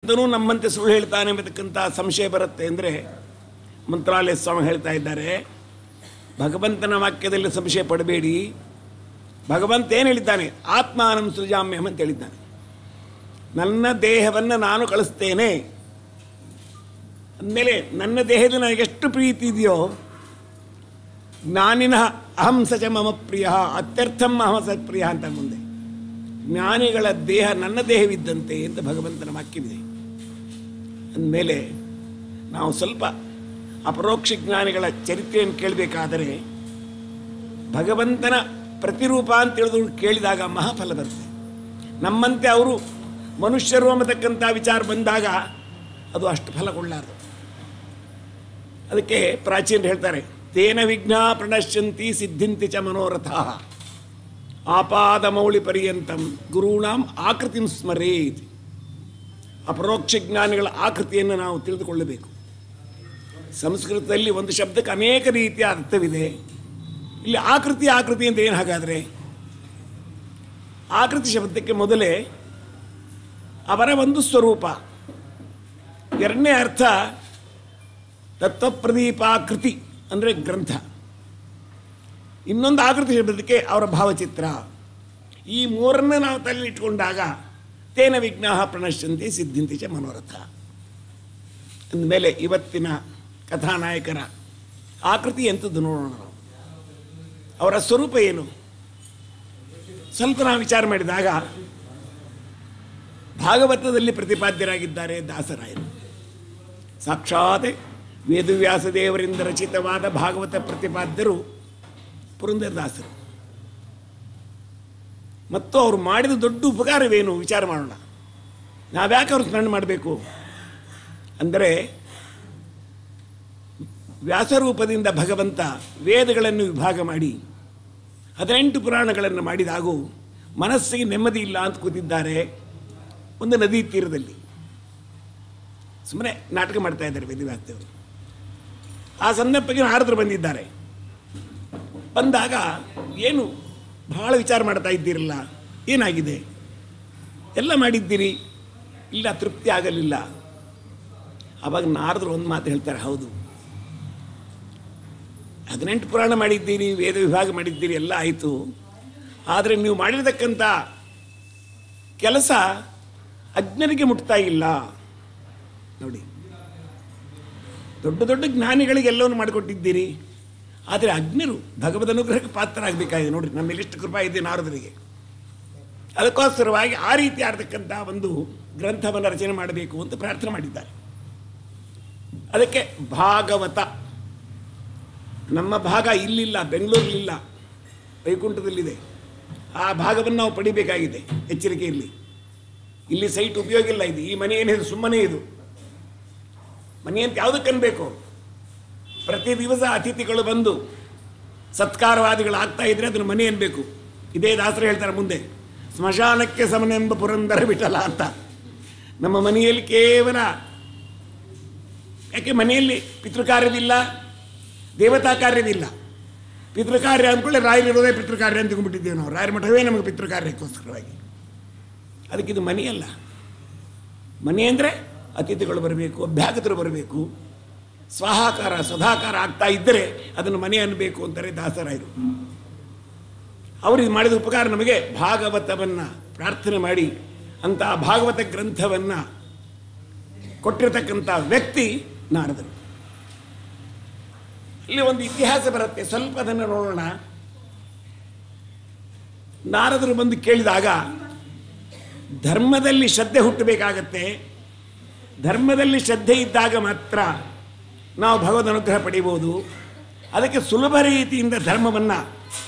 ಭಗವಂತನೂ ನಮ್ಮಂತೆ ಸುಳ್ಳು ಹೇಳ್ತಾನೆ ಎಂಬತಕ್ಕಂಥ ಸಂಶಯ ಬರುತ್ತೆ ಅಂದರೆ ಮಂತ್ರಾಲಯ ಸ್ವಾಮಿ ಹೇಳ್ತಾ ಇದ್ದಾರೆ, ಭಗವಂತನ ವಾಕ್ಯದಲ್ಲಿ ಸಂಶಯ ಪಡಬೇಡಿ. ಭಗವಂತ ಏನು ಹೇಳಿದ್ದಾನೆ? ಆತ್ಮಾನಂ ಸೃಜಾಮ್ಯಂ ಅಂತ ಹೇಳಿದ್ದಾನೆ. ನನ್ನ ದೇಹವನ್ನು ನಾನು ಕಳಿಸ್ತೇನೆ ಅಂದಮೇಲೆ ನನ್ನ ದೇಹದ ನನಗೆ ಎಷ್ಟು ಪ್ರೀತಿ ಇದೆಯೋ, ಜ್ಞಾನಿನ ಅಹಂ ಸಚ ಮಮ ಪ್ರಿಯ ಅತ್ಯರ್ಥಂ ಅಹಂ ಸ ಪ್ರಿಯ ಅಂತ ಮುಂದೆ ಜ್ಞಾನಿಗಳ ದೇಹ ನನ್ನ ದೇಹವಿದ್ದಂತೆ ಅಂತ ಭಗವಂತನ ವಾಕ್ಯವಿದೆ. ಅಂದಮೇಲೆ ನಾವು ಸ್ವಲ್ಪ ಅಪರೋಕ್ಷ ಜ್ಞಾನಿಗಳ ಚರಿತ್ರೆಯನ್ನು ಕೇಳಬೇಕಾದರೆ ಭಗವಂತನ ಪ್ರತಿರೂಪ ಅಂತ ತಿಳಿದು ಕೇಳಿದಾಗ ಮಹಾಫಲ ಬರುತ್ತೆ. ನಮ್ಮಂತೆ ಅವರು ಮನುಷ್ಯರು ಅನ್ನತಕ್ಕಂಥ ವಿಚಾರ ಬಂದಾಗ ಅದು ಅಷ್ಟು ಫಲ ಕೊಡಲಾರದು. ಅದಕ್ಕೆ ಪ್ರಾಚೀನರು ಹೇಳ್ತಾರೆ, ತೇನ ವಿಘ್ನ ಪ್ರಣಶ್ಯಂತಿ ಸಿದ್ಧಿಂತಿ ಚ ಮನೋರಥ ಆಪಾದ ಮೌಳಿ ಪರ್ಯಂತಂ ಗುರುಣಾಂ ಆಕೃತಿಂ ಸ್ಮರೇತ್. ಅಪರೋಕ್ಷ ಜ್ಞಾನಿಗಳ ಆಕೃತಿಯನ್ನು ನಾವು ತಿಳಿದುಕೊಳ್ಳಬೇಕು. ಸಂಸ್ಕೃತದಲ್ಲಿ ಒಂದು ಶಬ್ದಕ್ಕೆ ಅನೇಕ ರೀತಿಯ ಅರ್ಥವಿದೆ. ಇಲ್ಲಿ ಆಕೃತಿ ಅಂತ ಏನು? ಹಾಗಾದರೆ ಆಕೃತಿ ಶಬ್ದಕ್ಕೆ ಮೊದಲೇ ಅವರ ಒಂದು ಸ್ವರೂಪ, ಎರಡನೇ ಅರ್ಥ ತತ್ವಪ್ರದೀಪಾಕೃತಿ ಅಂದರೆ ಗ್ರಂಥ, ಇನ್ನೊಂದು ಆಕೃತಿ ಶಬ್ದಕ್ಕೆ ಅವರ ಭಾವಚಿತ್ರ. ಈ ಮೂರನ್ನು ನಾವು ತಲೆಯಿಟ್ಕೊಂಡಾಗ ತೇನ ವಿಘ್ನ ಪ್ರಣಶ್ಯಂತಿ ಸಿದ್ಧಿಂತಿ ಚ ಮನೋರಥ. ಅಂದಮೇಲೆ ಇವತ್ತಿನ ಕಥಾನಾಯಕರ ಆಕೃತಿ ಎಂಥದ್ದು ನೋಡೋಣ. ನಾವು ಅವರ ಸ್ವರೂಪ ಏನು ಸ್ವಲ್ಪ ನಾವು ವಿಚಾರ ಮಾಡಿದಾಗ ಭಾಗವತದಲ್ಲಿ ಪ್ರತಿಪಾದ್ಯರಾಗಿದ್ದಾರೆ ದಾಸರಾಯರು. ಸಾಕ್ಷಾತ್ ವೇದವ್ಯಾಸ ದೇವರಿಂದ ರಚಿತವಾದ ಭಾಗವತ ಪ್ರತಿಪಾದ್ಯರು ಪುರಂದರದಾಸರು. ಮತ್ತು ಅವರು ಮಾಡಿದ ದೊಡ್ಡ ಉಪಕಾರವೇನು ವಿಚಾರ ಮಾಡೋಣ. ನಾವ್ಯಾಕೆ ಅವರು ಸ್ಮರಣೆ ಮಾಡಬೇಕು ಅಂದರೆ, ವ್ಯಾಸರೂಪದಿಂದ ಭಗವಂತ ವೇದಗಳನ್ನು ವಿಭಾಗ ಮಾಡಿ 18 ಪುರಾಣಗಳನ್ನು ಮಾಡಿದಾಗೂ ಮನಸ್ಸಿಗೆ ನೆಮ್ಮದಿ ಇಲ್ಲ ಅಂತ ಕೂತಿದ್ದಾರೆ ಒಂದು ನದಿ ತೀರದಲ್ಲಿ. ಸುಮ್ಮನೆ ನಾಟಕ ಮಾಡ್ತಾ ಇದ್ದಾರೆ ವೇದವ್ಯಾಸದೇವರು. ಆ ಸಂದರ್ಭಕ್ಕೆ ನಾರದರು ಬಂದಿದ್ದಾರೆ. ಬಂದಾಗ ಏನು ಬಹಳ ವಿಚಾರ ಮಾಡ್ತಾ ಇದ್ದೀರಲ್ಲ, ಏನಾಗಿದೆ? ಎಲ್ಲ ಮಾಡಿದ್ದೀರಿ, ಇಲ್ಲ ತೃಪ್ತಿ ಆಗಲಿಲ್ಲ. ಆವಾಗ ನಾರದರು ಒಂದು ಮಾತು ಹೇಳ್ತಾರೆ, ಹೌದು 18 ಪುರಾಣ ಮಾಡಿದ್ದೀರಿ, ವೇದ ವಿಭಾಗ ಮಾಡಿದ್ದೀರಿ, ಎಲ್ಲ ಆಯಿತು. ಆದರೆ ನೀವು ಮಾಡಿರತಕ್ಕಂಥ ಕೆಲಸ ಅಜ್ಞರಿಗೆ ಮುಟ್ತಾ ಇಲ್ಲ ನೋಡಿ. ದೊಡ್ಡ ದೊಡ್ಡ ಜ್ಞಾನಿಗಳಿಗೆ ಎಲ್ಲವನ್ನು ಮಾಡಿಕೊಟ್ಟಿದ್ದೀರಿ, ಆದರೆ ಅಜ್ಞರು ಭಗವದ್ ಅನುಗ್ರಹಕ್ಕೆ ಪಾತ್ರರಾಗಬೇಕಾಗಿದೆ. ನೋಡಿರಿ, ನಮ್ಮಲ್ಲಿ ಎಷ್ಟು ಕೃಪಾ ಇದೆ ನಾರದರಿಗೆ. ಅದಕ್ಕೋಸ್ಕರವಾಗಿ ಆ ರೀತಿ ಆಡ್ತಕ್ಕಂಥ ಒಂದು ಗ್ರಂಥವನ್ನು ರಚನೆ ಮಾಡಬೇಕು ಅಂತ ಪ್ರಾರ್ಥನೆ ಮಾಡಿದ್ದಾರೆ. ಅದಕ್ಕೆ ಭಾಗವತ. ನಮ್ಮ ಭಾಗ ಇಲ್ಲಿಲ್ಲ, ಬೆಂಗಳೂರಲ್ಲಿಲ್ಲ, ವೈಕುಂಠದಲ್ಲಿದೆ. ಆ ಭಾಗವನ್ನು ನಾವು ಪಡಿಬೇಕಾಗಿದೆ. ಎಚ್ಚರಿಕೆ ಇರಲಿ. ಇಲ್ಲಿ ಸೈಟ್ ಉಪಯೋಗ ಇಲ್ಲ. ಇದು ಈ ಮನೆ ಏನಿದೆ ಸುಮ್ಮನೆ ಇದು ಮನೆ ಅಂತ ಯಾವುದಕ್ಕನ್ಬೇಕು? ಪ್ರತಿ ದಿವಸ ಅತಿಥಿಗಳು ಬಂದು ಸತ್ಕಾರವಾದಿಗಳಾಗ್ತಾ ಇದ್ರೆ ಅದನ್ನು ಮನೆ ಅನ್ಬೇಕು. ಇದೇ ದಾಸರು ಹೇಳ್ತಾರೆ ಮುಂದೆ, ಸ್ಮಶಾನಕ್ಕೆ ಸಮನೆಂಬ ಪುರಂದರ ಬಿಟ್ಟಲ್ಲ ಅಂತ. ನಮ್ಮ ಮನೆಯಲ್ಲಿ ಕೇವಲ ಯಾಕೆ ಮನೆಯಲ್ಲಿ ಪಿತೃಕಾರ್ಯವಿಲ್ಲ, ದೇವತಾ ಕಾರ್ಯವಿಲ್ಲ. ಪಿತೃಕಾರ್ಯ ಅಂದ್ಕೊಳ್ಳಿ ರಾಯರಿರೋದೇ ಪಿತೃಕಾರ್ಯ ಅಂತ ತಿಳ್ಕೊಂಡ್ಬಿಟ್ಟಿದ್ದೇವೆ ನಾವು. ರಾಯರ ಮಠವೇ ನಮಗೆ ಪಿತೃಕಾರ್ಯಕ್ಕೋಸ್ಕರವಾಗಿ. ಅದಕ್ಕಿದು ಮನೆಯಲ್ಲ. ಮನೆ ಅಂದರೆ ಅತಿಥಿಗಳು ಬರಬೇಕು, ಅಭ್ಯಾಗತರು ಬರಬೇಕು, ಸ್ವಾಹಾಕಾರ ಸ್ವಧಾಕಾರ ಆಗ್ತಾ ಇದ್ದರೆ ಅದನ್ನು ಮನೆ ಅನ್ನಬೇಕು ಅಂತಾರೆ ದಾಸರಾಯರು. ಅವರು ಇದು ಮಾಡಿದ ಉಪಕಾರ ನಮಗೆ ಭಾಗವತವನ್ನು ಪ್ರಾರ್ಥನೆ ಮಾಡಿ ಅಂತಹ ಭಾಗವತ ಗ್ರಂಥವನ್ನು ಕೊಟ್ಟಿರತಕ್ಕಂಥ ವ್ಯಕ್ತಿ ನಾರದರು. ಇಲ್ಲಿ ಒಂದು ಇತಿಹಾಸ ಬರುತ್ತೆ, ಸ್ವಲ್ಪ ಅದನ್ನು ನೋಡೋಣ. ನಾರದರು ಬಂದು ಕೇಳಿದಾಗ ಧರ್ಮದಲ್ಲಿ ಶ್ರದ್ಧೆ ಹುಟ್ಟಬೇಕಾಗತ್ತೆ. ಧರ್ಮದಲ್ಲಿ ಶ್ರದ್ಧೆ ಇದ್ದಾಗ ಮಾತ್ರ ನಾವು ಭಗವದ್ ಅನುಗ್ರಹ ಪಡೆಯಬಹುದು. ಅದಕ್ಕೆ ಸುಲಭ ರೀತಿಯಿಂದ ಧರ್ಮವನ್ನು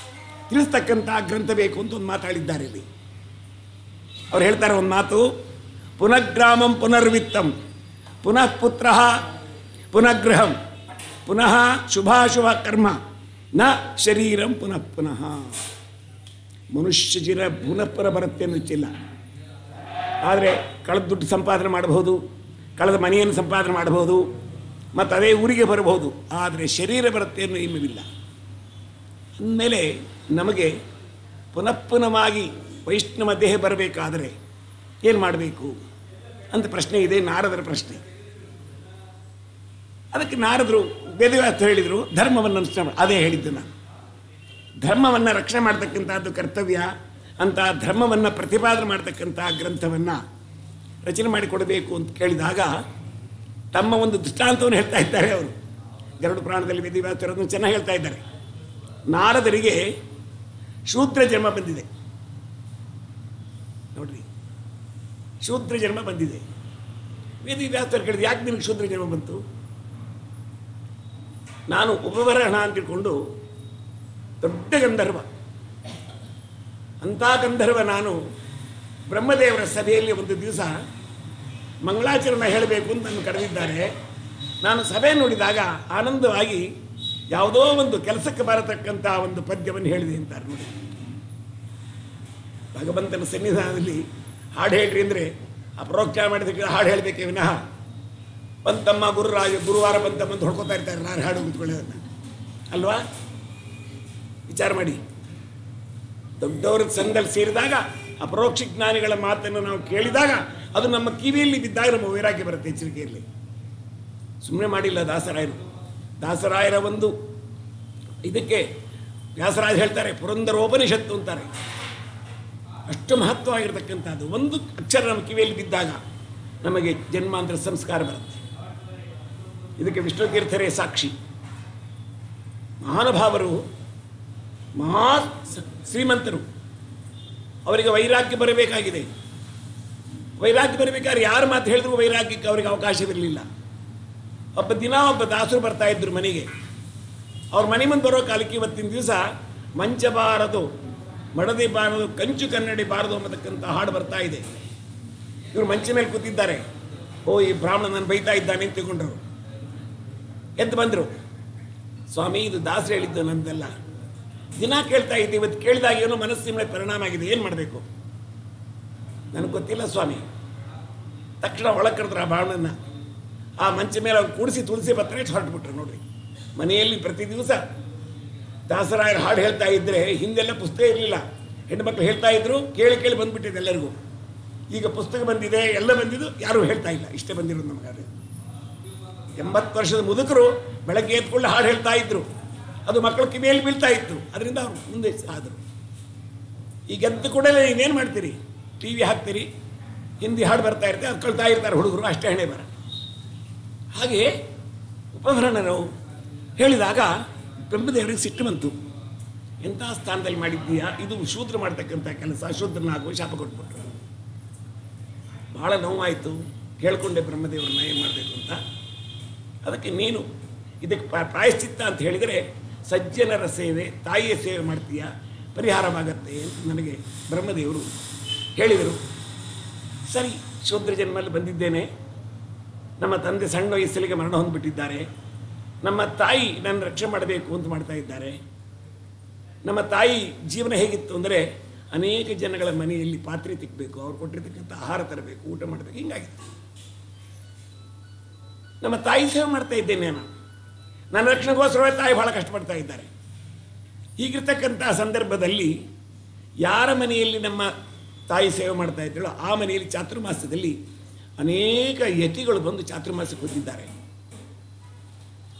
ತಿಳಿಸ್ತಕ್ಕಂಥ ಗ್ರಂಥ ಬೇಕು ಅಂತ ಒಂದು ಮಾತಾಡಿದ್ದಾರೆ ಇಲ್ಲಿ. ಅವ್ರು ಹೇಳ್ತಾರೆ ಒಂದು ಮಾತು, ಪುನಃಗ್ರಾಮಂ ಪುನರ್ವಿತ್ತಂ ಪುನಃ ಪುತ್ರ ಪುನಃಗೃಹಂ ಪುನಃ ಶುಭಾಶುಭ ಕರ್ಮ ನ ಶರೀರಂ ಪುನಃ ಪುನಃ. ಮನುಷ್ಯ ಜೀರ ಪುನಃ ಬರುತ್ತೆ ಅನ್ನೋಚ್ಚಿಲ್ಲ. ಆದರೆ ಕಳೆದ ದುಡ್ಡು ಸಂಪಾದನೆ ಮಾಡಬಹುದು, ಕಳೆದ ಮನೆಯನ್ನು ಸಂಪಾದನೆ ಮಾಡಬಹುದು, ಮತ್ತು ಅದೇ ಊರಿಗೆ ಬರಬಹುದು. ಆದರೆ ಶರೀರ ಬರುತ್ತೆ ಅನ್ನೋ ಇಲ್ಲವಿಲ್ಲ. ಅಂದಮೇಲೆ ನಮಗೆ ಪುನಃ ವೈಷ್ಣವ ದೇಹ ಬರಬೇಕಾದರೆ ಏನು ಮಾಡಬೇಕು ಅಂತ ಪ್ರಶ್ನೆ ಇದೆ, ನಾರದರ ಪ್ರಶ್ನೆ. ಅದಕ್ಕೆ ನಾರದರು ವೇದವ್ಯಾಸ ಹೇಳಿದರು ಧರ್ಮವನ್ನು ರಕ್ಷಣೆ ಅದೇ ಹೇಳಿದ್ದು ನಾನು. ಧರ್ಮವನ್ನು ರಕ್ಷಣೆ ಮಾಡ್ತಕ್ಕಂಥದ್ದು ಕರ್ತವ್ಯ ಅಂತ ಧರ್ಮವನ್ನು ಪ್ರತಿಪಾದನೆ ಮಾಡ್ತಕ್ಕಂಥ ಗ್ರಂಥವನ್ನು ರಚನೆ ಮಾಡಿಕೊಡಬೇಕು ಅಂತ ಕೇಳಿದಾಗ ತಮ್ಮ ಒಂದು ದೃಷ್ಟಾಂತವನ್ನು ಹೇಳ್ತಾ ಇದ್ದಾರೆ ಅವರು. ಗರುಡ ಪುರಾಣದಲ್ಲಿ ವೇದವ್ಯಾಸರನ್ನು ಚೆನ್ನಾಗಿ ಹೇಳ್ತಾ ಇದ್ದಾರೆ. ನಾರದರಿಗೆ ಶೂದ್ರ ಜನ್ಮ ಬಂದಿದೆ ನೋಡ್ರಿ, ಶೂದ್ರ ಜನ್ಮ ಬಂದಿದೆ. ವೇದವ್ಯಾಸರು ಕೇಳಿದ್ರು ಯಾಕೆ ನಿನಗೆ ಶೂದ್ರ ಜನ್ಮ ಬಂತು? ನಾನು ಉಪವರಣ ಅಂತ ತಿಳ್ಕೊಂಡು ದೊಡ್ಡ ಗಂಧರ್ವ, ಅಂಥ ಗಂಧರ್ವ ನಾನು ಬ್ರಹ್ಮದೇವರ ಸಭೆಯಲ್ಲಿ ಒಂದು ದಿವಸ ಮಂಗಳಾಚರಣೆ ಹೇಳಬೇಕು ಅಂತ ನನ್ನ ಕರೆದಿದ್ದಾರೆ. ನಾನು ಸಭೆ ನೋಡಿದಾಗ ಆನಂದವಾಗಿ ಯಾವುದೋ ಒಂದು ಕೆಲಸಕ್ಕೆ ಬರತಕ್ಕಂಥ ಒಂದು ಪದ್ಯವನ್ನು ಹೇಳಿದೆ ಅಂತಾರೆ ನೋಡಿ. ಭಗವಂತನ ಸನ್ನಿಧಾನದಲ್ಲಿ ಹಾಡು ಹೇಳ್ರಿ ಅಂದರೆ ಅಪರೋಕ್ಷ ಮಾಡಿದ ಹಾಡು ಹೇಳಬೇಕೆ ವಿನಃ ಬಂತಮ್ಮ ಗುರುವಾರ ಬಂತಮ್ಮ ಅಂತ ಹೊಡ್ಕೋತಾ ಇರ್ತಾರೆ ನಾನು ಹಾಡು ಕೂತ್ಕೊಳ್ಳೋದನ್ನ ಅಲ್ವಾ? ವಿಚಾರ ಮಾಡಿ. ದೊಡ್ಡವರ ಸಂಘದಲ್ಲಿ ಸೇರಿದಾಗ ಅಪರೋಕ್ಷ ಜ್ಞಾನಿಗಳ ಮಾತನ್ನು ನಾವು ಕೇಳಿದಾಗ ಅದು ನಮ್ಮ ಕಿವಿಯಲ್ಲಿ ಬಿದ್ದಾಗ ನಮ್ಮ ವೈರಾಗ್ಯ ಬರುತ್ತೆ. ಎಚ್ಚರಿಕೆಯಲ್ಲಿ ಸುಮ್ಮನೆ ಮಾಡಿಲ್ಲ ದಾಸರಾಯರು. ದಾಸರಾಯರ ಒಂದು ಇದಕ್ಕೆ ವ್ಯಾಸರಾಜ ಹೇಳ್ತಾರೆ ಪುರಂದರೋಪನಿಷತ್ತು ಅಂತಾರೆ. ಅಷ್ಟು ಮಹತ್ವವಾಗಿರ್ತಕ್ಕಂಥದ್ದು ಒಂದು ಅಕ್ಷರ ನಮ್ಮ ಕಿವಿಯಲ್ಲಿ ಬಿದ್ದಾಗ ನಮಗೆ ಜನ್ಮಾಂತರ ಸಂಸ್ಕಾರ ಬರುತ್ತೆ. ಇದಕ್ಕೆ ವಿಷ್ಣುತೀರ್ಥರೇ ಸಾಕ್ಷಿ. ಮಹಾನುಭಾವರು ಮಹಾ ಶ್ರೀಮಂತರು, ಅವರಿಗೆ ವೈರಾಗ್ಯ ಬರಬೇಕಾಗಿದೆ. ವೈರಾಗ್ಯ ಬರಬೇಕಾದ್ರೆ ಯಾರು ಮಾತು ಹೇಳಿದ್ರು ವೈರಾಗ್ಯಕ್ಕೆ ಅವರಿಗೆ ಅವಕಾಶವಿರಲಿಲ್ಲ. ಒಬ್ಬ ದಾಸರು ಬರ್ತಾ ಇದ್ರು ಮನೆಗೆ. ಅವ್ರ ಮನೆ ಮುಂದೆ ಬರೋ ಕಾಲಕ್ಕೆ ಇವತ್ತಿನ ದಿವಸ ಮಂಚ ಬಾರದು, ಮಡದಿ ಬಾರದು, ಕಂಚು ಕನ್ನಡಿ ಬಾರದು ಅನ್ನತಕ್ಕಂಥ ಹಾಡು ಬರ್ತಾ ಇದೆ. ಇವರು ಮಂಚ ಮೇಲೆ ಕೂತಿದ್ದಾರೆ. ಓ ಈ ಬ್ರಾಹ್ಮಣ ನಾನು ಬೈತಾ ಇದ್ದಾನೆ ಅಂತ ತಿಳ್ಕೊಂಡ್ರು. ಎದ್ದು ಬಂದರು. ಸ್ವಾಮಿ ಇದು ದಾಸರು ಹೇಳಿದ್ದು ನಂದಲ್ಲ, ದಿನ ಕೇಳ್ತಾ ಇದ್ದೆ, ಇವತ್ತು ಕೇಳಿದಾಗ ಏನೋ ಮನಸ್ಸಿನ ಮೇಲೆ ಪರಿಣಾಮ ಆಗಿದೆ, ಏನು ಮಾಡಬೇಕು ನನಗೆ ಗೊತ್ತಿಲ್ಲ ಸ್ವಾಮಿ. ತಕ್ಷಣ ಒಳಗೆ ಕರೆದ್ರು ಆ ಬ್ರಾಹ್ಮಣನ. ಆ ಮಂಚ ಮೇಲೆ ಅವ್ರು ಕೂಡಿಸಿ ತುಳಸಿ ಪತ್ರ ಇಟ್ಟು ಹೊರಟುಬಿಟ್ರು ನೋಡ್ರಿ. ಮನೆಯಲ್ಲಿ ಪ್ರತಿ ದಿವಸ ದಾಸರಾಯರು ಹಾಡು ಹೇಳ್ತಾ ಇದ್ರೆ ಹಿಂದೆಲ್ಲ ಪುಸ್ತಕ ಇರಲಿಲ್ಲ, ಹೆಣ್ಣುಮಕ್ಳು ಹೇಳ್ತಾ ಇದ್ರು, ಕೇಳಿ ಕೇಳಿ ಬಂದ್ಬಿಟ್ಟಿದೆ ಎಲ್ಲರಿಗೂ. ಈಗ ಪುಸ್ತಕ ಬಂದಿದೆ, ಎಲ್ಲ ಬಂದಿದ್ದು, ಯಾರೂ ಹೇಳ್ತಾ ಇಲ್ಲ. ಇಷ್ಟೇ ಬಂದಿರೋದು ನಮಗೆ. 80 ವರ್ಷದ ಮುದುಕರು ಬೆಳಗ್ಗೆ ಎದ್ಕೊಂಡು ಹಾಡು ಹೇಳ್ತಾ ಇದ್ರು, ಅದು ಮಕ್ಕಳ ಕಿವಿಯಲ್ಲಿ ಬೀಳ್ತಾ ಇತ್ತು. ಅದರಿಂದ ಅವರು ಮುಂದೆ ಆದರು. ಈಗ ಎದ್ದು ಕೂಡಲೇ ಇನ್ನೇನು ಮಾಡ್ತೀರಿ, ಟಿ ವಿ ಹಾಕ್ತೀರಿ, ಹಿಂದಿ ಹಾಡು ಬರ್ತಾ ಇರ್ತಾರೆ, ಅದು ಕಳ್ತಾ ಇರ್ತಾರೆ ಹುಡುಗರು, ಅಷ್ಟೇ ಹಣೆ ಬರ. ಹಾಗೆ ಉಪಭರಣರು ಹೇಳಿದಾಗ ಬ್ರಹ್ಮದೇವರಿಗೆ ಸಿಟ್ಟು ಬಂತು. ಎಂಥ ಸ್ಥಾನದಲ್ಲಿ ಮಾಡಿದ್ದೀಯಾ, ಇದು ಶೂದ್ರ ಮಾಡ್ತಕ್ಕಂಥ ಕೆಲಸ, ಶೂದ್ರನಾಗುವ ಶಾಪ ಕೊಟ್ಬಿಟ್ರು. ಭಾಳ ನೋವಾಯಿತು. ಕೇಳ್ಕೊಂಡೆ ಬ್ರಹ್ಮದೇವ್ರನ್ನ ಏನು ಮಾಡಬೇಕು ಅಂತ. ಅದಕ್ಕೆ ನೀನು ಇದಕ್ಕೆ ಪ್ರಾಯಶ್ಚಿತ್ತ ಅಂತ ಹೇಳಿದರೆ ಸಜ್ಜನರ ಸೇವೆ, ತಾಯಿಯ ಸೇವೆ ಮಾಡ್ತೀಯ, ಪರಿಹಾರವಾಗತ್ತೆ ಅಂತ ನನಗೆ ಬ್ರಹ್ಮದೇವರು ಹೇಳಿದರು. ಸರಿ, ಶೂದ್ರ ಜನ್ಮಲ್ಲಿ ಬಂದಿದ್ದೇನೆ. ನಮ್ಮ ತಂದೆ ಸಣ್ಣ ವಯಸ್ಸಲ್ಲಿಗೆ ಮರಣ ಹೊಂದ್ಬಿಟ್ಟಿದ್ದಾರೆ. ನಮ್ಮ ತಾಯಿ ನನ್ನ ರಕ್ಷಣೆ ಮಾಡಬೇಕು ಅಂತ ಮಾಡ್ತಾ ಇದ್ದಾರೆ. ನಮ್ಮ ತಾಯಿ ಜೀವನ ಹೇಗಿತ್ತು ಅಂದರೆ ಅನೇಕ ಜನಗಳ ಮನೆಯಲ್ಲಿ ಪಾತ್ರೆ ತಿಕ್ಕಬೇಕು, ಅವ್ರು ಕೊಟ್ಟಿರ್ತಕ್ಕಂಥ ಆಹಾರ ತರಬೇಕು, ಊಟ ಮಾಡಬೇಕು, ಹಿಂಗಾಗಿತ್ತು. ನಮ್ಮ ತಾಯಿ ಸೇವೆ ಮಾಡ್ತಾ ಇದ್ದೇನೆ ನಾನು. ನನ್ನ ರಕ್ಷಣೆಗೋಸ್ಕರವೇ ತಾಯಿ ಭಾಳ ಕಷ್ಟಪಡ್ತಾ ಇದ್ದಾರೆ. ಹೀಗಿರ್ತಕ್ಕಂಥ ಸಂದರ್ಭದಲ್ಲಿ ಯಾರ ಮನೆಯಲ್ಲಿ ನಮ್ಮ ತಾಯಿ ಸೇವೆ ಮಾಡ್ತಾ ಇದ್ದಳೋ ಆ ಮನೆಯಲ್ಲಿ ಚಾತುರ್ಮಾಸದಲ್ಲಿ ಅನೇಕ ಯತಿಗಳು ಬಂದು ಚಾತುರ್ಮಾಸಕ್ಕೆ ಹೊಂದಿದ್ದಾರೆ.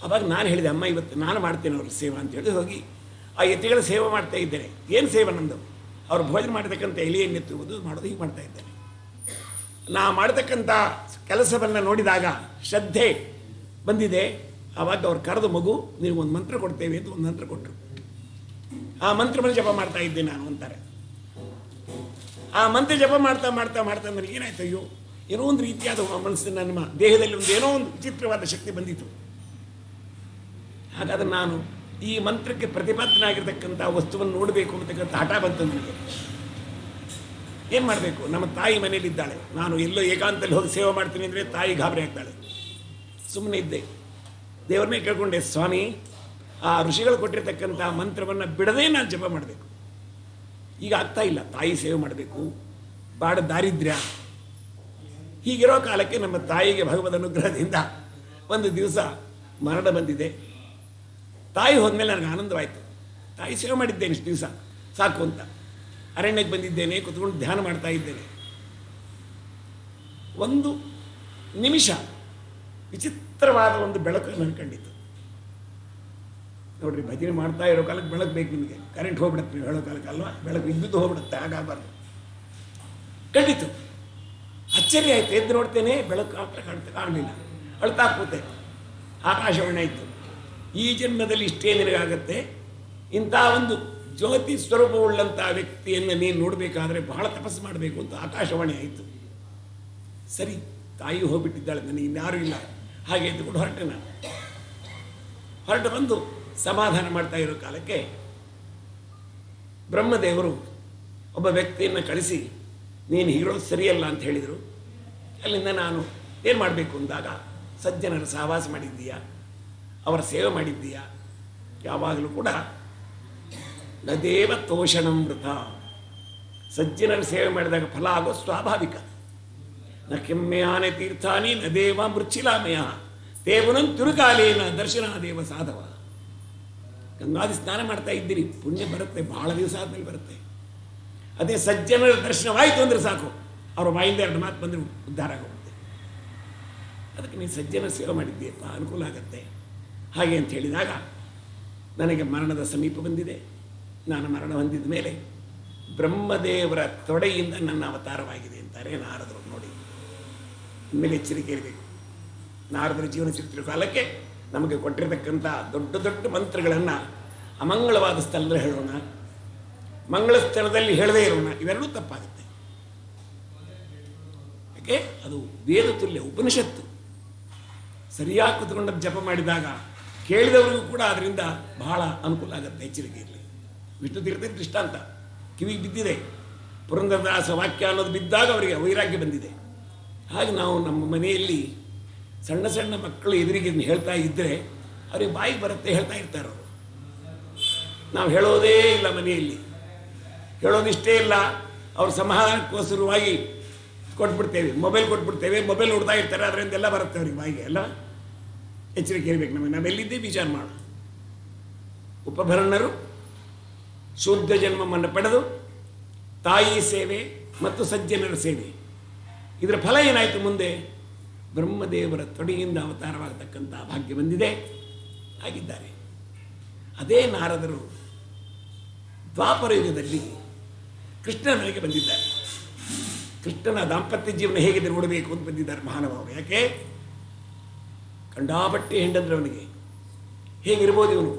ಆವಾಗ ನಾನು ಹೇಳಿದೆ, ಅಮ್ಮ ಇವತ್ತು ನಾನು ಮಾಡ್ತೇನೆ ಅವ್ರ ಸೇವೆ ಅಂತ ಹೇಳಿ ಹೋಗಿ ಆ ಯತಿಗಳ ಸೇವೆ ಮಾಡ್ತಾ ಇದ್ದೇನೆ. ಏನು ಸೇವೆ ನಂದು? ಅವ್ರು ಭೋಜನ ಮಾಡತಕ್ಕಂಥ ಎಲೆಯನ್ನು ಎತ್ತುವುದು ಮಾಡೋದು ಹೀಗೆ ಮಾಡ್ತಾ ಇದ್ದೇನೆ. ನಾ ಮಾಡತಕ್ಕಂಥ ಕೆಲಸವನ್ನು ನೋಡಿದಾಗ ಶ್ರದ್ಧೆ ಬಂದಿದೆ. ಆವಾಗ ಅವ್ರು ಕರೆದು, ಮಗು ನೀವು ಒಂದು ಮಂತ್ರ ಕೊಡ್ತೇವೆ ಅಂತ ಒಂದು ಮಂತ್ರ ಕೊಟ್ಟರು. ಆ ಮಂತ್ರವನ್ನು ಜಪ ಮಾಡ್ತಾ ಇದ್ದೆ ನಾನು ಅಂತಾರೆ. ಆ ಮಂತ್ರ ಜಪ ಮಾಡ್ತಾ ಮಾಡ್ತಾ ಮಾಡ್ತಾ ನನಗೆ ಏನಾಯ್ತು, ಅಯ್ಯೋ ಏನೋ ಒಂದು ರೀತಿಯಾದ ಮನಸ್ಸಿನ ನಮ್ಮ ದೇಹದಲ್ಲಿ ಒಂದು ಏನೋ ಒಂದು ವಿಚಿತ್ರವಾದ ಶಕ್ತಿ ಬಂದಿತ್ತು. ಹಾಗಾದ್ರೆ ನಾನು ಈ ಮಂತ್ರಕ್ಕೆ ಪ್ರತಿಪಾದನಾಗಿರ್ತಕ್ಕಂಥ ವಸ್ತುವನ್ನು ನೋಡಬೇಕು ಅಂತಕ್ಕಂಥ ಹಠ ಬಂತು ನನಗೆ. ಏನು ಮಾಡಬೇಕು? ನಮ್ಮ ತಾಯಿ ಮನೆಯಲ್ಲಿದ್ದಾಳೆ, ನಾನು ಎಲ್ಲೋ ಏಕಾಂತದಲ್ಲಿ ಹೋಗಿ ಸೇವೆ ಮಾಡ್ತೀನಿ ಅಂದರೆ ತಾಯಿ ಗಾಬರಿ ಆಗ್ತಾಳೆ. ಸುಮ್ಮನೆ ಇದ್ದೆ, ದೇವ್ರನ್ನೇ ಕೇಳ್ಕೊಂಡೆ, ಸ್ವಾಮಿ ಆ ಋಷಿಗಳು ಕೊಟ್ಟಿರ್ತಕ್ಕಂಥ ಮಂತ್ರವನ್ನು ಬಿಡದೇ ನಾನು ಜಪ ಮಾಡಬೇಕು. ಈಗ ಆಗ್ತಾ ಇಲ್ಲ, ತಾಯಿ ಸೇವೆ ಮಾಡಬೇಕು, ಬಾಡ ದಾರಿದ್ರ್ಯ. ಹೀಗಿರೋ ಕಾಲಕ್ಕೆ ನಮ್ಮ ತಾಯಿಗೆ ಭಗವದ್ ಅನುಗ್ರಹದಿಂದ ಒಂದು ದಿವಸ ಮರಣ ಬಂದಿದೆ. ತಾಯಿ ಹೋದ್ಮೇಲೆ ನನಗೆ ಆನಂದವಾಯಿತು. ತಾಯಿ ಸೇವೆ ಮಾಡಿದ್ದೇನೆ ಇಷ್ಟು ದಿವಸ ಸಾಕು ಅಂತ. ಅರಣ್ಯಕ್ಕೆ ಬಂದಿದ್ದೇನೆ, ಕುತ್ಕೊಂಡು ಧ್ಯಾನ ಮಾಡ್ತಾ ಇದ್ದೇನೆ. ಒಂದು ನಿಮಿಷ ವಿಚಿತ್ರವಾದ ಒಂದು ಬೆಳಕನ್ನು ಕಂಡಿತು. ನೋಡ್ರಿ, ಭಜನೆ ಮಾಡ್ತಾ ಇರೋ ಕಾಲಕ್ಕೆ ಬೆಳಕು ಬೇಕು ನಿಮಗೆ. ಕರೆಂಟ್ ಹೋಗ್ಬಿಡುತ್ತೆ ನೀವು ಹೇಳೋ ಕಾಲಕ್ಕೆ ಅಲ್ವಾ, ಬೆಳಕು ವಿದ್ಯುತ್ ಹೋಗ್ಬಿಡುತ್ತೆ, ಹಾಗಾಗಬಾರ್ದು. ಕಂಡಿತು, ಅಚ್ಚರಿ ಆಯ್ತು. ಎದ್ದು ನೋಡ್ತೇನೆ, ಬೆಳಕು ಕಾಣಲಿಲ್ಲ. ಅಳ್ತಾ ಕೂತೆ. ಆಕಾಶವಾಣಿ ಆಯಿತು, ಈ ಜನ್ಮದಲ್ಲಿ ಇಷ್ಟೇ ನಿನಗಾಗತ್ತೆ, ಇಂಥ ಒಂದು ಜ್ಯೋತಿ ಸ್ವರೂಪವುಳ್ಳಂಥ ವ್ಯಕ್ತಿಯನ್ನು ನೀನು ನೋಡಬೇಕಾದ್ರೆ ಬಹಳ ತಪಸ್ಸು ಮಾಡಬೇಕು ಅಂತ ಆಕಾಶವಾಣಿ ಆಯಿತು. ಸರಿ, ತಾಯಿ ಹೋಗ್ಬಿಟ್ಟಿದ್ದಾಳೆ, ನನಗೆ ಇನ್ಯಾರೂ ಇಲ್ಲ. ಹಾಗೆ ಎದ್ದುಕೊಂಡು ಹೊರಟೆ ನಾನು. ಹೊರಟು ಬಂದು ಸಮಾಧಾನ ಮಾಡ್ತಾ ಇರೋ ಕಾಲಕ್ಕೆ ಬ್ರಹ್ಮದೇವರು ಒಬ್ಬ ವ್ಯಕ್ತಿಯನ್ನು ಕಳಿಸಿ ನೀನು ಹೀರೋದು ಸರಿಯಲ್ಲ ಅಂತ ಹೇಳಿದರು. ಅಲ್ಲಿಂದ ನಾನು ಏನು ಮಾಡಬೇಕು ಅಂದಾಗ, ಸಜ್ಜನರ ಸಹವಾಸ ಮಾಡಿದ್ದೀಯಾ, ಅವರ ಸೇವೆ ಮಾಡಿದ್ದೀಯಾ, ಯಾವಾಗಲೂ ಕೂಡ ನದೇವ ತೋಷಣಂ ವೃತ, ಸಜ್ಜನರ ಸೇವೆ ಮಾಡಿದಾಗ ಫಲ ಆಗೋ ಸ್ವಾಭಾವಿಕ. ನ ಕೆಮ್ಮೆಯಾನೆ ತೀರ್ಥಾನಿ ನ ದೇವ ಮೃಚ್ಛಿಲಾಮಯ ದೇವನಂ ತಿರುಕಾಲೇನ ದರ್ಶನಾದೇವ ಸಾಧವ. ಗಂಗಾದಿ ಸ್ನಾನ ಮಾಡ್ತಾ ಇದ್ದೀರಿ, ಪುಣ್ಯ ಬರುತ್ತೆ, ಬಹಳ ದಿವಸ ಆದಮೇಲೆ ಬರುತ್ತೆ. ಅದೇ ಸಜ್ಜನರ ದರ್ಶನವಾಯಿತು ಅಂದರೆ ಸಾಕು, ಅವರ ಬಾಯಿಂದ 2 ಮಾತು ಬಂದರೆ ಉದ್ಧಾರ ಆಗುತ್ತೆ. ಅದಕ್ಕೆ ನೀನು ಸಜ್ಜನ ಸೇವೆ ಮಾಡಿದ್ದೀಯಪ್ಪ, ಅನುಕೂಲ ಆಗತ್ತೆ. ಹಾಗೆ ಅಂತ ಹೇಳಿದಾಗ ನನಗೆ ಮರಣದ ಸಮೀಪ ಬಂದಿದೆ. ನಾನು ಮರಣ ಹೊಂದಿದ ಮೇಲೆ ಬ್ರಹ್ಮದೇವರ ತೊಡೆಯಿಂದ ನನ್ನ ಅವತಾರವಾಗಿದೆ ಅಂತಾರೆ ನಾರದರು. ನೋಡಿ, ಇನ್ಮೇಲೆ ಎಚ್ಚರಿಕೆ ಇರಬೇಕು. ನಾರದರ ಜೀವನ ಚರಿತ್ರೆ ಕಾಲಕ್ಕೆ ನಮಗೆ ಕೊಟ್ಟಿರತಕ್ಕಂಥ ದೊಡ್ಡ ದೊಡ್ಡ ಮಂತ್ರಗಳನ್ನು ಅಮಂಗಳವಾದ ಸ್ಥಳದಲ್ಲಿ ಹೇಳೋಣ, ಮಂಗಳ ಸ್ಥಳದಲ್ಲಿ ಹೇಳದೇ ಇರೋಣ, ಇವೆರಡೂ ತಪ್ಪಾಗುತ್ತೆ. ಯಾಕೆ? ಅದು ವೇದ ತುಲ್ಯ, ಉಪನಿಷತ್ತು. ಸರಿಯಾಗಿ ಕೂತ್ಕೊಂಡು ಜಪ ಮಾಡಿದಾಗ ಕೇಳಿದವರಿಗೂ ಕೂಡ ಅದರಿಂದ ಬಹಳ ಅನುಕೂಲ ಆಗುತ್ತೆ. ಎಚ್ಚರಿಕೆ ಇರಲಿ. ವಿಷ್ಣು ತೀರ್ಥ ದೃಷ್ಟಾಂತ ಕಿವಿಗೆ ಬಿದ್ದಿದೆ. ಪುರಂದರದಾಸ ವಾಕ್ಯ ಅನ್ನೋದು ಬಿದ್ದಾಗ ಅವರಿಗೆ ವೈರಾಗ್ಯ ಬಂದಿದೆ. ಹಾಗೆ ನಾವು ನಮ್ಮ ಮನೆಯಲ್ಲಿ ಸಣ್ಣ ಸಣ್ಣ ಮಕ್ಕಳು ಎದುರಿಗೆ ಹೇಳ್ತಾ ಇದ್ದರೆ ಅವ್ರಿಗೆ ಬಾಯಿಗೆ ಬರುತ್ತೆ, ಹೇಳ್ತಾ ಇರ್ತಾರೆ ಅವರು. ನಾವು ಹೇಳೋದೇ ಇಲ್ಲ, ಮನೆಯಲ್ಲಿ ಹೇಳೋದಿಷ್ಟೇ ಇಲ್ಲ. ಅವ್ರ ಸಮಾಧಾನಕ್ಕೋಸ್ಕರವಾಗಿ ಕೊಟ್ಬಿಡ್ತೇವೆ, ಮೊಬೈಲ್ ಕೊಟ್ಬಿಡ್ತೇವೆ, ಮೊಬೈಲ್ ನೋಡ್ತಾ ಇರ್ತಾರೆ, ಅದರಿಂದೆಲ್ಲ ಬರುತ್ತೆ ಅವ್ರಿಗೆ ಬಾಯಿಗೆ. ಎಲ್ಲ ಎಚ್ಚರಿಕೆ ಇರಬೇಕು. ನಾವೆಲ್ಲಿದ್ದೇ ವಿಚಾರ ಮಾಡು. ಉಪಭರಣರು ಶುದ್ಧ ಜನ್ಮವನ್ನು ಪಡೆದು ತಾಯಿ ಸೇವೆ ಮತ್ತು ಸಜ್ಜನರ ಸೇವೆ, ಇದರ ಫಲ ಏನಾಯಿತು? ಮುಂದೆ ಬ್ರಹ್ಮದೇವರ ತೊಡೆಯಿಂದ ಅವತಾರವಾಗತಕ್ಕಂಥ ಭಾಗ್ಯ ಬಂದಿದೆ, ಆಗಿದ್ದಾರೆ. ಅದೇ ನಾರದರು ದ್ವಾಪರ ಯುಗದಲ್ಲಿ ಕೃಷ್ಣನಿಗೆ ಬಂದಿದ್ದಾರೆ. ಕೃಷ್ಣನ ದಾಂಪತ್ಯ ಜೀವನ ಹೇಗಿದೆ ನೋಡಬೇಕು ಅಂತ ಬಂದಿದ್ದಾರೆ ಮಹಾನುಭಾವ. ಯಾಕೆ? ಕಂಡಾಪಟ್ಟೆ ಹೆಂಡಂದ್ರೆ ಅವನಿಗೆ ಹೇಗಿರ್ಬೋದು ಇವನು.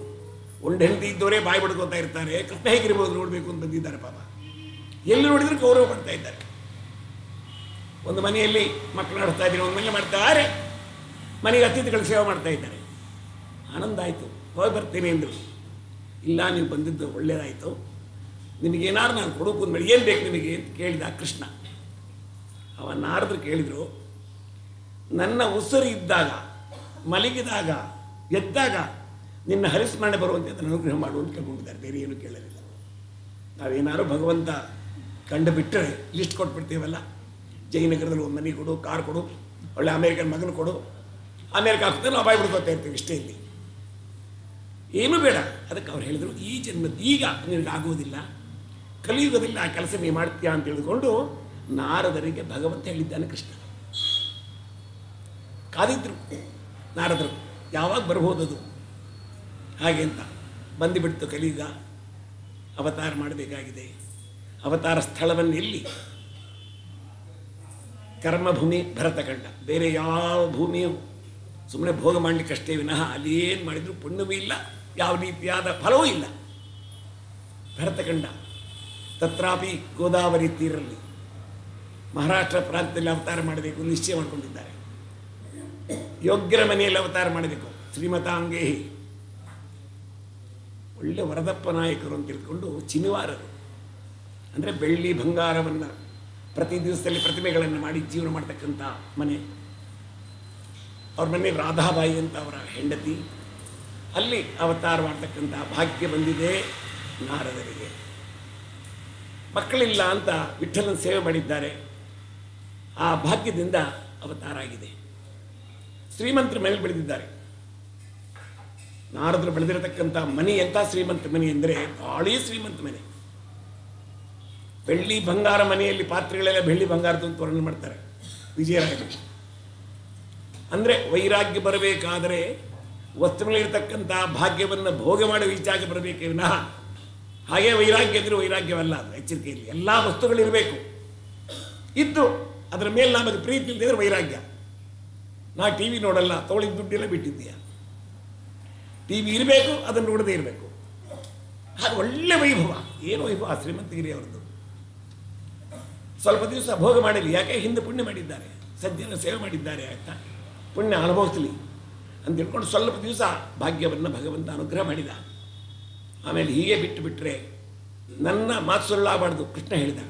ಒಂದು ಹೆಂಡತಿ ಇದ್ದವರೇ ಬಾಯಿ ಬಡ್ಕೋತಾ ಇರ್ತಾರೆ. ಕೃಷ್ಣ ಹೇಗಿರ್ಬೋದು ನೋಡಬೇಕು ಅಂತ ಬಂದಿದ್ದಾರೆ. ಪಾಪ ಎಲ್ಲಿ ನೋಡಿದ್ರು ಗೌರವ ಪಡ್ತಾ ಇದ್ದಾರೆ. ಒಂದು ಮನೆಯಲ್ಲಿ ಮಕ್ಕಳು ಆಡ್ತಾ ಇದ್ದಾರೆ, ಒಂದು ಮನೆ ಮಾಡ್ತಾರೆ, ಮನೆಗೆ ಅತಿಥಿಗಳು ಸೇವೆ ಮಾಡ್ತಾ ಇದ್ದಾರೆ. ಆನಂದ ಆಯಿತು, ಹೋಗಿ ಬರ್ತೇನೆ ಅಂದರು. ಇಲ್ಲ, ನೀವು ಬಂದಿದ್ದು ಒಳ್ಳೆಯದಾಯಿತು, ನಿಮಗೇನಾದ್ರು ನಾನು ಕೊಡೋಕು ಅಂದ್ಮೇಲೆ ಏನು ಬೇಕು ನಿಮಗೆ ಅಂತ ಕೇಳಿದ ಕೃಷ್ಣ. ನಾರದ್ರು ಕೇಳಿದರು, ನನ್ನ ಉಸಿರು ಇದ್ದಾಗ, ಮಲಗಿದಾಗ, ಎದ್ದಾಗ ನಿನ್ನ ಹರಿಸ್ಮರಣೆ ಬರುವಂತೆ ಅದನ್ನು ಅನುಗ್ರಹ ಮಾಡುವಂತ ಕೇಳ್ಕೊಂಡಿದ್ದಾರೆ. ಬೇರೆ ಏನು ಕೇಳಲಿಲ್ಲ. ನಾವೇನಾದ್ರು ಭಗವಂತ ಕಂಡು ಬಿಟ್ಟರೆ ಲಿಸ್ಟ್ ಕೊಟ್ಬಿಡ್ತೀವಲ್ಲ, ಜಯನಗರದಲ್ಲಿ ಒಂದು ಮನೆ ಕೊಡು, ಕಾರ್ ಕೊಡು, ಒಳ್ಳೆ ಅಮೇರಿಕನ್ ಮಗನ ಕೊಡು, ಅಮೇರಿಕಾ ಹಾಕ್ತಾರೆ, ನಾವು ಬಾಯಿ ಬಿಡ್ಕೋತಾ ಇರ್ತೀವಿ. ಇಷ್ಟೇ ಇಲ್ಲಿ ಏನೂ ಬೇಡ. ಅದಕ್ಕೆ ಅವ್ರು ಹೇಳಿದರು, ಈ ಜನ್ಮದ ಈಗ ನಿನಗಾಗುವುದಿಲ್ಲ, ಕಲಿಯುಗದಲ್ಲಿ ಆ ಕೆಲಸ ನೀವು ಮಾಡ್ತೀಯಾ ಅಂತ ಹೇಳಿಕೊಂಡು ನಾರದರಿಗೆ ಭಗವಂತ ಹೇಳಿದ್ದಾನೆ. ಕೃಷ್ಣ ಕಾದಿದ್ರು ನಾರದರು, ಯಾವಾಗ ಬರ್ಬೋದದು ಹಾಗೆ ಅಂತ. ಬಂದುಬಿಡ್ತು ಕಲಿಯುಗ, ಅವತಾರ ಮಾಡಬೇಕಾಗಿದೆ. ಅವತಾರ ಸ್ಥಳವನ್ನು ಎಲ್ಲಿ? ಕರ್ಮಭೂಮಿ ಭರತಖಂಡ. ಬೇರೆ ಯಾವ ಭೂಮಿಯು ಸುಮ್ಮನೆ ಭೋಗ ಮಾಡಲಿಕ್ಕಷ್ಟೇ ವಿನಃ ಅಲ್ಲಿ ಏನು ಮಾಡಿದ್ರು ಪುಣ್ಯವೂ ಇಲ್ಲ, ಯಾವ ರೀತಿಯಾದ ಫಲವೂ ಇಲ್ಲ. ಭರತಖಂಡ. ತತ್ರಾಪಿ ಗೋದಾವರಿ ತೀರಲ್ಲಿ ಮಹಾರಾಷ್ಟ್ರ ಪ್ರಾಂತ್ಯದಲ್ಲಿ ಅವತಾರ ಮಾಡಬೇಕು ನಿಶ್ಚಯ ಮಾಡಿಕೊಂಡಿದ್ದಾರೆ. ಯೋಗ್ಯರ ಮನೆಯಲ್ಲಿ ಅವತಾರ ಮಾಡಬೇಕು. ಶ್ರೀಮತಾಂಗೇಹಿ, ಒಳ್ಳೆ ವರದಪ್ಪ ನಾಯಕರು ಅಂತ ತಿಳ್ಕೊಂಡು ಚಿನಿವಾರರು, ಅಂದರೆ ಬೆಳ್ಳಿ ಬಂಗಾರವನ್ನು ಪ್ರತಿ ದಿವಸದಲ್ಲಿ ಪ್ರತಿಮೆಗಳನ್ನು ಮಾಡಿ ಜೀವನ ಮಾಡ್ತಕ್ಕಂಥ ಮನೆ. ಅವ್ರ ಮನೆ ರಾಧಾಬಾಯಿ ಅಂತ ಅವರ ಹೆಂಡತಿ. ಅಲ್ಲಿ ಅವತಾರ ಮಾಡ್ತಕ್ಕಂಥ ಭಾಗ್ಯ ಬಂದಿದೆ ನಾರದರಿಗೆ. ಮಕ್ಕಳಿಲ್ಲ ಅಂತ ವಿಠ್ಠಲನ ಸೇವೆ ಮಾಡಿದ್ದಾರೆ. ಆ ಭಾಗ್ಯದಿಂದ ಅವತಾರ ಆಗಿದೆ. ಶ್ರೀಮಂತರ ಮನೆಯಲ್ಲಿ ಬೆಳೆದಿದ್ದಾರೆ. ನಾರದರು ಬೆಳೆದಿರತಕ್ಕಂಥ ಮನೆ ಎಂಥ ಶ್ರೀಮಂತ ಮನೆ ಅಂದರೆ ಭಾಳೀ ಶ್ರೀಮಂತ ಮನೆ. ಬೆಳ್ಳಿ ಬಂಗಾರ ಮನೆಯಲ್ಲಿ ಪಾತ್ರೆಗಳೆಲ್ಲ ಬೆಳ್ಳಿ ಬಂಗಾರದ ಅಂತ ವರ್ಣನೆ ಮಾಡ್ತಾರೆ. ವಿಜಯರಾಗಬೇಕು. ಅಂದರೆ ವೈರಾಗ್ಯ ಬರಬೇಕಾದರೆ ವಸ್ತುಗಳಿರ್ತಕ್ಕಂಥ ಭಾಗ್ಯವನ್ನು ಭೋಗ ಮಾಡುವ ಈಚಾಗಿ ಬರಬೇಕೇ ವಿನಃ ಹಾಗೆ ವೈರಾಗ್ಯ ಅಂದರೆ ವೈರಾಗ್ಯವಲ್ಲ. ಅದು ಎಚ್ಚರಿಕೆಯಲ್ಲಿ ಎಲ್ಲ ವಸ್ತುಗಳಿರಬೇಕು, ಇದ್ದು ಅದರ ಮೇಲೆ ನಮಗೆ ಪ್ರೀತಿ ಇಲ್ಲದಿದ್ರೆ ವೈರಾಗ್ಯ. ನಾ ಟಿ ವಿ ನೋಡಲ್ಲ, ತಗೊಳ್ಳಿದ ದುಡ್ಡೆಲ್ಲ ಬಿಟ್ಟಿದ್ದೀಯ. ಟಿ ವಿ ಇರಬೇಕು, ಅದನ್ನು ನೋಡದೇ ಇರಬೇಕು. ಹಾಗೆ ಒಳ್ಳೆ ವೈಭವ. ಏನು ವೈಭವ ಶ್ರೀಮಂತಗಿರಿ ಅವರದ್ದು. ಸ್ವಲ್ಪ ದಿವಸ ಭೋಗ ಮಾಡಲಿ, ಯಾಕೆ ಹಿಂದೆ ಪುಣ್ಯ ಮಾಡಿದ್ದಾರೆ, ಸಜ್ಜನ ಸೇವೆ ಮಾಡಿದ್ದಾರೆ ಅಂತ ಪುಣ್ಯ ಅನುಭವಿಸಲಿ ಅಂತ ತಿಳ್ಕೊಂಡು ಸ್ವಲ್ಪ ದಿವಸ ಭಾಗ್ಯವನ್ನು ಭಗವಂತ ಅನುಗ್ರಹ ಮಾಡಿದ. ಆಮೇಲೆ ಹೀಗೆ ಬಿಟ್ಟು ಬಿಟ್ಟರೆ ನನ್ನ ಮಾತು ಸುಳ್ಳಾಗಬಾರ್ದು ಕೃಷ್ಣ ಹೇಳಿದ.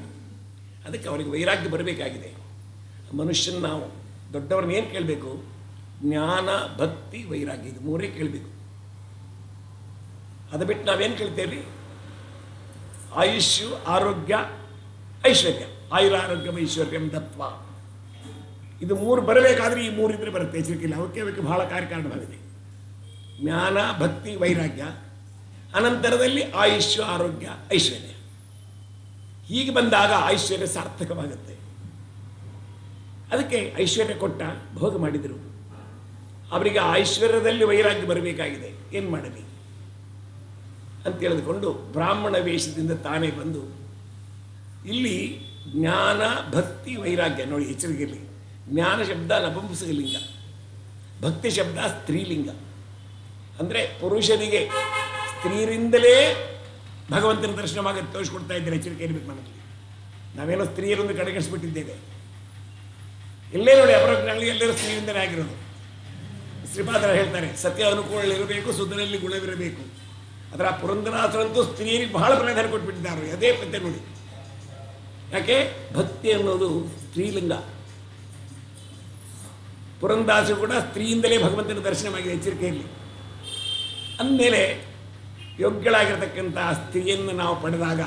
ಅದಕ್ಕೆ ಅವರಿಗೆ ವೈರಾಗ್ಯ ಬರಬೇಕಾಗಿದೆ. ಮನುಷ್ಯನ ನಾವು ದೊಡ್ಡವ್ರನ್ನ ಏನು ಕೇಳಬೇಕು? ಜ್ಞಾನ, ಭಕ್ತಿ, ವೈರಾಗ್ಯ, ಇದು ಮೂರೇ ಕೇಳಬೇಕು. ಅದು ಬಿಟ್ಟು ನಾವೇನು ಕೇಳ್ತೇವೆ? ಆಯುಷ್ಯು, ಆರೋಗ್ಯ, ಐಶ್ವರ್ಯ. ಆಯುರಾರೋಗ್ಯ ಐಶ್ವರ್ಯಂ ದತ್ವ. ಇದು ಮೂರು ಬರಬೇಕಾದ್ರೆ ಈ ಮೂರಿದ್ರೆ ಬರುತ್ತೆ. ಎಚ್ಚರಿಕೆಯಿಲ್ಲ. ಅವಕ್ಕೆ ಬಹಳ ಕಾರ್ಯಕಾರಣವಾಗಿದೆ. ಜ್ಞಾನ, ಭಕ್ತಿ, ವೈರಾಗ್ಯ, ಅನಂತರದಲ್ಲಿ ಆಯುಷ್ಯ, ಆರೋಗ್ಯ, ಐಶ್ವರ್ಯ. ಹೀಗೆ ಬಂದಾಗ ಐಶ್ವರ್ಯ ಸಾರ್ಥಕವಾಗುತ್ತೆ. ಅದಕ್ಕೆ ಐಶ್ವರ್ಯ ಕೊಟ್ಟ, ಭೋಗ ಮಾಡಿದರು. ಅವರಿಗೆ ಐಶ್ವರ್ಯದಲ್ಲಿ ವೈರಾಗ್ಯ ಬರಬೇಕಾಗಿದೆ. ಏನು ಮಾಡಲಿ ಅಂತ ತಿಳಿದುಕೊಂಡು ಬ್ರಾಹ್ಮಣ ವೇಷದಿಂದ ತಾನೇ ಬಂದು ಇಲ್ಲಿ ಜ್ಞಾನ, ಭಕ್ತಿ, ವೈರಾಗ್ಯ ನೋಡಿ ಎಚ್ಚರಿಕೆಯಲ್ಲಿ. ಜ್ಞಾನ ಶಬ್ದ ನಪುಂಸಕಲಿಂಗ, ಭಕ್ತಿ ಶಬ್ದ ಸ್ತ್ರೀಲಿಂಗ. ಅಂದರೆ ಪುರುಷನಿಗೆ ಸ್ತ್ರೀಯರಿಂದಲೇ ಭಗವಂತನ ದರ್ಶನವಾಗಿ ತೋರಿಸ್ಕೊಡ್ತಾ ಇದ್ದಾರೆ. ಎಚ್ಚರಿಕೆ ಇರಬೇಕು ನಮಗೆ. ನಾವೇನೋ ಸ್ತ್ರೀಯರೊಂದು ಕಡೆಗಣಿಸ್ಬಿಟ್ಟಿದ್ದೇವೆ. ಎಲ್ಲೇ ನೋಡಿ ಅಪರಜ್ಞಾನಿಗಳು ಎಲ್ಲರೂ ಸ್ತ್ರೀಯಿಂದಲೇ ಆಗಿರೋದು. ಶ್ರೀಪಾದರ ಹೇಳ್ತಾರೆ, ಸತ್ಯ ಅನುಕೂಲಗಳಿರಬೇಕು, ಸುಧನಲ್ಲಿ ಗುಣವಿರಬೇಕು. ಅದರ ಪುರಂದರಾಸರಂತೂ ಸ್ತ್ರೀಯರಿಗೆ ಬಹಳ ಪ್ರಾಧಾನ್ಯ ಕೊಟ್ಬಿಟ್ಟಿದ್ದಾರೆ. ಅದೇ ಪದ್ಯ ನೋಡಿ. ಯಾಕೆ? ಭಕ್ತಿ ಅನ್ನೋದು ಸ್ತ್ರೀಲಿಂಗ. ಪುರಂದಾಸರು ಕೂಡ ಸ್ತ್ರೀಯಿಂದಲೇ ಭಗವಂತನ ದರ್ಶನವಾಗಿದೆ. ಎಚ್ಚರಿಕೆಯಲ್ಲಿ ಅಂದಮೇಲೆ ಯೋಗ್ಯಳಾಗಿರ್ತಕ್ಕಂಥ ಸ್ತ್ರೀಯನ್ನು ನಾವು ಪಡೆದಾಗ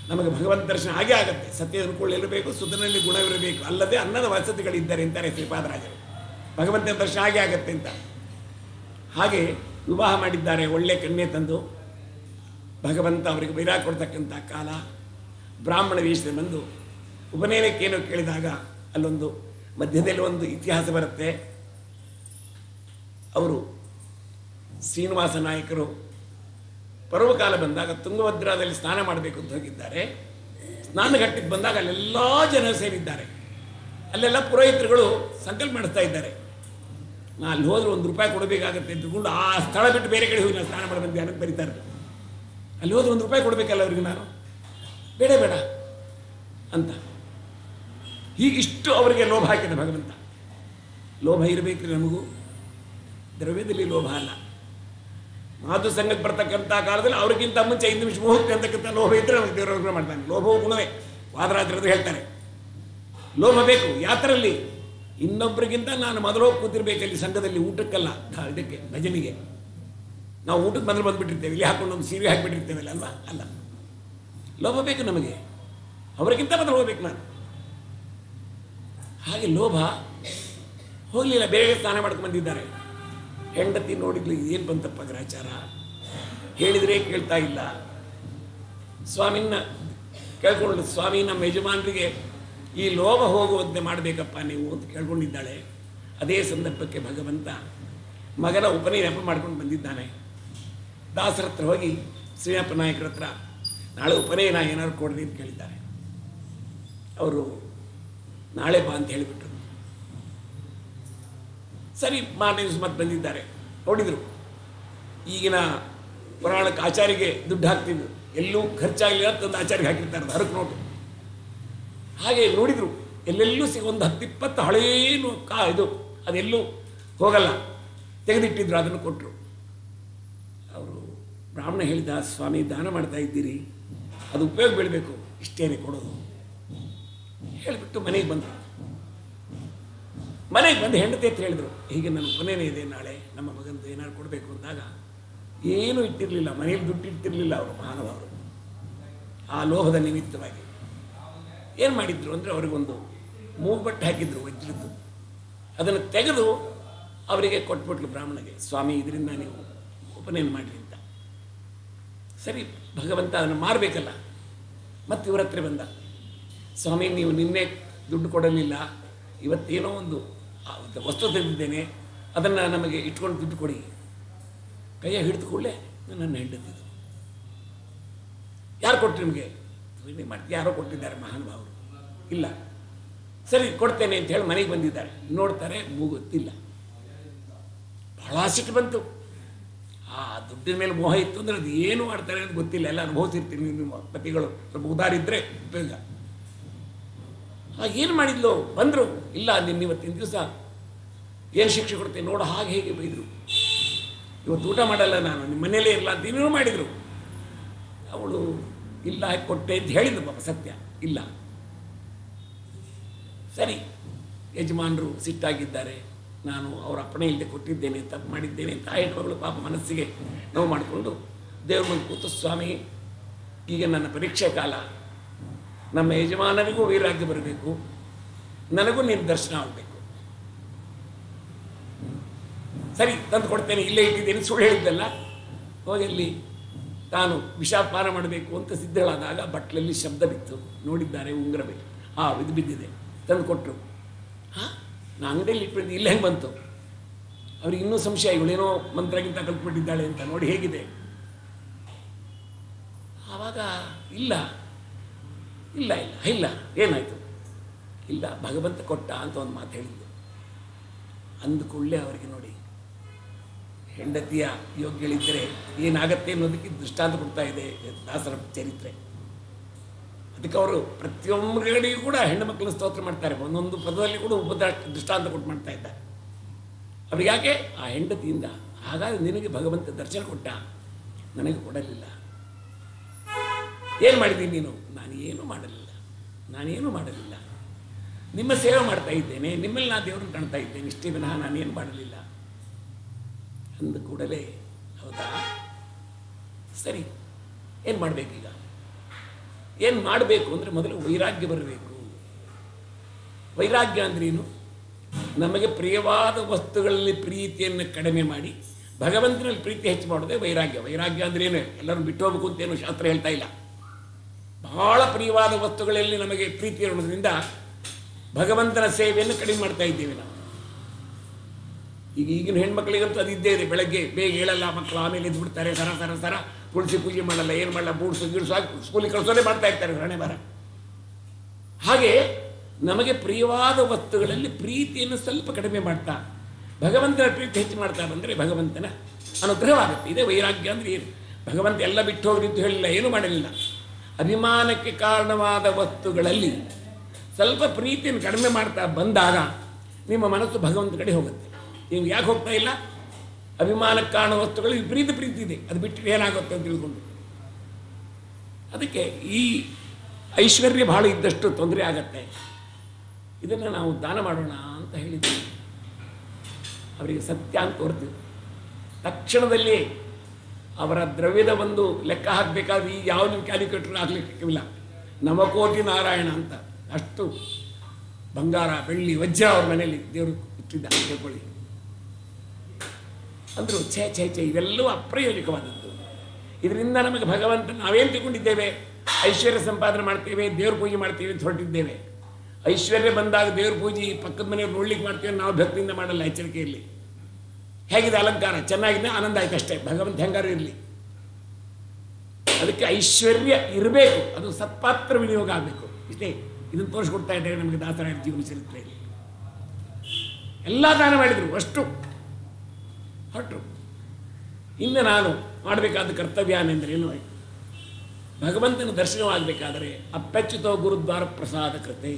ನಮಗೆ ಭಗವಂತ ದರ್ಶನ ಹಾಗೆ ಆಗುತ್ತೆ. ಸತ್ಯ ಅನುಕೂಲ ಇರಬೇಕು, ಸುಧನಲ್ಲಿ ಗುಣವಿರಬೇಕು, ಅಲ್ಲದೆ ಅನ್ನದ ವಸತಿಗಳಿದ್ದಾರೆ ಅಂತಾರೆ ಶ್ರೀಪಾದರಾಜರು. ಭಗವಂತನ ದರ್ಶನ ಹಾಗೆ ಆಗತ್ತೆ ಅಂತ. ಹಾಗೆ ವಿವಾಹ ಮಾಡಿದ್ದಾರೆ. ಒಳ್ಳೆ ಕನ್ಯೆ ತಂದು ಭಗವಂತ ಅವರಿಗೆ ವೈರಾಗ್ಯ ಕೊಡ್ತಕ್ಕಂಥ ಕಾಲ. ಬ್ರಾಹ್ಮಣ ವೇಷದಲ್ಲಿ ಬಂದು ಉಪನಯನಕ್ಕೇನೋ ಕೇಳಿದಾಗ ಅಲ್ಲೊಂದು ಮಧ್ಯದಲ್ಲಿ ಒಂದು ಇತಿಹಾಸ ಬರುತ್ತೆ. ಅವರು ಶ್ರೀನಿವಾಸ ನಾಯಕರು ಪರ್ವಕಾಲ ಬಂದಾಗ ತುಂಗಭದ್ರಾದಲ್ಲಿ ಸ್ನಾನ ಮಾಡಬೇಕು ಅಂತ ಹೋಗಿದ್ದಾರೆ. ಸ್ನಾನಘಟ್ಟಕ್ಕೆ ಬಂದಾಗ ಅಲ್ಲೆಲ್ಲ ಜನ ಸೇರಿದ್ದಾರೆ. ಅಲ್ಲೆಲ್ಲ ಪುರೋಹಿತರುಗಳು ಸಂಕಲ್ಪ ಮಾಡಿಸ್ತಾ ಇದ್ದಾರೆ. ನಾ ಅಲ್ಲಿ ಹೋದ್ರೆ ₹1 ಕೊಡಬೇಕಾಗತ್ತೆ ಅಂತಕೊಂಡು ಆ ಸ್ಥಳ ಬಿಟ್ಟು ಬೇರೆ ಕಡೆ ಹೋಗಿ ನಾನು ಸ್ನಾನ ಮಾಡಿ ಬಂದೆ ಅನ್ನಕ್ಕೆ ಬರೀತಾರೆ. ಅಲ್ಲಿ ಹೋದ್ರೆ ₹1 ಕೊಡಬೇಕಲ್ಲ ಅವ್ರಿಗೆ. ನಾನು ಬೇಡ ಬೇಡ ಅಂತ ಹೀಗಿಷ್ಟು ಅವರಿಗೆ ಲೋಭ ಹಾಕಿದ ಭಗವಂತ. ಲೋಭ ಇರಬೇಕ್ರಿ ನಮಗೂ. ದ್ರವ್ಯದಲ್ಲಿ ಲೋಭ ಅಲ್ಲ. ಮಾತು ಸಂಘಕ್ಕೆ ಬರ್ತಕ್ಕಂಥ ಕಾಲದಲ್ಲಿ ಅವ್ರಿಗಿಂತ ಮುಂಚೆ 5 ನಿಮಿಷ ಮುಹೂರ್ತ ಅಂತಕ್ಕಂಥ ಲೋಭ ಇದ್ದರೆ ನಮಗೆ ದೇವರ ಮಾಡ್ತಾನೆ. ಲೋಭವು ಗುಣವೇ. ವಾದರಾಜರದು ಹೇಳ್ತಾರೆ, ಲೋಭ ಬೇಕು. ಯಾತ್ರಲ್ಲಿ ಇನ್ನೊಬ್ಬರಿಗಿಂತ ನಾನು ಮೊದಲು ಹೋಗಿ ಕೂತಿರ್ಬೇಕಲ್ಲಿ ಸಂಘದಲ್ಲಿ, ಊಟಕ್ಕಲ್ಲ, ಇದಕ್ಕೆ ಭಜನೆಗೆ. ನಾವು ಊಟಕ್ಕೆ ಮೊದಲು ಬಂದುಬಿಟ್ಟಿರ್ತೇವೆ, ಇಲ್ಲಿ ಹಾಕೊಂಡು ಒಂದು ಸೀರೆ ಹಾಕಿಬಿಟ್ಟಿರ್ತೇವಲ್ಲ ಅಲ್ವಾ? ಅಲ್ಲ, ಲೋಭ ಬೇಕು ನಮಗೆ. ಅವರಿಗಿಂತ ಮೊದಲು ಹೋಗ್ಬೇಕು ನಾನು. ಹಾಗೆ ಲೋಭ ಹೋಗಲಿಲ್ಲ. ಬೇರೆ ಸ್ನಾನ ಮಾಡ್ಕೊಂಡು ಬಂದಿದ್ದಾರೆ. ಹೆಂಡತಿ ನೋಡಿದ್ಲು, ಏನು ಬಂತಪ್ಪ ಗ್ರಾಚಾರ, ಹೇಳಿದರೆ ಕೇಳ್ತಾ ಇಲ್ಲ. ಸ್ವಾಮಿನ ಕೇಳ್ಕೊಂಡು, ಸ್ವಾಮಿ ನಮ್ಮ ಯಜಮಾನರಿಗೆ ಈ ಲೋಭ ಹೋಗುವಂತೆ ಮಾಡಬೇಕಪ್ಪ ನೀವು ಅಂತ ಕೇಳ್ಕೊಂಡಿದ್ದಾಳೆ. ಅದೇ ಸಂದರ್ಭಕ್ಕೆ ಭಗವಂತ ಮಗನ ಉಪನಯನ ಮಾಡ್ಕೊಂಡು ಬಂದಿದ್ದಾನೆ. ದಾಸರ ಹತ್ರ ಹೋಗಿ ಶ್ರೀಯಪ್ಪ ನಾಯಕರ ಹತ್ರ ನಾಳೆ ಉಪನಯನ ಏನಾದ್ರು ಕೊಡ್ರಿ ಅಂತ ಕೇಳಿದ್ದಾರೆ. ಅವರು ನಾಳೆ ಬಾ ಅಂತ ಹೇಳಿಬಿಟ್ರು. ಸರಿ, ಮಾರನೇ ದಿವಸ ಮತ್ತೆ ಬಂದಿದ್ದಾರೆ. ನೋಡಿದರು, ಈಗಿನ ಪುರಾಣಕ್ಕೆ ಆಚಾರಿಗೆ ದುಡ್ಡು ಹಾಕ್ತಿದ್ರು, ಎಲ್ಲೂ ಖರ್ಚಾಗಲಿಲ್ಲ ತಂದು ಆಚಾರಿಗೆ ಹಾಕಿರ್ತಾರೆ ಹರಕು ನೋಟು. ಹಾಗೆ ನೋಡಿದರು, ಎಲ್ಲೆಲ್ಲೂ ಒಂದು 10-20 ಹಳೇನು ಇದು ಅದೆಲ್ಲೂ ಹೋಗಲ್ಲ, ತೆಗೆದಿಟ್ಟಿದ್ರು. ಅದನ್ನು ಕೊಟ್ಟರು. ಅವರು ಬ್ರಾಹ್ಮಣ ಹೇಳಿದ, ಸ್ವಾಮಿ ದಾನ ಮಾಡ್ತಾ ಇದ್ದೀರಿ, ಅದು ಉಪಯೋಗ ಬೀಳಬೇಕು, ಇಷ್ಟೇನೆ ಕೊಡೋದು ಹೇಳಿಬಿಟ್ಟು ಮನೆಗೆ ಬಂದರು. ಮನೆಗೆ ಬಂದು ಹೆಂಡತಿ ಅಂತ ಹೇಳಿದರು, ಹೀಗೆ ನನ್ನ ಉಪನಯನ ಇದೆ ನಾಳೆ, ನಮ್ಮ ಮಗಂದು ಏನಾದ್ರು ಕೊಡಬೇಕು ಅಂದಾಗ ಏನೂ ಇಟ್ಟಿರಲಿಲ್ಲ. ಮನೆಯಲ್ಲಿ ದುಡ್ಡು ಇಟ್ಟಿರಲಿಲ್ಲ ಅವರು ಮಾನವರು. ಆ ಲೋಭದ ನಿಮಿತ್ತವಾಗಿ ಏನು ಮಾಡಿದ್ರು ಅಂದರೆ ಅವರಿಗೊಂದು ಮೂಗ್ಬಟ್ಟೆ ಹಾಕಿದ್ರು ವಜ್ರದ್ದು. ಅದನ್ನು ತೆಗೆದು ಅವರಿಗೆ ಕೊಟ್ಬಿಟ್ಲು ಬ್ರಾಹ್ಮಣಿಗೆ, ಸ್ವಾಮಿ ಇದರಿಂದ ನೀವು ಉಪನಯನ ಮಾಡಿರಿ ಅಂತ. ಸರಿ, ಭಗವಂತ ಅದನ್ನು ಮಾರಬೇಕಲ್ಲ. ಮತ್ತು ಇವ್ರ ಹತ್ರ ಬಂದ, ಸ್ವಾಮಿ ನೀವು ನಿನ್ನೆ ದುಡ್ಡು ಕೊಡಲಿಲ್ಲ, ಇವತ್ತೇನೋ ಒಂದು ವಸ್ತು ತಂದಿದ್ದೇನೆ, ಅದನ್ನು ನಮಗೆ ಇಟ್ಕೊಂಡು ದುಡ್ಡು ಕೊಡಿ. ಕೈಯ ಹಿಡಿದು ಕೂಡಲೇ ನನ್ನ ಹೆಂಡತಿದ್ದು. ಯಾರು ಕೊಟ್ಟರು ನಿಮಗೆ? ಮಾಡಿ ಯಾರೋ ಕೊಟ್ಟಿದ್ದಾರೆ ಮಹಾನುಭಾವರು. ಇಲ್ಲ, ಸರಿ ಕೊಡ್ತೇನೆ ಅಂತ ಹೇಳಿ ಮನೆಗೆ ಬಂದಿದ್ದಾರೆ. ನೋಡ್ತಾರೆ, ಗೊತ್ತಿಲ್ಲ. ಬಹಳ ಸಿಟ್ಟು ಬಂತು. ಆ ದುಡ್ಡಿನ ಮೇಲೆ ಮೋಹ ಇತ್ತು ಅಂದರೆ ಅದು ಏನು ಮಾಡ್ತಾರೆ ಅಂತ ಗೊತ್ತಿಲ್ಲ. ಎಲ್ಲ ಅನುಭವಿಸಿರ್ತೀನಿ. ನಿಮ್ಮ ಪತಿಗಳು ಸ್ವಲ್ಪ ಉದಾರಿದ್ರೆ ಉಪಯೋಗ. ಏನು ಮಾಡಿದ್ಲು? ಬಂದರು. ಇಲ್ಲ, ಇವತ್ತಿನ ದಿವಸ ಏನು ಶಿಕ್ಷೆ ಕೊಡ್ತೇನೆ ನೋಡು. ಹಾಗೆ ಹೇಗೆ ಬೈದರು. ಇವತ್ತು ಊಟ ಮಾಡಲ್ಲ ನಾನು, ನಿಮ್ಮ ಮನೇಲೇ ಇರಲ್ಲ ಅಂತ ಇನ್ನೂ ಮಾಡಿದರು. ಅವಳು ಇಲ್ಲ ಕೊಟ್ಟೆ ಅಂತ ಹೇಳಿದ್ರು. ಪಾಪ ಸತ್ಯ ಇಲ್ಲ. ಸರಿ, ಯಜಮಾನರು ಸಿಟ್ಟಾಗಿದ್ದಾರೆ, ನಾನು ಅವರ ಅಪ್ಪಣೆ ಇಲ್ಲದೆ ಕೊಟ್ಟಿದ್ದೇನೆ, ತಪ್ಪು ಮಾಡಿದ್ದೇನೆ ಅಂತ ಹೆಣ್ಮಗಳು ಪಾಪ ಮನಸ್ಸಿಗೆ ನೋವು ಮಾಡಿಕೊಂಡು ದೇವ್ರ ಮುಂದೆ ಕೂತು, ಸ್ವಾಮಿ ಈಗ ನನ್ನ ಪರೀಕ್ಷೆ ಕಾಲ, ನಮ್ಮ ಯಜಮಾನನಿಗೂ ವೈರಾಗ್ಯ ಬರಬೇಕು, ನನಗೂ ನೀನು ದರ್ಶನ ಆಗಬೇಕು. ಸರಿ ತಂದು ಕೊಡ್ತೇನೆ, ಇಲ್ಲೇ ಇಟ್ಟಿದ್ದೇನೆ, ಸುಳ್ಳು ಹೇಳಿದ್ದಲ್ಲ. ಹೋಗಲ್ಲಿ ತಾನು ವಿಷಾಪಾನ ಮಾಡಬೇಕು ಅಂತ ಸಿದ್ಧಳಾದಾಗ ಬಟ್ಲಲ್ಲಿ ಶಬ್ದ ಬಿತ್ತು. ನೋಡಿದ್ದಾರೆ, ಉಂಗುರ ಬೇಕು, ಇದು ಬಿದ್ದಿದೆ, ತಂದು ಕೊಟ್ಟರು. ನಾ ಅಂಗಡಿಯಲ್ಲಿ ಇಟ್ಬಿಟ್ಟು ಇಲ್ಲಿ ಹೆಂಗೆ ಬಂತು? ಅವ್ರಿಗೆ ಇನ್ನೂ ಸಂಶಯ, ಇವಳೇನೋ ಮಂತ್ರಗಿಂತ ಕಲ್ತ್ಬಿಟ್ಟಿದ್ದಾಳೆ ಅಂತ. ನೋಡಿ ಹೇಗಿದೆ. ಆವಾಗ ಇಲ್ಲ ಇಲ್ಲ ಇಲ್ಲ ಇಲ್ಲ ಏನಾಯಿತು? ಇಲ್ಲ, ಭಗವಂತ ಕೊಟ್ಟ ಅಂತ ಒಂದು ಮಾತು ಹೇಳಿದ್ದು. ಅಂದುಕೊಳ್ಳೆ ಅವರಿಗೆ ನೋಡಿ, ಹೆಂಡತಿಯ ಯೋಗ್ಯಗಳಿದ್ದರೆ ಏನಾಗತ್ತೆ ಅನ್ನೋದಕ್ಕೆ ದೃಷ್ಟಾಂತ ಕೊಡ್ತಾ ಇದೆ ದಾಸರ ಚರಿತ್ರೆ. ಅದಕ್ಕೆ ಅವರು ಪ್ರತಿಯೊಬ್ಬರಿಗೂ ಕೂಡ ಹೆಣ್ಣು ಮಕ್ಕಳನ್ನ ಸ್ತೋತ್ರ ಮಾಡ್ತಾರೆ. ಒಂದೊಂದು ಪದದಲ್ಲಿ ಕೂಡ ದೃಷ್ಟಾಂತ ಕೊಟ್ಟು ಮಾಡ್ತಾ ಇದ್ದಾರೆ. ಅವ್ರಿಗೆ ಯಾಕೆ? ಆ ಹೆಂಡತಿಯಿಂದ. ಹಾಗಾದರೆ ನಿನಗೆ ಭಗವಂತ ದರ್ಶನ ಕೊಟ್ಟ, ನನಗೆ ಕೊಡಲಿಲ್ಲ. ಏನು ಮಾಡಿದ್ದೀನಿ ನೀನು? ನಾನೇನು ಮಾಡಲಿಲ್ಲ. ನಿಮ್ಮ ಸೇವೆ ಮಾಡ್ತಾ ಇದ್ದೇನೆ, ನಿಮ್ಮಲ್ಲಿ ನಾನು ದೇವರನ್ನು ಕಾಣ್ತಾ ಇದ್ದೇನೆ, ಇಷ್ಟೇ ವಿನಃ ನಾನೇನು ಮಾಡಲಿಲ್ಲ ಅಂದ ಕೂಡಲೇ, ಹೌದಾ ಸರಿ, ಏನು ಮಾಡಬೇಕೀಗ? ಏನು ಮಾಡಬೇಕು ಅಂದರೆ ಮೊದಲು ವೈರಾಗ್ಯ ಬರಬೇಕು. ವೈರಾಗ್ಯ ಅಂದ್ರೇನು? ನಮಗೆ ಪ್ರಿಯವಾದ ವಸ್ತುಗಳಲ್ಲಿ ಪ್ರೀತಿಯನ್ನು ಕಡಿಮೆ ಮಾಡಿ ಭಗವಂತನಲ್ಲಿ ಪ್ರೀತಿ ಹೆಚ್ಚು ಮಾಡೋದೇ ವೈರಾಗ್ಯ. ವೈರಾಗ್ಯ ಅಂದ್ರೇನು? ಎಲ್ಲರೂ ಬಿಟ್ಟು ಹೋಗ್ಬೇಕು ಅಂತೇನು ಶಾಸ್ತ್ರ ಹೇಳ್ತಾ ಇಲ್ಲ. ಬಹಳ ಪ್ರಿಯವಾದ ವಸ್ತುಗಳಲ್ಲಿ ನಮಗೆ ಪ್ರೀತಿ ಇರೋದ್ರಿಂದ ಭಗವಂತನ ಸೇವೆಯನ್ನು ಕಡಿಮೆ ಮಾಡ್ತಾ ಇದ್ದೇವೆ ನಾವು. ಈಗಿನ ಹೆಣ್ಮಕ್ಳಿಗಂತೂ ಅದು ಇದ್ದೇ ಇದೆ. ಬೆಳಗ್ಗೆ ಬೇಗ ಹೇಳಲ್ಲ ಮಕ್ಕಳು, ಆಮೇಲೆ ಎದ್ದು ಬಿಡ್ತಾರೆ, ಸರ ತುಳಸಿ ಪೂಜೆ ಮಾಡಲ್ಲ, ಏನು ಮಾಡಲ್ಲ, ಬೂಡ್ಸು ಗಿಡ್ಸು ಹಾಕಿ ಸ್ಕೂಲಿಗೆ ಕಳಿಸೋದೇ ಮಾಡ್ತಾ ಇರ್ತಾರೆ ಹಣೆ ಬರ. ಹಾಗೆ ನಮಗೆ ಪ್ರಿಯವಾದ ವಸ್ತುಗಳಲ್ಲಿ ಪ್ರೀತಿಯನ್ನು ಸ್ವಲ್ಪ ಕಡಿಮೆ ಮಾಡ್ತಾ ಭಗವಂತನ ಪ್ರೀತಿ ಹೆಚ್ಚು ಮಾಡ್ತಾ ಬಂದರೆ ಭಗವಂತನ ಅನುಗ್ರಹವಾಗುತ್ತೆ. ಇದೇ ವೈರಾಗ್ಯ ಅಂದರೆ ಏನು? ಭಗವಂತ ಎಲ್ಲ ಬಿಟ್ಟು ಹೋಗ್ರಿ ಅಂತ ಹೇಳಿಲ್ಲ, ಏನೂ ಮಾಡಲಿಲ್ಲ. ಅಭಿಮಾನಕ್ಕೆ ಕಾರಣವಾದ ವಸ್ತುಗಳಲ್ಲಿ ಸ್ವಲ್ಪ ಪ್ರೀತಿಯನ್ನು ಕಡಿಮೆ ಮಾಡ್ತಾ ಬಂದಾಗ ನಿಮ್ಮ ಮನಸ್ಸು ಭಗವಂತ ಕಡೆ ಹೋಗುತ್ತೆ. ನೀವು ಯಾಕೆ ಹೋಗ್ತಾ ಇಲ್ಲ? ಅಭಿಮಾನಕ್ಕೆ ಕಾರಣ ವಸ್ತುಗಳು ವಿಪರೀತ ಪ್ರೀತಿ ಇದೆ, ಅದು ಬಿಟ್ಟರೆ ಏನಾಗುತ್ತೆ ಅಂತ ತಿಳ್ಕೊಂಡು. ಅದಕ್ಕೆ ಈ ಐಶ್ವರ್ಯ ಬಹಳ ಇದ್ದಷ್ಟು ತೊಂದರೆ ಆಗತ್ತೆ. ಇದನ್ನು ನಾವು ದಾನ ಮಾಡೋಣ ಅಂತ ಹೇಳಿದ್ವಿ. ಅವರಿಗೆ ಸತ್ಯ ಅಂತ ತೋರ್ತೀವಿ. ತಕ್ಷಣದಲ್ಲಿ ಅವರ ದ್ರವ್ಯದ ಒಂದು ಲೆಕ್ಕ ಹಾಕಬೇಕಾದ್ರೆ ಈಗ ಯಾವ ನೀವು ಕ್ಯಾಲ್ಕುಲೇಟರ್ ಹಾಕ್ಲಿಕ್ಕಿಲ್ಲ. ನವಕೋಟಿ ನಾರಾಯಣ ಅಂತ ಅಷ್ಟು ಬಂಗಾರ ಬೆಳ್ಳಿ ವಜ್ರ ಅವ್ರ ಮನೆಯಲ್ಲಿ ದೇವರು ಇಟ್ಟಿದ್ದ ತಿಳ್ಕೊಳ್ಳಿ ಅಂದರು. ಛೇ ಇವೆಲ್ಲವೂ ಅಪ್ರಯೋಜಕವಾದದ್ದು. ಇದರಿಂದ ನಮಗೆ ಭಗವಂತ ನಾವೇನು ತಿಳ್ಕೊಂಡಿದ್ದೇವೆ? ಐಶ್ವರ್ಯ ಸಂಪಾದನೆ ಮಾಡ್ತೇವೆ, ದೇವ್ರ ಪೂಜೆ ಮಾಡ್ತೇವೆ ಅಂತ ಹೊರಟಿದ್ದೇವೆ. ಐಶ್ವರ್ಯ ಬಂದಾಗ ದೇವ್ರ ಪೂಜೆ ಪಕ್ಕದ ಮನೆಯವ್ರು ನೋಡ್ಲಿಕ್ಕೆ ಮಾಡ್ತೇವೆ, ನಾವು ಭಕ್ತಿಯಿಂದ ಮಾಡಲ್ಲ. ಎಚ್ಚರಿಕೆಯಲ್ಲಿ ಹೇಗಿದೆ ಅಲಂಕಾರ, ಚೆನ್ನಾಗಿದೆ, ಆನಂದ ಆಯ್ತು ಅಷ್ಟೇ. ಭಗವಂತ ಹೆಂಗಾರು ಇರಲಿ. ಅದಕ್ಕೆ ಐಶ್ವರ್ಯ ಇರಬೇಕು, ಅದು ಸತ್ಪಾತ್ರ ವಿನಿಯೋಗ ಆಗಬೇಕು. ಇಷ್ಟೇ. ಇದನ್ನು ತೋರಿಸ್ಕೊಡ್ತಾ ಇದ್ದೇವೆ ನಮಗೆ ದಾಸರ ಜೀವನ ಚರಿತ್ರೆಯಲ್ಲಿ. ಎಲ್ಲ ದಾನ ಮಾಡಿದರು, ಅಷ್ಟು ಹೊರಟರು. ಇನ್ನು ನಾನು ಮಾಡಬೇಕಾದ ಕರ್ತವ್ಯ ಏನೆಂದರೇನು? ಭಗವಂತನ ದರ್ಶನವಾಗಬೇಕಾದರೆ ಅಪ್ಯಚ್ಯುತೋ ಗುರುದ್ವಾರ ಪ್ರಸಾದ ಕೃತೆ.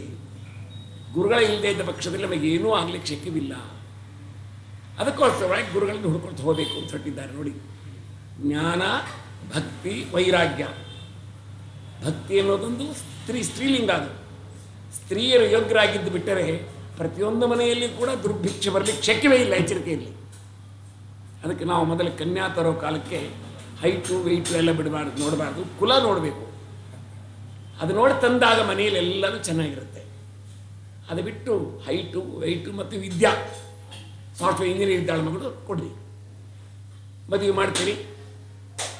ಗುರುಗಳ ಇಲ್ಲದೆ ಇದ್ದ ಪಕ್ಷದಲ್ಲಿ ನಮಗೆ ಏನೂ ಆಗ್ಲಿಕ್ಕೆ ಶಕ್ಯವಿಲ್ಲ. ಅದಕ್ಕೋಸ್ಕರವಾಗಿ ಗುರುಗಳನ್ನು ಹುಡ್ಕೊಳ್ತಾ ಹೋಗಬೇಕು ಅಂತ ಹೊರಟಿದ್ದಾರೆ ನೋಡಿ. ಜ್ಞಾನ, ಭಕ್ತಿ, ವೈರಾಗ್ಯ. ಭಕ್ತಿ ಅನ್ನೋದೊಂದು ಸ್ತ್ರೀಲಿಂಗ. ಅದು ಸ್ತ್ರೀಯರು ಯೋಗ್ಯರಾಗಿದ್ದು ಬಿಟ್ಟರೆ ಪ್ರತಿಯೊಂದು ಮನೆಯಲ್ಲಿ ಕೂಡ ದುರ್ಭಿಕ್ಷೆ ಬರಲಿಕ್ಕೆ ಶಕ್ಯವೇ ಇಲ್ಲ. ಎಚ್ಚರಿಕೆಯಲ್ಲಿ. ಅದಕ್ಕೆ ನಾವು ಮೊದಲು ಕನ್ಯಾ ತರೋ ಕಾಲಕ್ಕೆ ಹೈಟು ವೆಯ್ಟು ಎಲ್ಲ ಬಿಡಬಾರ್ದು, ನೋಡಬಾರ್ದು, ಕುಲ ನೋಡಬೇಕು. ಅದು ನೋಡಿ ತಂದಾಗ ಮನೆಯಲ್ಲಿ ಎಲ್ಲನೂ ಚೆನ್ನಾಗಿರುತ್ತೆ. ಅದು ಬಿಟ್ಟು ಹೈಟು ವೆಯ್ಟು ಮತ್ತು ವಿದ್ಯಾ, ಸಾಫ್ಟ್ವೇರ್ ಇಂಜಿನಿಯರ್ ಇದ್ದಾಳೆ ಮಗಳು ಕೊಡ್ರಿ, ಮದುವೆ ಮಾಡ್ತೀರಿ,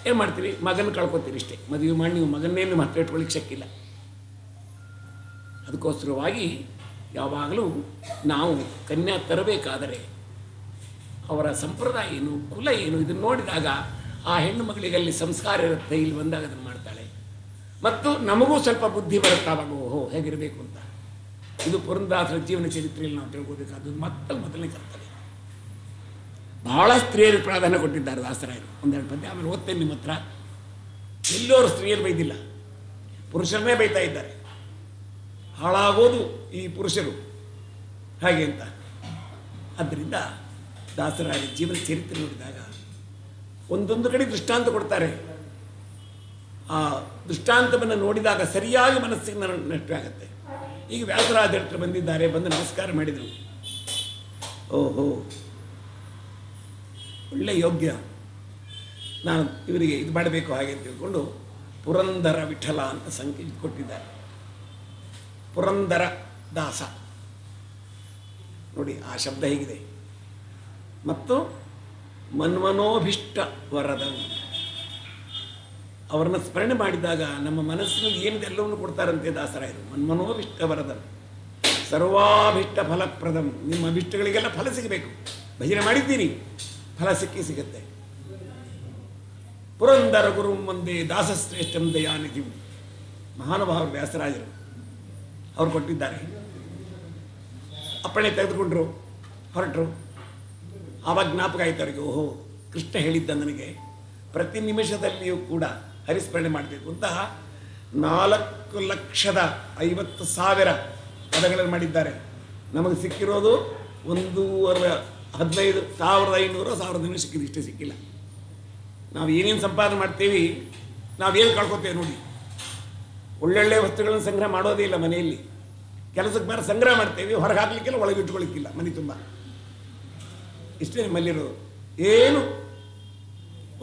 ಏನು ಮಾಡ್ತೀರಿ? ಮಗನ ಕಳ್ಕೊತೀರಿ ಇಷ್ಟೇ. ಮದುವೆ ಮಾಡಿ ನೀವು ಮಗನ್ನೇನು ಮತ್ತೆ ಇಟ್ಕೊಳ್ಳಿಕ್ಕೆ ಶಕ್ಕಿಲ್ಲ. ಅದಕ್ಕೋಸ್ಕರವಾಗಿ ಯಾವಾಗಲೂ ನಾವು ಕನ್ಯಾ ತರಬೇಕಾದರೆ ಅವರ ಸಂಪ್ರದಾಯ ಏನು, ಕುಲ ಏನು, ಇದನ್ನು ನೋಡಿದಾಗ ಆ ಹೆಣ್ಣು ಮಗಳಿಗೆ ಅಲ್ಲಿ ಸಂಸ್ಕಾರ ಇರುತ್ತೆ, ಇಲ್ಲಿ ಬಂದಾಗ ಅದನ್ನು ಮಾಡ್ತಾಳೆ. ಮತ್ತು ನಮಗೂ ಸ್ವಲ್ಪ ಬುದ್ಧಿ ಬರುತ್ತಾವಾಗ, ಓಹೋ ಹೇಗಿರಬೇಕು ಅಂತ. ಇದು ಪುರಂದರದಾಸರ ಜೀವನ ಚರಿತ್ರೆಯಲ್ಲಿ ನಾವು ತಿಳ್ಕೋಬೇಕಾದ್ದು ಮೊದಲನೇ ಕರ್ತವ್ಯ. ಬಹಳ ಸ್ತ್ರೀಯರಿಗೆ ಪ್ರಾಧಾನ್ಯ ಕೊಟ್ಟಿದ್ದಾರೆ ದಾಸರಾಯರು. ಒಂದೆರಡು ಪದ್ಯ ಆಮೇಲೆ ಓದ್ತೇನೆ ನಿಮ್ಮ ಹತ್ರ. ಎಲ್ಲರೂ ಸ್ತ್ರೀಯರು ಬೈದಿಲ್ಲ, ಪುರುಷರನ್ನೇ ಬೈತಾ ಇದ್ದಾರೆ. ಹಾಳಾಗೋದು ಈ ಪುರುಷರು ಹಾಗೆ ಅಂತ. ಆದ್ದರಿಂದ ದಾಸರಾಯರ ಜೀವನ ಚರಿತ್ರೆ ನೋಡಿದಾಗ ಒಂದೊಂದು ಕಡೆ ದೃಷ್ಟಾಂತ ಕೊಡ್ತಾರೆ. ಆ ದೃಷ್ಟಾಂತವನ್ನು ನೋಡಿದಾಗ ಸರಿಯಾಗಿ ಮನಸ್ಸಿಗೆ ನಷ್ಟವಾಗುತ್ತೆ. ಈಗ ವ್ಯಾಸರಾಜರ ಹತ್ರ ಬಂದಿದ್ದಾರೆ, ಬಂದು ನಮಸ್ಕಾರ ಮಾಡಿದರು. ಓಹೋ ಒಳ್ಳೆ ಯೋಗ್ಯ, ನಾನು ಇವರಿಗೆ ಇದು ಮಾಡಬೇಕು ಹಾಗೆ ಅಂತ ತಿಳ್ಕೊಂಡು ಪುರಂದರ ವಿಠಲ ಅಂತ ಸಂಕೇತ ಕೊಟ್ಟಿದ್ದಾರೆ. ಪುರಂದರ ದಾಸ ನೋಡಿ ಆ ಶಬ್ದ ಹೇಗಿದೆ. ಮತ್ತು ಮನ್ಮನೋಭಿಷ್ಟ ವರದ, ಅವರನ್ನು ಸ್ಮರಣೆ ಮಾಡಿದಾಗ ನಮ್ಮ ಮನಸ್ಸಿನಲ್ಲಿ ಏನಿದೆ ಎಲ್ಲವನ್ನು ಕೊಡ್ತಾರಂತೆ ದಾಸರಾಯರು. ಮನ್ಮನೋಭಿಷ್ಟ ವರದಂ ಸರ್ವಾಭಿಷ್ಟ ಫಲಪ್ರದಂ, ನಿಮ್ಮ ಅಭಿಷ್ಟಗಳಿಗೆಲ್ಲ ಫಲ ಸಿಗಬೇಕು. ಭಜನೆ ಮಾಡಿದ್ದೀರಿ, ಫಲ ಸಿಗುತ್ತೆ. ಪುರಂದರ ಗುರು ಒಂದೇ ದಾಸಶ್ರೇಷ್ಠಂ ದಯಾನಿಧಿ, ಮಹಾನುಭಾವರು ವ್ಯಾಸರಾಜರು ಅವರು ಕೊಟ್ಟಿದ್ದಾರೆ. ಅಪ್ಪಣೆ ತೆಗೆದುಕೊಂಡ್ರು, ಹೊರಟರು. ಆವಾಗ ಜ್ಞಾಪಕ ಆಯ್ತು ಅವರಿಗೆ, ಓಹೋ ಕೃಷ್ಣ ಹೇಳಿದ್ದ ನನಗೆ ಪ್ರತಿ ನಿಮಿಷದಲ್ಲಿಯೂ ಕೂಡ ಹರಿಸ್ಮರಣೆ ಮಾಡಬೇಕು ಅಂತ. 4,50,000 ಪದಗಳನ್ನು ಮಾಡಿದ್ದಾರೆ. ನಮಗೆ ಸಿಕ್ಕಿರೋದು 1,15,500 1,000 ಸಿಕ್ಕಿದ್ದು, ಇಷ್ಟೇ ಸಿಕ್ಕಿಲ್ಲ. ನಾವು ಏನೇನು ಸಂಪಾದನೆ ಮಾಡ್ತೀವಿ, ನಾವೇನು ಕಳ್ಕೊತೇವೆ ನೋಡಿ. ಒಳ್ಳೊಳ್ಳೆ ವಸ್ತುಗಳನ್ನು ಸಂಗ್ರಹ ಮಾಡೋದೇ ಇಲ್ಲ ಮನೆಯಲ್ಲಿ. ಕೆಲಸಕ್ಕೆ ಬಾರ ಸಂಗ್ರಹ ಮಾಡ್ತೇವೆ, ಹೊರಗೆ ಹಾಕ್ಲಿಕ್ಕಿಲ್ಲ, ಒಳಗೆ ಇಟ್ಕೊಳ್ಲಿಕ್ಕಿಲ್ಲ, ಮನೆ ತುಂಬ. ಇಷ್ಟೇ ನಿಮ್ಮಲ್ಲಿರೋದು. ಏನು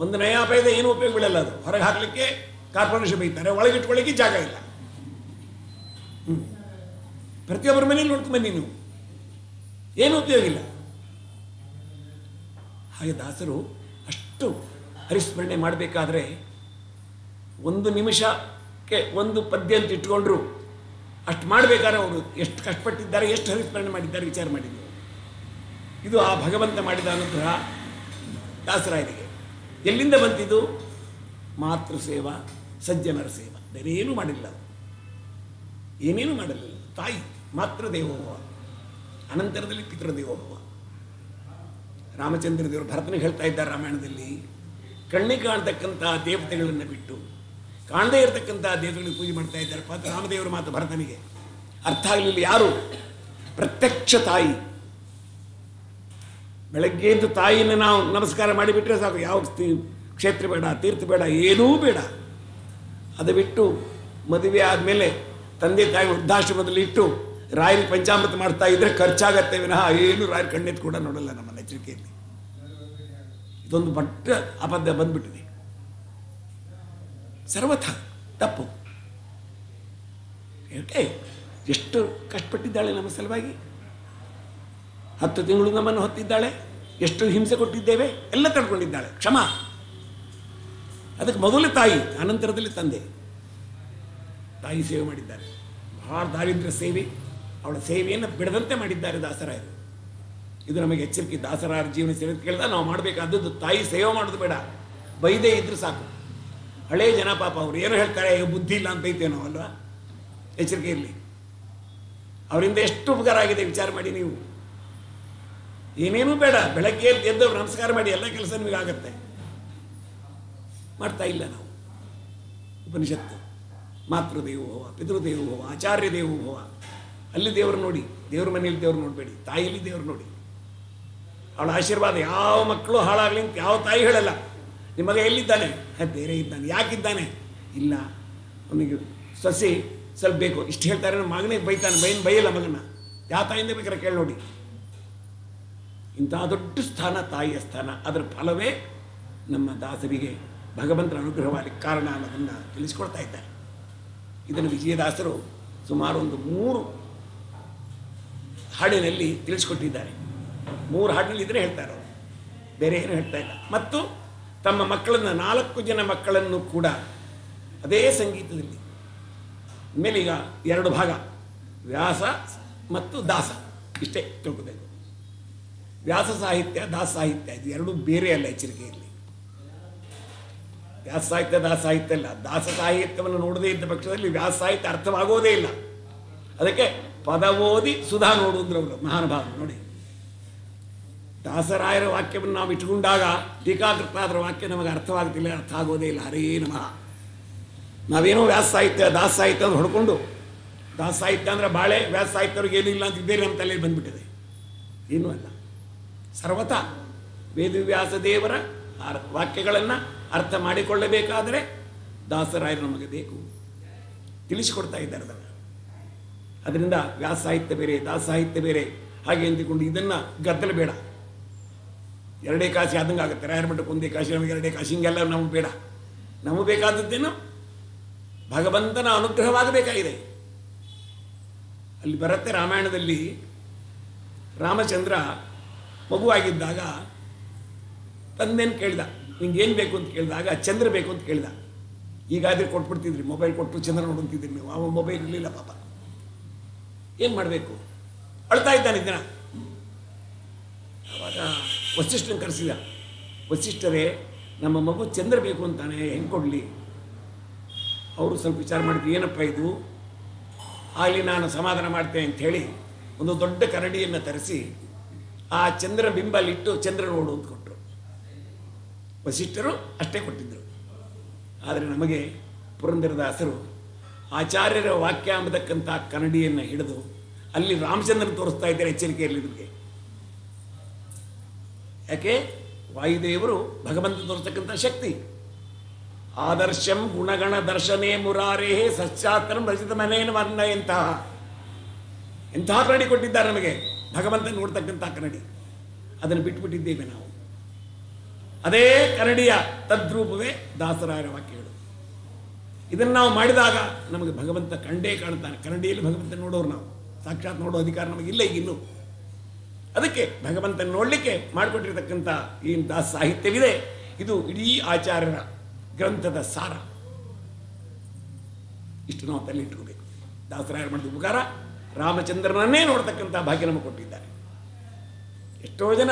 ಒಂದು ನಯಾಪಯದ ಏನು ಉಪಯೋಗ ಬೀಳಲ್ಲ. ಅದು ಹೊರಗೆ ಹಾಕಲಿಕ್ಕೆ ಕಾರ್ಪೊರೇಷನ್ ಬೈತಾರೆ, ಒಳಗೆ ಇಟ್ಕೊಳ್ಳಿಕ್ಕೆ ಜಾಗ ಇಲ್ಲ. ಪ್ರತಿಯೊಬ್ಬರ ಮನೇಲಿ ನೋಡ್ಕೊಂಬನ್ನಿ ನೀವು, ಏನು ಉಪಯೋಗ ಇಲ್ಲ. ಹಾಗೆ ದಾಸರು ಅಷ್ಟು ಹರಿಸ್ಮರಣೆ ಮಾಡಬೇಕಾದ್ರೆ ಒಂದು ನಿಮಿಷಕ್ಕೆ ಒಂದು ಪದ್ಯ ಅಂತ ಇಟ್ಕೊಂಡ್ರು. ಅಷ್ಟು ಮಾಡಬೇಕಾದ್ರೆ ಅವರು ಎಷ್ಟು ಕಷ್ಟಪಟ್ಟಿದ್ದಾರೆ, ಎಷ್ಟು ಹರಿಸ್ಮರಣೆ ಮಾಡಿದ್ದಾರೆ ವಿಚಾರ ಮಾಡಿದ್ರು. ಇದು ಆ ಭಗವಂತ ಮಾಡಿದ ಅನುಗ್ರಹ ದಾಸರಾಯರಿಗೆ. ಎಲ್ಲಿಂದ ಬಂತಿದ್ದು? ಮಾತೃ ಸೇವಾ, ಸಜ್ಜನರ ಸೇವಾ, ಬೇರೆ ಏನೂ ಮಾಡಿಲ್ಲ. ಏನೇನು ಮಾಡಲಿಲ್ಲ. ತಾಯಿ ಮಾತೃ ದೇವೋಭವ, ಅನಂತರದಲ್ಲಿ ಪಿತೃದೇವೋಭವ. ರಾಮಚಂದ್ರ ದೇವರು ಭರತನಿಗೆ ಹೇಳ್ತಾ ಇದ್ದಾರೆ ರಾಮಾಯಣದಲ್ಲಿ, ಕಣ್ಣಿಗೆ ಕಾಣ್ತಕ್ಕಂಥ ದೇವತೆಗಳನ್ನು ಬಿಟ್ಟು ಕಾಣದೇ ಇರತಕ್ಕಂಥ ದೇವತೆಗಳಿಗೆ ಪೂಜೆ ಮಾಡ್ತಾ ಇದ್ದಾರೆ. ರಾಮದೇವರ ಮಾತು ಭರತನಿಗೆ ಅರ್ಥ ಆಗಲಿಲ್ಲ. ಯಾರು? ಪ್ರತ್ಯಕ್ಷ ತಾಯಿ. ಬೆಳಗ್ಗೆ ಎದ್ದು ತಾಯಿಯನ್ನು ನಾವು ನಮಸ್ಕಾರ ಮಾಡಿಬಿಟ್ರೆ ಸಾಕು. ಯಾವ ಕ್ಷೇತ್ರ ಬೇಡ, ತೀರ್ಥ ಬೇಡ, ಏನೂ ಬೇಡ. ಅದು ಬಿಟ್ಟು ಮದುವೆ ಆದಮೇಲೆ ತಂದೆ ತಾಯಿ ವೃದ್ಧಾಶ್ರಮದಲ್ಲಿ ಇಟ್ಟು ರಾಯರಿಗೆ ಪಂಚಾಮೃತ ಮಾಡ್ತಾ ಇದ್ರೆ ಖರ್ಚಾಗತ್ತೆ ವಿನಃ ಏನು ರಾಯರ ಕಣ್ಣೆತ್ತು ಕೂಡ ನೋಡಲ್ಲ ನಮ್ಮ ಎಚ್ಚರಿಕೆಯಲ್ಲಿ. ಇದೊಂದು ಬಟ್ಟ ಅಬದ್ಧ ಬಂದ್ಬಿಟ್ಟಿದೆ. ಸರ್ವಥ ತಪ್ಪು. ಯಾಕೆ ಎಷ್ಟು ಕಷ್ಟಪಟ್ಟಿದ್ದಾಳೆ ನಮ್ಮ ಸಲುವಾಗಿ. 10 ತಿಂಗಳು ನಮ್ಮನ್ನು ಹೊತ್ತಿದ್ದಾಳೆ. ಎಷ್ಟು ಹಿಂಸೆ ಕೊಟ್ಟಿದ್ದೇವೆ, ಎಲ್ಲ ತಡ್ಕೊಂಡಿದ್ದಾಳೆ. ಕ್ಷಮ. ಅದಕ್ಕೆ ಮೊದಲು ತಾಯಿ, ಅನಂತರದಲ್ಲಿ ತಂದೆ. ತಾಯಿ ಸೇವೆ ಮಾಡಿದ್ದಾರೆ. ಬಹಳ ದಾರಿದ್ರ್ಯ ಸೇವೆ, ಅವಳ ಸೇವೆಯನ್ನು ಬಿಡದಂತೆ ಮಾಡಿದ್ದಾರೆ ದಾಸರಾಯರು. ಇದು ನಮಗೆ ಎಚ್ಚರಿಕೆ. ದಾಸರಾಯರ ಜೀವನ ಸೇವೆ ಕೇಳಿದಾಗ ನಾವು ಮಾಡಬೇಕಾದದ್ದು ತಾಯಿ ಸೇವೆ ಮಾಡೋದು ಬೇಡ, ಬೈದೇ ಇದ್ರೆ ಸಾಕು. ಹಳೇ ಜನ ಪಾಪ ಅವ್ರು ಏನು ಹೇಳ್ತಾರೆ, ಬುದ್ಧಿ ಇಲ್ಲ ಅಂತ ಬೈತೇವೆ ನಾವು ಅಲ್ವಾ. ಎಚ್ಚರಿಕೆ ಇರಲಿ. ಅವರಿಂದ ಎಷ್ಟು ಉಪಕಾರ ಆಗಿದೆ ವಿಚಾರ ಮಾಡಿ ನೀವು. ಏನೇನೂ ಬೇಡ, ಬೆಳಗ್ಗೆ ಎದ್ದು ನಮಸ್ಕಾರ ಮಾಡಿ ಎಲ್ಲ ಕೆಲಸ ನಿಮಗಾಗತ್ತೆ. ಮಾಡ್ತಾ ಇಲ್ಲ ನಾವು. ಉಪನಿಷತ್ತು ಮಾತೃದೇವೋಭವ, ಪಿತೃದೇವೋಭವ, ಆಚಾರ್ಯ ದೇವೋಭವ. ಅಲ್ಲಿ ದೇವರು ನೋಡಿ, ದೇವ್ರ ಮನೆಯಲ್ಲಿ ದೇವ್ರು ನೋಡಬೇಡಿ, ತಾಯಿಯಲ್ಲಿ ದೇವ್ರು ನೋಡಿ. ಅವಳ ಆಶೀರ್ವಾದ. ಯಾವ ಮಕ್ಕಳು ಹಾಳಾಗಲಿ ಅಂತ ಯಾವ ತಾಯಿ ಹೇಳಲ್ಲ. ನಿಮ್ಮ ಮಗ ಎಲ್ಲಿದ್ದಾನೆ? ಬೇರೆ ಇದ್ದಾನೆ. ಯಾಕಿದ್ದಾನೆ? ಇಲ್ಲ, ಅವನಿಗೆ ಸೊಸೆ ಸ್ವಲ್ಪ ಬೇಕು ಇಷ್ಟು ಹೇಳ್ತಾರೆ. ನಮ್ಮ ಮಗನಿಗೆ ಬೈತಾನೆ, ಬೈಯಲ್ಲ ಮಗನ. ಯಾವ ತಾಯಿಯಿಂದ ಬೇಕಾದ್ರೆ ಕೇಳಿ ನೋಡಿ. ಇಂತಹ ದೊಡ್ಡ ಸ್ಥಾನ ತಾಯಿಯ ಸ್ಥಾನ. ಅದರ ಫಲವೇ ನಮ್ಮ ದಾಸರಿಗೆ ಭಗವಂತನ ಅನುಗ್ರಹವಾಗಲಿಕ್ಕೆ ಕಾರಣ ಅನ್ನೋದನ್ನು ತಿಳಿಸ್ಕೊಡ್ತಾ ಇದ್ದಾರೆ. ಇದನ್ನು ವಿಜಯದಾಸರು ಸುಮಾರು ಒಂದು 3 ಹಾಡಿನಲ್ಲಿ ತಿಳಿಸ್ಕೊಟ್ಟಿದ್ದಾರೆ. 3 ಹಾಡಿನಲ್ಲಿ ಇದ್ರೆ ಹೇಳ್ತಾರೆ ಅವರು, ಬೇರೆ ಏನು ಹೇಳ್ತಾ ಇಲ್ಲ. ಮತ್ತು ತಮ್ಮ ಮಕ್ಕಳನ್ನು 4 ಜನ ಮಕ್ಕಳನ್ನು ಕೂಡ ಅದೇ ಸಂಗೀತದಲ್ಲಿ. ಮೇಲೆ ಈಗ 2 ಭಾಗ, ವ್ಯಾಸ ಮತ್ತು ದಾಸ, ಇಷ್ಟೇ ತಿಳ್ಕೋಬೇಕು. ವ್ಯಾಸ ಸಾಹಿತ್ಯ, ದಾಸ ಸಾಹಿತ್ಯ ಇದು ಎರಡೂ ಬೇರೆ ಅಲ್ಲ, ಎಚ್ಚರಿಕೆಯಲ್ಲಿ. ವ್ಯಾಸ ಸಾಹಿತ್ಯ ದಾಸ ಸಾಹಿತ್ಯ ಅಲ್ಲ. ದಾಸ ಸಾಹಿತ್ಯವನ್ನು ನೋಡದೇ ಇದ್ದ ಪಕ್ಷದಲ್ಲಿ ವ್ಯಾಸ ಸಾಹಿತ್ಯ ಅರ್ಥವಾಗೋದೇ ಇಲ್ಲ. ಅದಕ್ಕೆ ಪದ ಓದಿ ಸುಧಾ ನೋಡುವುದ್ರ ಮಹಾನುಭಾವ. ನೋಡಿ, ದಾಸರಾಯರ ವಾಕ್ಯವನ್ನು ನಾವು ಇಟ್ಟುಕೊಂಡಾಗ ಟೀಕಾಕೃತಾದರ ವಾಕ್ಯ ನಮಗೆ ಅರ್ಥವಾಗ್ತಿಲ್ಲ, ಅರ್ಥ ಆಗೋದೇ ಇಲ್ಲ. ಹರೇ ನಮಃ. ನಾವೇನೋ ವ್ಯಾಸ ಸಾಹಿತ್ಯ ದಾಸ ಸಾಹಿತ್ಯ ಅಂತ ಹೊಡ್ಕೊಂಡು, ದಾಸ ಸಾಹಿತ್ಯ ಅಂದರೆ ಬಾಳೆ, ವ್ಯಾಸ ಸಾಹಿತ್ಯವ್ರಿಗೆ ಏನೂ ಇಲ್ಲ ಅಂತ ಬೇರೆ ನಮ್ಮ ತಲೆಯಲ್ಲಿ ಬಂದುಬಿಟ್ಟಿದೆ. ಏನೂ ಅಲ್ಲ. ಸರ್ವತಾ ವೇದವ್ಯಾಸ ದೇವರ ವಾಕ್ಯಗಳನ್ನು ಅರ್ಥ ಮಾಡಿಕೊಳ್ಳಬೇಕಾದರೆ ದಾಸರಾಯರು ನಮಗೆ ಬೇಕು, ತಿಳಿಸಿಕೊಡ್ತಾ ಇದ್ದಾರೆ ಅದನ್ನು. ಅದರಿಂದ ವ್ಯಾಸ ಸಾಹಿತ್ಯ ಬೇರೆ, ದಾಸ ಸಾಹಿತ್ಯ ಬೇರೆ ಹಾಗೆ ಅಂತಿಕೊಂಡು ಇದನ್ನು ಗದ್ದಲ ಬೇಡ. ಎರಡೇ ಕಾಶಿ ಆದಂಗೆ ಆಗುತ್ತೆ. ರಾಯರ ಮಠಕ್ಕೆ ಒಂದೇ ಕಾಶಿ, ನಮಗೆ ಎರಡೇ ಕಾಶಿ, ಹಿಂಗೆಲ್ಲ ನಮಗೆ ಬೇಡ. ನಮಗೆ ಬೇಕಾದದ್ದೇನು ಭಗವಂತನ ಅನುಗ್ರಹವಾಗಬೇಕಾಗಿದೆ. ಅಲ್ಲಿ ಬರುತ್ತೆ ರಾಮಾಯಣದಲ್ಲಿ, ರಾಮಚಂದ್ರ ಮಗುವಾಗಿದ್ದಾಗ ತಂದೇನು ಕೇಳಿದ, ನಿಂಗೇನು ಬೇಕು ಅಂತ ಕೇಳಿದಾಗ ಚಂದ್ರ ಬೇಕು ಅಂತ ಕೇಳಿದ. ಈಗಾದರೆ ಕೊಟ್ಬಿಡ್ತಿದ್ರಿ, ಮೊಬೈಲ್ ಕೊಟ್ಟು ಚಂದ್ರ ನೋಡುತ್ತಿದ್ರಿ ನೀವು. ಅವ ಮೊಬೈಲ್ ಇರಲಿಲ್ಲ ಪಾಪ. ಏನು ಮಾಡಬೇಕು? ಅಳ್ತಾ ಇದ್ದಾನೆ ದಿನ. ಆವಾಗ ವಸಿಷ್ಠನ ಕರೆಸಿದ. ವಸಿಷ್ಠರೇ, ನಮ್ಮ ಮಗು ಚಂದ್ರ ಬೇಕು ಅಂತಾನೆ, ಹೆಂಗೆ ಕೊಡಲಿ? ಅವರು ಸ್ವಲ್ಪ ವಿಚಾರ ಮಾಡಿದ್ರು, ಏನಪ್ಪ ಇದು, ಆಗಲಿ ನಾನು ಸಮಾಧಾನ ಮಾಡ್ತೇನೆ ಅಂಥೇಳಿ ಒಂದು ದೊಡ್ಡ ಕರಡಿಯನ್ನು ತರಿಸಿ ಆ ಚಂದ್ರ ಬಿಂಬಲಿಟ್ಟು ಚಂದ್ರ ನೋಡು ಅಂತ ಕೊಟ್ಟರು. ವಸಿಷ್ಠರು ಅಷ್ಟೇ ಕೊಟ್ಟಿದ್ದರು. ಆದರೆ ನಮಗೆ ಪುರಂದರದಾಸರು ಆಚಾರ್ಯರ ವಾಕ್ಯ ಎಂಬತಕ್ಕಂಥ ಕನ್ನಡಿಯನ್ನು ಹಿಡಿದು ಅಲ್ಲಿ ರಾಮಚಂದ್ರನ ತೋರಿಸ್ತಾ ಇದ್ದಾರೆ. ಎಚ್ಚರಿಕೆಯಲ್ಲಿ ನಿಮಗೆ. ಯಾಕೆ? ವಾಯುದೇವರು ಭಗವಂತ ತೋರಿಸ್ತಕ್ಕಂಥ ಶಕ್ತಿ. ಆದರ್ಶಂ ಗುಣಗಣ ದರ್ಶನೇ ಮುರಾರೇ ಸಚ್ಚಾತ್ರಂ ರಚಿತ ಮನೇನ ವರ್ಣ ಎಂತಹ ಕನ್ನಡಿ ಕೊಟ್ಟಿದ್ದಾರೆ ನಮಗೆ, ಭಗವಂತ ನೋಡ್ತಕ್ಕಂಥ ಕನ್ನಡಿ. ಅದನ್ನು ಬಿಟ್ಟುಬಿಟ್ಟಿದ್ದೇವೆ ನಾವು. ಅದೇ ಕನ್ನಡಿಯ ತದ್ರೂಪವೇ ದಾಸರಾಯರ ವಾಕ್ಯಗಳು. ಇದನ್ನು ನಾವು ಮಾಡಿದಾಗ ನಮಗೆ ಭಗವಂತ ಕಂಡೇ ಕಾಣ್ತಾನೆ. ಕನ್ನಡಿಯಲ್ಲಿ ಭಗವಂತ ನೋಡೋರು ನಾವು, ಸಾಕ್ಷಾತ್ ನೋಡೋ ಅಧಿಕಾರ ನಮಗಿಲ್ಲ ಈಗಿನ್ನೂ. ಅದಕ್ಕೆ ಭಗವಂತನ ನೋಡಲಿಕ್ಕೆ ಮಾಡಿಕೊಟ್ಟಿರ್ತಕ್ಕಂಥ ಏನು ದಾಸ ಸಾಹಿತ್ಯವಿದೆ, ಇದು ಇಡೀ ಆಚಾರ್ಯರ ಗ್ರಂಥದ ಸಾರ. ಇಷ್ಟು ನಾವು ತಲೆ ಇಟ್ಕೋಬೇಕು. ದಾಸರಾಯರು ಮಾಡಿದ ಉಪಕಾರ ರಾಮಚಂದ್ರನನ್ನೇ ನೋಡ್ತಕ್ಕಂಥ ಭಾಗ್ಯ ನಮಗೆ ಕೊಟ್ಟಿದ್ದಾರೆ. ಎಷ್ಟೋ ಜನ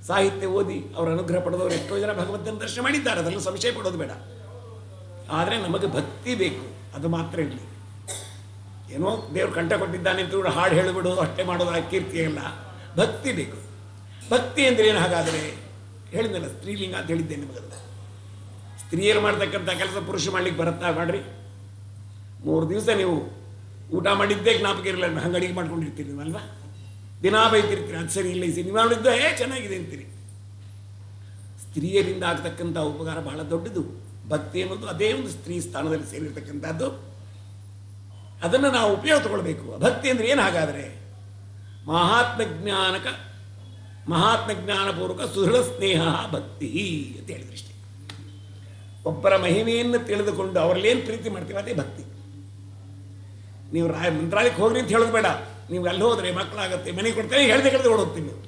ಸಾಹಿತ್ಯ ಓದಿ ಅವರ ಅನುಗ್ರಹ ಪಡೆದವರು ಎಷ್ಟೋ ಜನ ಭಗವಂತನ ದರ್ಶನ ಮಾಡಿದ್ದಾರೆ, ಅದನ್ನು ಸಂಶಯ ಪಡೋದು ಬೇಡ. ಆದರೆ ನಮಗೆ ಭಕ್ತಿ ಬೇಕು, ಅದು ಮಾತ್ರ ಇರಲಿ. ಏನೋ ದೇವ್ರು ಕಂಠ ಕೊಟ್ಟಿದ್ದಾನೆ ಅಂತ ಹಾಡು ಹೇಳಿಬಿಡೋದು ಅಷ್ಟೇ ಮಾಡೋದು ಆ ಕೀರ್ತಿಯಲ್ಲ. ಭಕ್ತಿ ಬೇಕು. ಭಕ್ತಿ ಅಂದರೆ ಏನು? ಹಾಗಾದರೆ ಹೇಳಿದ್ನಲ್ಲ, ಸ್ತ್ರೀಲಿಂಗ ಅಂತ ಹೇಳಿದ್ದೇನೆ ನಿಮಗಲ್ಲ. ಸ್ತ್ರೀಯರು ಮಾಡ್ತಕ್ಕಂಥ ಕೆಲಸ ಪುರುಷ ಮಾಡ್ಲಿಕ್ಕೆ ಬರುತ್ತಾ? ಮಾಡ್ರಿ. 3 ದಿವಸ ನೀವು ಊಟ ಮಾಡಿದ್ದೇ ಜ್ಞಾಪಕ ಇರಲ್ಲ, ಹಂಗೆ ಅಡಿಗೆ ಮಾಡ್ಕೊಂಡಿರ್ತೀರಿ ನೀವಲ್ವಾ? ದಿನ ಬೈತಿರ್ತೀರಿ, ಅದು ಸರಿ ಇಲ್ಲ, ನೀವು ಮಾಡಿದ್ದೇ ಚೆನ್ನಾಗಿದೆ ಅಂತೀರಿ. ಸ್ತ್ರೀಯರಿಂದ ಆಗ್ತಕ್ಕಂಥ ಉಪಕಾರ ಬಹಳ ದೊಡ್ಡದು. ಭಕ್ತಿ ಅನ್ನೋದು ಅದೇ ಒಂದು ಸ್ತ್ರೀ ಸ್ಥಾನದಲ್ಲಿ ಸೇರಿರ್ತಕ್ಕಂಥದ್ದು. ಅದನ್ನು ನಾವು ಉಪಯೋಗ ತಗೊಳ್ಬೇಕು. ಭಕ್ತಿ ಅಂದರೆ ಏನು? ಹಾಗಾದರೆ ಮಹಾತ್ಮ ಜ್ಞಾನಪೂರ್ವಕ ಸುದೃಢ ಸ್ನೇಹ ಭಕ್ತಿ ಅಂತ ಹೇಳಿದ್ರು. ಇಷ್ಟೇ. ಒಬ್ಬರ ಮಹಿಮೆಯನ್ನು ತಿಳಿದುಕೊಂಡು ಅವರಲ್ಲೇನು ಪ್ರೀತಿ ಮಾಡ್ತೀವಿ ಅದೇ ಭಕ್ತಿ. ನೀವು ಮಂತ್ರಾಲಯಕ್ಕೆ ಹೋಗ್ರಿ ಅಂತ ಹೇಳೋದು ಬೇಡ. ನೀವು ಅಲ್ಲಿ ಹೋದರೆ ಮಕ್ಕಳಾಗತ್ತೆ, ಮನೆ ಕೊಡ್ತೇನೆ, ಹೇಳ್ದೆ ಓಡೋಗ್ತೀವಿ ನೀವು.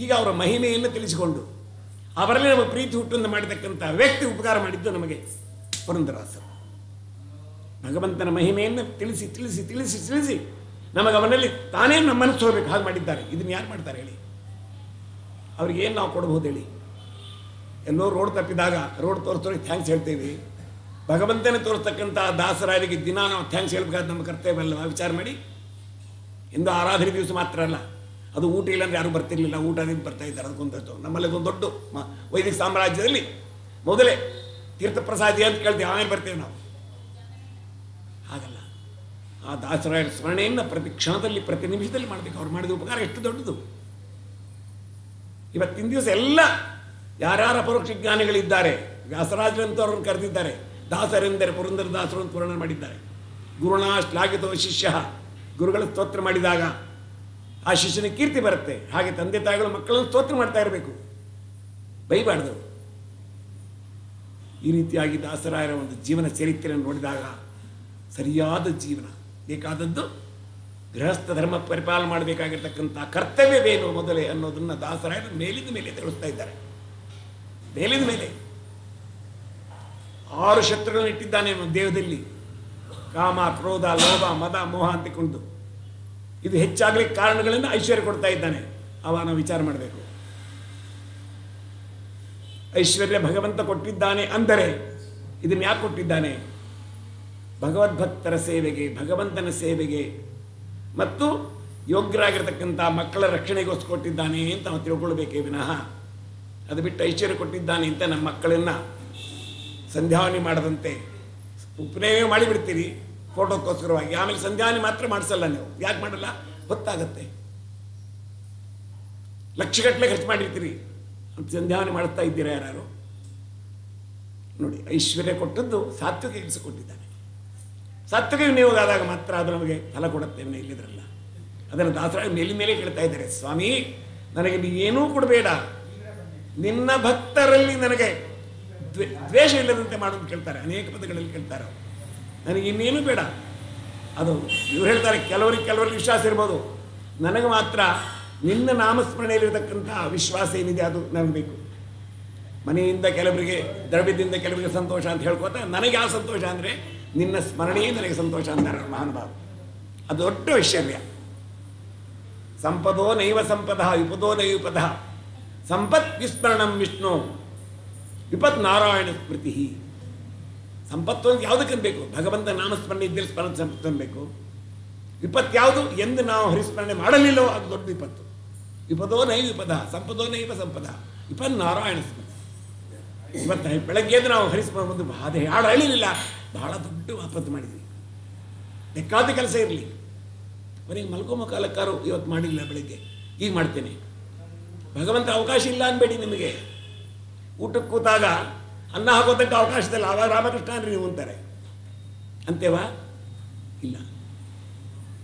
ಈಗ ಅವರ ಮಹಿಮೆಯನ್ನು ತಿಳಿಸಿಕೊಂಡು ಅವರಲ್ಲಿ ನಮಗೆ ಪ್ರೀತಿ ಹುಟ್ಟನ್ನು ಮಾಡಿರ್ತಕ್ಕಂಥ ವ್ಯಕ್ತಿ ಉಪಕಾರ ಮಾಡಿದ್ದು ನಮಗೆ ಪುರಂದರದಾಸರು. ಭಗವಂತನ ಮಹಿಮೆಯನ್ನು ತಿಳಿಸಿ ತಿಳಿಸಿ ತಿಳಿಸಿ ತಿಳಿಸಿ ನಮಗೆ ಅವನಲ್ಲಿ ತಾನೇ ನಮ್ಮ ಮನಸ್ಸು ಹೋಗ್ಬೇಕು ಹಾಗೆ ಮಾಡಿದ್ದಾರೆ. ಇದನ್ನು ಯಾರು ಮಾಡ್ತಾರೆ ಹೇಳಿ? ಅವ್ರಿಗೇನು ನಾವು ಕೊಡ್ಬೋದು ಹೇಳಿ? ಎಲ್ಲೋ ರೋಡ್ ತಪ್ಪಿದಾಗ ರೋಡ್ ತೋರಿಸೋರಿಗೆ ಥ್ಯಾಂಕ್ಸ್ ಹೇಳ್ತೇವೆ. ಭಗವಂತನೇ ತೋರಿಸ್ತಕ್ಕಂಥ ದಾಸರಾಯರಿಗೆ ದಿನ ನಾವು ಥ್ಯಾಂಕ್ಸ್ ಹೇಳ್ಬೇಕಾದ ನಮ್ಮ ಕರ್ತವ್ಯ ಅಲ್ವಾ? ವಿಚಾರ ಮಾಡಿ. ಎಂದು ಆರಾಧನೆ ದಿವಸ ಮಾತ್ರ ಅಲ್ಲ, ಅದು ಊಟ ಇಲ್ಲಾಂದ್ರೆ ಯಾರು ಬರ್ತಿರ್ಲಿಲ್ಲ, ಊಟದಿಂದ ಬರ್ತಾ ಇದ್ದಾರೆ. ಅದಕ್ಕೊಂದು ನಮ್ಮಲ್ಲಿ ಒಂದು ದೊಡ್ಡ ವೈದಿಕ ಸಾಮ್ರಾಜ್ಯದಲ್ಲಿ ಮೊದಲೇ ತೀರ್ಥಪ್ರಸಾದಿ ಅಂತ ಕೇಳ್ತೀವಿ, ಆಮೇಲೆ ಬರ್ತೇವೆ ನಾವು. ಹಾಗಲ್ಲ. ಆ ದಾಸರಾಯರ ಸ್ಮರಣೆಯನ್ನು ಪ್ರತಿ ಕ್ಷಣದಲ್ಲಿ ಪ್ರತಿ ನಿಮಿಷದಲ್ಲಿ ಮಾಡಬೇಕು. ಅವ್ರು ಮಾಡಿದ ಉಪಕಾರ ಎಷ್ಟು ದೊಡ್ಡದು. ಇವತ್ತಿನ ದಿವಸ ಎಲ್ಲ ಯಾರ್ಯಾರ ಅಪರೋಕ್ಷ ಜ್ಞಾನಿಗಳಿದ್ದಾರೆ, ವ್ಯಾಸರಾಜರಂತೂ ಅವರನ್ನು ಕರೆದಿದ್ದಾರೆ. ದಾಸರೆಂದರೆ ಪುರಂದರದಾಸರು ಅಂತ ವರ್ಣನೆ ಮಾಡಿದ್ದಾರೆ. ಗುರುಣ ಶ್ಲಾಘಿತೋ ಶಿಷ್ಯ, ಗುರುಗಳ ಸ್ತೋತ್ರ ಮಾಡಿದಾಗ ಆ ಶಿಷ್ಯನ ಕೀರ್ತಿ ಬರುತ್ತೆ. ಹಾಗೆ ತಂದೆ ತಾಯಿಗಳು ಮಕ್ಕಳನ್ನು ಸ್ತೋತ್ರ ಮಾಡ್ತಾ ಇರಬೇಕು, ಬೈಬಾರ್ದು. ಈ ರೀತಿಯಾಗಿ ದಾಸರಾಯರ ಒಂದು ಜೀವನ ಚರಿತ್ರೆಯನ್ನು ನೋಡಿದಾಗ ಸರಿಯಾದ ಜೀವನ ಬೇಕಾದದ್ದು ಗೃಹಸ್ಥ ಧರ್ಮ ಪರಿಪಾಲನೆ ಮಾಡಬೇಕಾಗಿರ್ತಕ್ಕಂಥ ಕರ್ತವ್ಯವೇನು ಮೊದಲೇ ಅನ್ನೋದನ್ನು ದಾಸರಾಯರು ಮೇಲಿಂದ ಮೇಲೆ ತಿಳಿಸ್ತಾ ಇದ್ದಾರೆ. ಮೇಲಿಂದ ಮೇಲೆ 6 ಶತ್ರುಗಳನ್ನು ಇಟ್ಟಿದ್ದಾನೆ ದೇಹದಲ್ಲಿ. ಕಾಮ, ಕ್ರೋಧ, ಲೋಭ, ಮದ, ಮೋಹ ಅಂತಿಕೊಂಡು ಇದು ಹೆಚ್ಚಾಗಲಿಕ್ಕೆ ಕಾರಣಗಳಿಂದ ಐಶ್ವರ್ಯ ಕೊಡ್ತಾ ಇದ್ದಾನೆ. ಅವ ನಾವು ವಿಚಾರ ಮಾಡಬೇಕು. ಐಶ್ವರ್ಯ ಭಗವಂತ ಕೊಟ್ಟಿದ್ದಾನೆ ಅಂದರೆ ಇದನ್ನು ಯಾಕೆ ಕೊಟ್ಟಿದ್ದಾನೆ? ಭಗವದ್ಭಕ್ತರ ಸೇವೆಗೆ, ಭಗವಂತನ ಸೇವೆಗೆ ಮತ್ತು ಯೋಗ್ಯರಾಗಿರ್ತಕ್ಕಂಥ ಮಕ್ಕಳ ರಕ್ಷಣೆಗೋಸ್ಕರ ಕೊಟ್ಟಿದ್ದಾನೆ ಅಂತ ನಾವು ತಿಳ್ಕೊಳ್ಬೇಕೇ ವಿನಃ ಅದು ಬಿಟ್ಟು ಐಶ್ವರ್ಯ ಕೊಟ್ಟಿದ್ದಾನೆ ಅಂತ ನಮ್ಮ ಮಕ್ಕಳನ್ನು ಸಂಧ್ಯಾವನೆ ಮಾಡದಂತೆ ಉಪನಯ ಮಾಡಿಬಿಡ್ತೀರಿ ಫೋಟೋಕ್ಕೋಸ್ಕರವಾಗಿ. ಆಮೇಲೆ ಸಂಧ್ಯಾವನೆ ಮಾತ್ರ ಮಾಡಿಸಲ್ಲ. ನೀವು ಯಾಕೆ ಮಾಡಲ್ಲ? ಹೊತ್ತಾಗತ್ತೆ. ಲಕ್ಷಗಟ್ಟಲೆ ಖರ್ಚು ಮಾಡಿರ್ತೀರಿ, ಸಂಧ್ಯಾವನೆ ಮಾಡುತ್ತಾ ಇದ್ದೀರಾ ಯಾರು? ನೋಡಿ, ಐಶ್ವರ್ಯ ಕೊಟ್ಟದ್ದು ಸಾತ್ವಿಕ ಇರಿಸಿಕೊಟ್ಟಿದ್ದಾನೆ. ಸಾತ್ವಿಕ ವಿನಿಯೋಗಾದಾಗ ಮಾತ್ರ ಅದು ನಮಗೆ ಫಲ ಕೊಡುತ್ತೆ, ಇಲ್ಲಿದ್ರಲ್ಲ. ಅದನ್ನು ದಾಸರಾಯ ಮೇಲೆ ಕೇಳ್ತಾ ಇದ್ದಾರೆ, ಸ್ವಾಮಿ ನನಗೆ ನೀವೇನೂ ಕೊಡಬೇಡ, ನಿನ್ನ ಭಕ್ತರಲ್ಲಿ ನನಗೆ ದ್ವೇಷ ಇಲ್ಲದಂತೆ ಮಾಡೋದು ಕೇಳ್ತಾರೆ. ಅನೇಕ ಪದಗಳಲ್ಲಿ ಕೇಳ್ತಾರೆ. ನನಗೆ ಇನ್ನೇನು ಬೇಡ. ಅದು ಇವ್ರು ಹೇಳ್ತಾರೆ, ಕೆಲವರಿಗೆ ವಿಶ್ವಾಸ ಇರ್ಬೋದು, ನನಗೆ ಮಾತ್ರ ನಿನ್ನ ನಾಮಸ್ಮರಣೆಯಲ್ಲಿರತಕ್ಕಂಥ ವಿಶ್ವಾಸ ಏನಿದೆ ಅದು ನನಗೆ ಬೇಕು. ಮನೆಯಿಂದ ಕೆಲವರಿಗೆ, ದ್ರವ್ಯದಿಂದ ಕೆಲವರಿಗೆ ಸಂತೋಷ ಅಂತ ಹೇಳ್ಕೋತ, ನನಗೆ ಯಾವ ಸಂತೋಷ ಅಂದರೆ ನಿನ್ನ ಸ್ಮರಣೆಯೇ ನನಗೆ ಸಂತೋಷ ಅಂತಾರೆ ಮಹಾನುಭಾವ. ಅದು ದೊಡ್ಡ ಐಶ್ವರ್ಯ. ಸಂಪದೋ ನೈವ ಸಂಪದ ವಿಪದೋ ನೈವ ವಿಪದ ಸಂಪತ್ ವಿಸ್ಮರಣಂ ವಿಷ್ಣು ವಿಪತ್ ನಾರಾಯಣ ಸ್ಮೃತಿ. ಸಂಪತ್ತು ಅಂತ ಯಾವುದಕ್ಕೆ ಬೇಕು? ಭಗವಂತ ನಾಮಸ್ಮರಣೆ ಇದ್ದಲ್ಲಿ ಸ್ಮರಣ ಸಂಪತ್ತು ಅನ್ಬೇಕು. ವಿಪತ್ತು ಯಾವುದು? ಎಂದು ನಾವು ಹರಿಸ್ಮರಣೆ ಮಾಡಲಿಲ್ಲವೋ ಅದು ದೊಡ್ಡ ವಿಪತ್ತು. ವಿಪದೋ ನೈವ ವಿಪದ ಸಂಪದೋ ನೈವ ಸಂಪದ ವಿಪತ್ ನಾರಾಯಣ ಸ್ಮೃತಿ. ಇವತ್ತು ಬೆಳಗ್ಗೆ ಎದ್ದು ನಾವು ಹರಿಸ್ಮರಣೆ ಒಂದು ಹಾಡು ಹೇಳಿಲ್ಲ, ಬಹಳ ದೊಡ್ಡ ಆಪತ್ತು ಮಾಡಿದ್ವಿ. ಬೇಕಾದ ಕೆಲಸ ಇರಲಿ, ಮನೆಗೆ ಮಲ್ಕೊಂಬ ಕಾಲಕ್ಕಾರು ಇವತ್ತು ಮಾಡಿಲ್ಲ, ಬೆಳಗ್ಗೆ ಈಗ ಮಾಡ್ತೇನೆ. ಭಗವಂತ ಅವಕಾಶ ಇಲ್ಲ ಅನ್ಬೇಡಿ. ನಿಮಗೆ ಊಟಕ್ಕೆ ಕೂತಾಗ ಅನ್ನ ಹಾಕೋದಕ್ಕೆ ಅವಕಾಶದಲ್ಲಿ ಆವಾಗ ರಾಮಕೃಷ್ಣ ಅಂದ್ರೆ ನೀವು ಅಂತಾರೆ ಅಂತೇವಾ? ಇಲ್ಲ.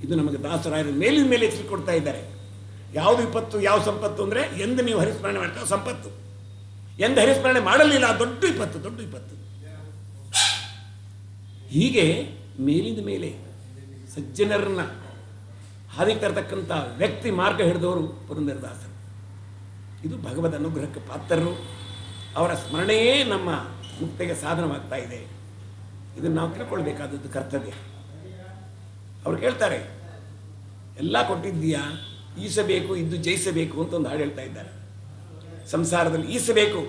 ಇದು ನಮಗೆ ದಾಸರಾಯರ ಮೇಲಿನ ಮೇಲೆ ಎಚ್ಚರಿಕೆ ಕೊಡ್ತಾ ಇದ್ದಾರೆ. ಯಾವುದು ವಿಪತ್ತು, ಯಾವ ಸಂಪತ್ತು ಅಂದರೆ ಎಂದು ನೀವು ಹರಿಸ್ಮರಣೆ ಮಾಡ್ತಾವೆ ಸಂಪತ್ತು, ಎಂದು ಹರಿಸ್ಮರಣೆ ಮಾಡಲಿಲ್ಲ ದೊಡ್ಡ ವಿಪತ್ತು, ದೊಡ್ಡ ವಿಪತ್ತು. ಹೀಗೆ ಮೇಲಿನ ಮೇಲೆ ಸಜ್ಜನರನ್ನ ಹಾದಿ ತರತಕ್ಕಂಥ ವ್ಯಕ್ತಿ ಮಾರ್ಗ ಹಿಡಿದವರು ಪುರಂದರದಾಸರು. ಇದು ಭಗವದ್ ಅನುಗ್ರಹಕ್ಕೆ ಪಾತ್ರರು. ಅವರ ಸ್ಮರಣೆಯೇ ನಮ್ಮ ಮುಕ್ತಿಗೆ ಸಾಧನವಾಗ್ತಾ ಇದೆ. ಇದನ್ನು ನಾವು ತಿಳ್ಕೊಳ್ಬೇಕಾದದ್ದು ಕರ್ತವ್ಯ. ಅವ್ರು ಕೇಳ್ತಾರೆ, ಎಲ್ಲ ಕೊಟ್ಟಿದ್ದೀಯಾ, ಈಸಬೇಕು ಇದ್ದು ಜಯಿಸಬೇಕು ಅಂತ ಒಂದು ಹಾಡು ಹೇಳ್ತಾ ಇದ್ದಾರೆ. ಸಂಸಾರದಲ್ಲಿ ಈಸಬೇಕು,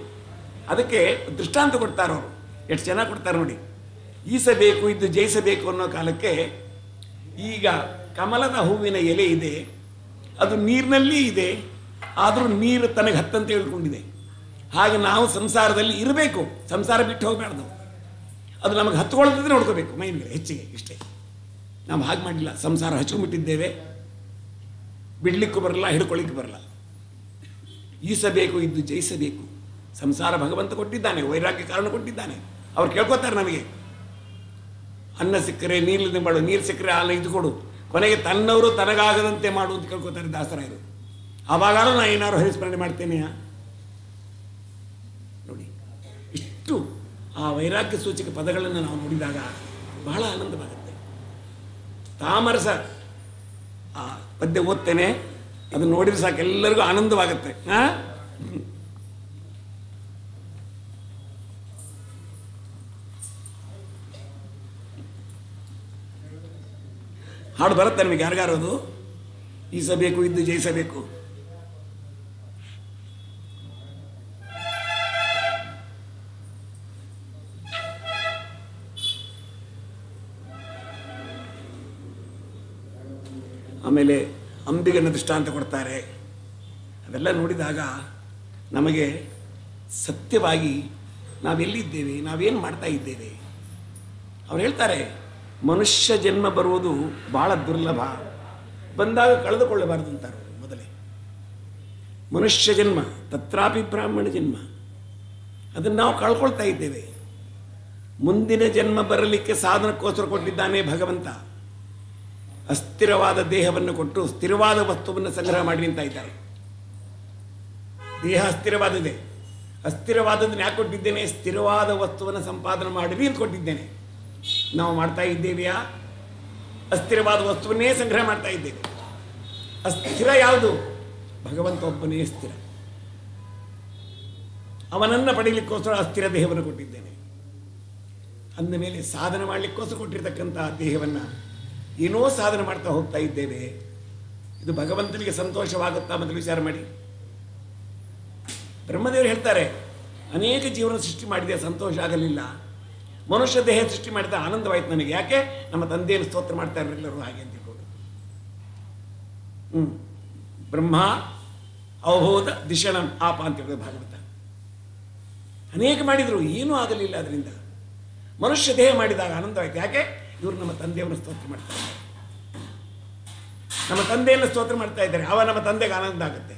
ಅದಕ್ಕೆ ದೃಷ್ಟಾಂತ ಕೊಡ್ತಾರೆ ಅವರು. ಎಷ್ಟು ಚೆನ್ನಾಗಿ ಕೊಡ್ತಾರೆ ನೋಡಿ. ಈಸಬೇಕು ಇದ್ದು ಜಯಿಸಬೇಕು ಅನ್ನೋ ಕಾಲಕ್ಕೆ, ಈಗ ಕಮಲದ ಹೂವಿನ ಎಲೆ ಇದೆ, ಅದು ನೀರಿನಲ್ಲಿ ಇದೆ, ಆದರೂ ನೀರು ತನಗೆ ಹತ್ತಂತ ಹೇಳ್ಕೊಂಡಿದೆ. ಹಾಗೆ ನಾವು ಸಂಸಾರದಲ್ಲಿ ಇರಬೇಕು, ಸಂಸಾರ ಬಿಟ್ಟು ಹೋಗಬಾರ್ದು. ಅದು ನಮಗೆ ಹತ್ಕೊಳ್ಳೋದಿದ್ರೆ ನೋಡ್ಕೋಬೇಕು ಮೈ ಮೇಲೆ ಹೆಚ್ಚಿಗೆ. ಇಷ್ಟೇ, ನಾವು ಹಾಗೆ ಮಾಡಿಲ್ಲ. ಸಂಸಾರ ಹಚ್ಕೊಂಡ್ಬಿಟ್ಟಿದ್ದೇವೆ, ಬಿಡ್ಲಿಕ್ಕೂ ಬರಲ್ಲ, ಹಿಡ್ಕೊಳ್ಳಿಕ್ಕೂ ಬರಲ್ಲ. ಈಸಬೇಕು ಇದ್ದು ಜಯಿಸಬೇಕು. ಸಂಸಾರ ಭಗವಂತ ಕೊಟ್ಟಿದ್ದಾನೆ, ವೈರಾಗ್ಯ ಕಾರಣ ಕೊಟ್ಟಿದ್ದಾನೆ. ಅವ್ರು ಕೇಳ್ಕೊತಾರೆ ನಮಗೆ, ಅನ್ನ ಸಿಕ್ಕರೆ ನೀರಿಲ್ಲದೆ ಮಾಡು, ನೀರು ಸಿಕ್ಕರೆ ಹಾಲು ಇದು ಕೊಡು, ಕೊನೆಗೆ ತನ್ನವರು ತನಗಾಗದಂತೆ ಮಾಡು ಅಂತ ಕೇಳ್ಕೊತಾರೆ ದಾಸರಾಯರು. ಆವಾಗಾರು ನಾನು ಏನಾದ್ರು ಹರಿಸ್ಮರಣೆ ಮಾಡ್ತೇನೆಯ ನೋಡಿ. ಇಷ್ಟು ಆ ವೈರಾಗ್ಯ ಸೂಚಕ ಪದಗಳನ್ನು ನಾವು ನೋಡಿದಾಗ ಬಹಳ ಆನಂದವಾಗುತ್ತೆ. ತಾಮರಸ ಆ ಪದ್ಯ ಓದ್ತೇನೆ, ಅದನ್ನು ನೋಡಿದ್ರೆ ಸಾಕು ಎಲ್ಲರಿಗೂ ಆನಂದವಾಗುತ್ತೆ. ಹಾಡು ಬರುತ್ತೆ ನಿಮಗೆ ಯಾರಿಗಾರೋದು? ಈಸಬೇಕು ಇದ್ದು ಜಯಿಸಬೇಕು. ಆಮೇಲೆ ಅಂಬಿಗನ ದೃಷ್ಟಾಂತ ಕೊಡ್ತಾರೆ. ಅವೆಲ್ಲ ನೋಡಿದಾಗ ನಮಗೆ ಸತ್ಯವಾಗಿ ನಾವೆಲ್ಲಿದ್ದೇವೆ, ನಾವೇನು ಮಾಡ್ತಾ ಇದ್ದೇವೆ. ಅವ್ರು ಹೇಳ್ತಾರೆ, ಮನುಷ್ಯ ಜನ್ಮ ಬರುವುದು ಬಹಳ ದುರ್ಲಭ, ಬಂದಾಗ ಕಳೆದುಕೊಳ್ಳಬಾರದು ಅಂತಾರೆ ಮೊದಲೇ. ಮನುಷ್ಯ ಜನ್ಮ ತತ್ರಾಪಿ ಬ್ರಾಹ್ಮಣ ಜನ್ಮ, ಅದನ್ನು ನಾವು ಕಳ್ಕೊಳ್ತಾ ಇದ್ದೇವೆ. ಮುಂದಿನ ಜನ್ಮ ಬರಲಿಕ್ಕೆ ಸಾಧನಕ್ಕೋಸ್ಕರ ಕೊಟ್ಟಿದ್ದಾನೆ ಭಗವಂತ. ಅಸ್ಥಿರವಾದ ದೇಹವನ್ನು ಕೊಟ್ಟು ಸ್ಥಿರವಾದ ವಸ್ತುವನ್ನು ಸಂಗ್ರಹ ಮಾಡಿ ಅಂತ ಇದ್ದಾರೆ. ದೇಹ ಅಸ್ಥಿರವಾದದೆ, ಅಸ್ಥಿರವಾದದನ್ನು ಯಾಕೆ ಕೊಟ್ಟಿದ್ದೇನೆ? ಸ್ಥಿರವಾದ ವಸ್ತುವನ್ನು ಸಂಪಾದನೆ ಮಾಡಿರಿ ಅಂತ ಕೊಟ್ಟಿದ್ದೇನೆ. ನಾವು ಮಾಡ್ತಾ ಇದ್ದೇವೆಯಾ? ಅಸ್ಥಿರವಾದ ವಸ್ತುವನ್ನೇ ಸಂಗ್ರಹ ಮಾಡ್ತಾ ಇದ್ದೇವೆ. ಅಸ್ಥಿರ ಯಾವುದು? ಭಗವಂತ ಒಬ್ಬನೇ ಸ್ಥಿರ. ಅವನನ್ನು ಪಡೀಲಿಕ್ಕೋಸ್ಕರ ಅಸ್ಥಿರ ದೇಹವನ್ನು ಕೊಟ್ಟಿದ್ದೇನೆ. ಅಂದ ಮೇಲೆ ಸಾಧನೆ ಮಾಡಲಿಕ್ಕೋಸ್ಕರ ಕೊಟ್ಟಿರ್ತಕ್ಕಂಥ ದೇಹವನ್ನು ಏನೋ ಸಾಧನೆ ಮಾಡ್ತಾ ಹೋಗ್ತಾ ಇದ್ದೇವೆ. ಇದು ಭಗವಂತನಿಗೆ ಸಂತೋಷವಾಗುತ್ತಾ ಮೊದಲು ವಿಚಾರ ಮಾಡಿ. ಬ್ರಹ್ಮದೇವರು ಹೇಳ್ತಾರೆ, ಅನೇಕ ಜೀವನ ಸೃಷ್ಟಿ ಮಾಡಿದೆ, ಸಂತೋಷ ಆಗಲಿಲ್ಲ. ಮನುಷ್ಯ ದೇಹ ಸೃಷ್ಟಿ ಮಾಡಿದ ಆನಂದವಾಯ್ತು ನನಗೆ. ಯಾಕೆ? ನಮ್ಮ ತಂದೆಯನ್ನು ಸ್ತೋತ್ರ ಮಾಡ್ತಾ ಇರಲಿಲ್ಲರು ಹಾಗೆ ಅಂತ ತಿಳ್ಕೊಂಡು. ಬ್ರಹ್ಮ ಅವಬೋಧ ದಿಶಣಂ ಆಪ ಅಂತ ಹೇಳಿದ್ರು ಭಾಗವತ. ಅನೇಕ ಮಾಡಿದ್ರು, ಏನೂ ಆಗಲಿಲ್ಲ ಅದರಿಂದ. ಮನುಷ್ಯ ದೇಹ ಮಾಡಿದಾಗ ಆನಂದವಾಯ್ತು. ಯಾಕೆ? ಇವರು ನಮ್ಮ ತಂದೆಯನ್ನು ಸ್ತೋತ್ರ ಮಾಡ್ತಾ ಇದ್ದಾರೆ, ನಮ್ಮ ತಂದೆಯನ್ನು ಸ್ತೋತ್ರ ಮಾಡ್ತಾ ಇದ್ದಾರೆ. ಅವ ನಮ್ಮ ತಂದೆಗೆ ಆನಂದ ಆಗುತ್ತೆ.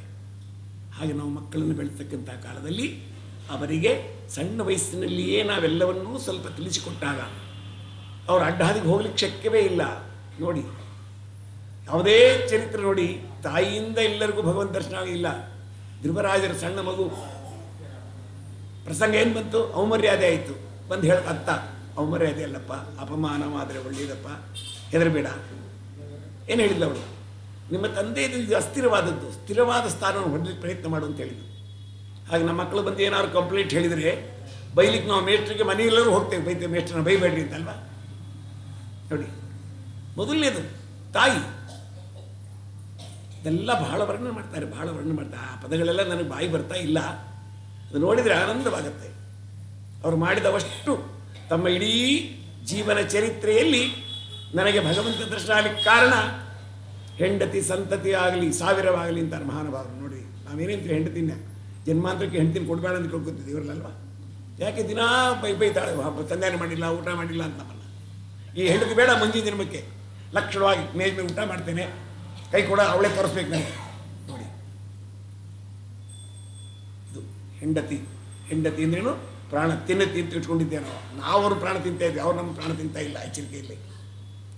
ಹಾಗೆ ನಾವು ಮಕ್ಕಳನ್ನು ಬೆಳೆಸತಕ್ಕಂಥ ಕಾಲದಲ್ಲಿ ಅವರಿಗೆ ಸಣ್ಣ ವಯಸ್ಸಿನಲ್ಲಿಯೇ ನಾವೆಲ್ಲವನ್ನೂ ಸ್ವಲ್ಪ ತಿಳಿಸಿಕೊಟ್ಟಾಗ ಅವರು ಅಡ್ಡಹಾದಿಗೆ ಹೋಗ್ಲಿಕ್ಕೆ ಶಕ್ಯವೇ ಇಲ್ಲ. ನೋಡಿ, ಯಾವುದೇ ಚರಿತ್ರೆ ನೋಡಿ, ತಾಯಿಯಿಂದ ಎಲ್ಲರಿಗೂ ಭಗವಂತ ದರ್ಶನ ಇಲ್ಲ. ಧ್ರುವರಾಜರ ಸಣ್ಣ ಮಗು ಪ್ರಸಂಗ ಏನು ಬಂತು? ಅವಮರ್ಯಾದೆ ಆಯಿತು. ಬಂದು ಹೇಳ ಅತ್ತ, ಅವಮರ್ಯಾದೆ ಅಲ್ಲಪ್ಪ, ಅಪಮಾನವಾದರೆ ಒಳ್ಳೆಯದಪ್ಪ, ಹೆದರಬೇಡ. ಏನು ಹೇಳಿಲ್ಲ ಅವಳು? ನಿಮ್ಮ ತಂದೆ ಇದು ಅಸ್ಥಿರವಾದದ್ದು, ಸ್ಥಿರವಾದ ಸ್ಥಾನವನ್ನು ಹೊಡಲಿಕ್ಕೆ ಪ್ರಯತ್ನ ಮಾಡು ಅಂತ ಹೇಳಿದ್ರು. ಹಾಗೆ ನಮ್ಮ ಮಕ್ಕಳು ಬಂದು ಏನಾದ್ರು ಕಂಪ್ಲೇಂಟ್ ಹೇಳಿದರೆ ಬೈಲಿಕ್ಕೆ ನಾವು ಮೇಸ್ಟ್ರಿಗೆ ಮನೆಯೆಲ್ಲರೂ ಹೋಗ್ತೇವೆ, ಬೈತೇವೆ ಮೇಸ್ಟ್ರನ್ನ ಬೈಬೇಡ್ರಿ ಅಂತಲ್ವಾ. ನೋಡಿ, ಮೊದಲನೇದು ತಾಯಿ. ಇದೆಲ್ಲ ಬಹಳ ವರ್ಣನೆ ಮಾಡ್ತಾರೆ, ಬಹಳ ವರ್ಣನೆ ಮಾಡ್ತಾರೆ. ಆ ಪದಗಳೆಲ್ಲ ನನಗೆ ಬಾಯಿ ಬರ್ತಾ ಇಲ್ಲ. ಅದು ನೋಡಿದರೆ ಆನಂದವಾಗುತ್ತೆ. ಅವರು ಮಾಡಿದವಷ್ಟು ತಮ್ಮ ಇಡೀ ಜೀವನ ಚರಿತ್ರೆಯಲ್ಲಿ ನನಗೆ ಭಗವಂತ ದರ್ಶನ ಆಗಲಿಕ್ಕೆ ಕಾರಣ ಹೆಂಡತಿ ಸಂತತಿ ಆಗಲಿ ಸಾವಿರವಾಗಲಿ ಅಂತಾರೆ ಮಹಾನುಭಾವರು. ನೋಡಿ, ನಾವೇನೇಂತೀವಿ ಹೆಂಡತಿನ ಜನ್ಮಾಂತರಕ್ಕೆ ಹೆಂಡತಿನ ಕೊಡಬೇಡ ಅಂತ ಕೊಡ್ಕೊತಿದ್ವಿ ಇವರಲ್ಲಲ್ವ. ಯಾಕೆ ದಿನಾ ಬೈತಾಳೆ, ಸಂಧಾನ ಮಾಡಿಲ್ಲ, ಊಟ ಮಾಡಿಲ್ಲ ಅಂತ ನಮ್ಮಲ್ಲ. ಈ ಹೆಂಡತಿ ಬೇಡ, ಮುಂಜಿನ ಜನ್ಮಕ್ಕೆ ಲಕ್ಷಣವಾಗಿ ಮೇಜ್ ಮೇಲೆ ಊಟ ಮಾಡ್ತೇನೆ, ಕೈ ಕೂಡ ಅವಳೇ ತೋರಿಸ್ಬೇಕು ನನಗೆ. ನೋಡಿ, ಇದು ಹೆಂಡತಿ. ಹೆಂಡತಿ ಅಂದ್ರೇನು? ಪ್ರಾಣ ತಿನ್ನತಿ ಅಂತ ಇಟ್ಕೊಂಡಿದ್ದೆ ನಾವು ಅವ್ರ ಪ್ರಾಣ ತಿಂತಾ ಇದ್ವಿ, ಅವ್ರು ನಮ್ಮ ಪ್ರಾಣ ತಿಂತಾ ಇಲ್ಲ. ಎಚ್ಚರಿಕೆಯಲ್ಲಿ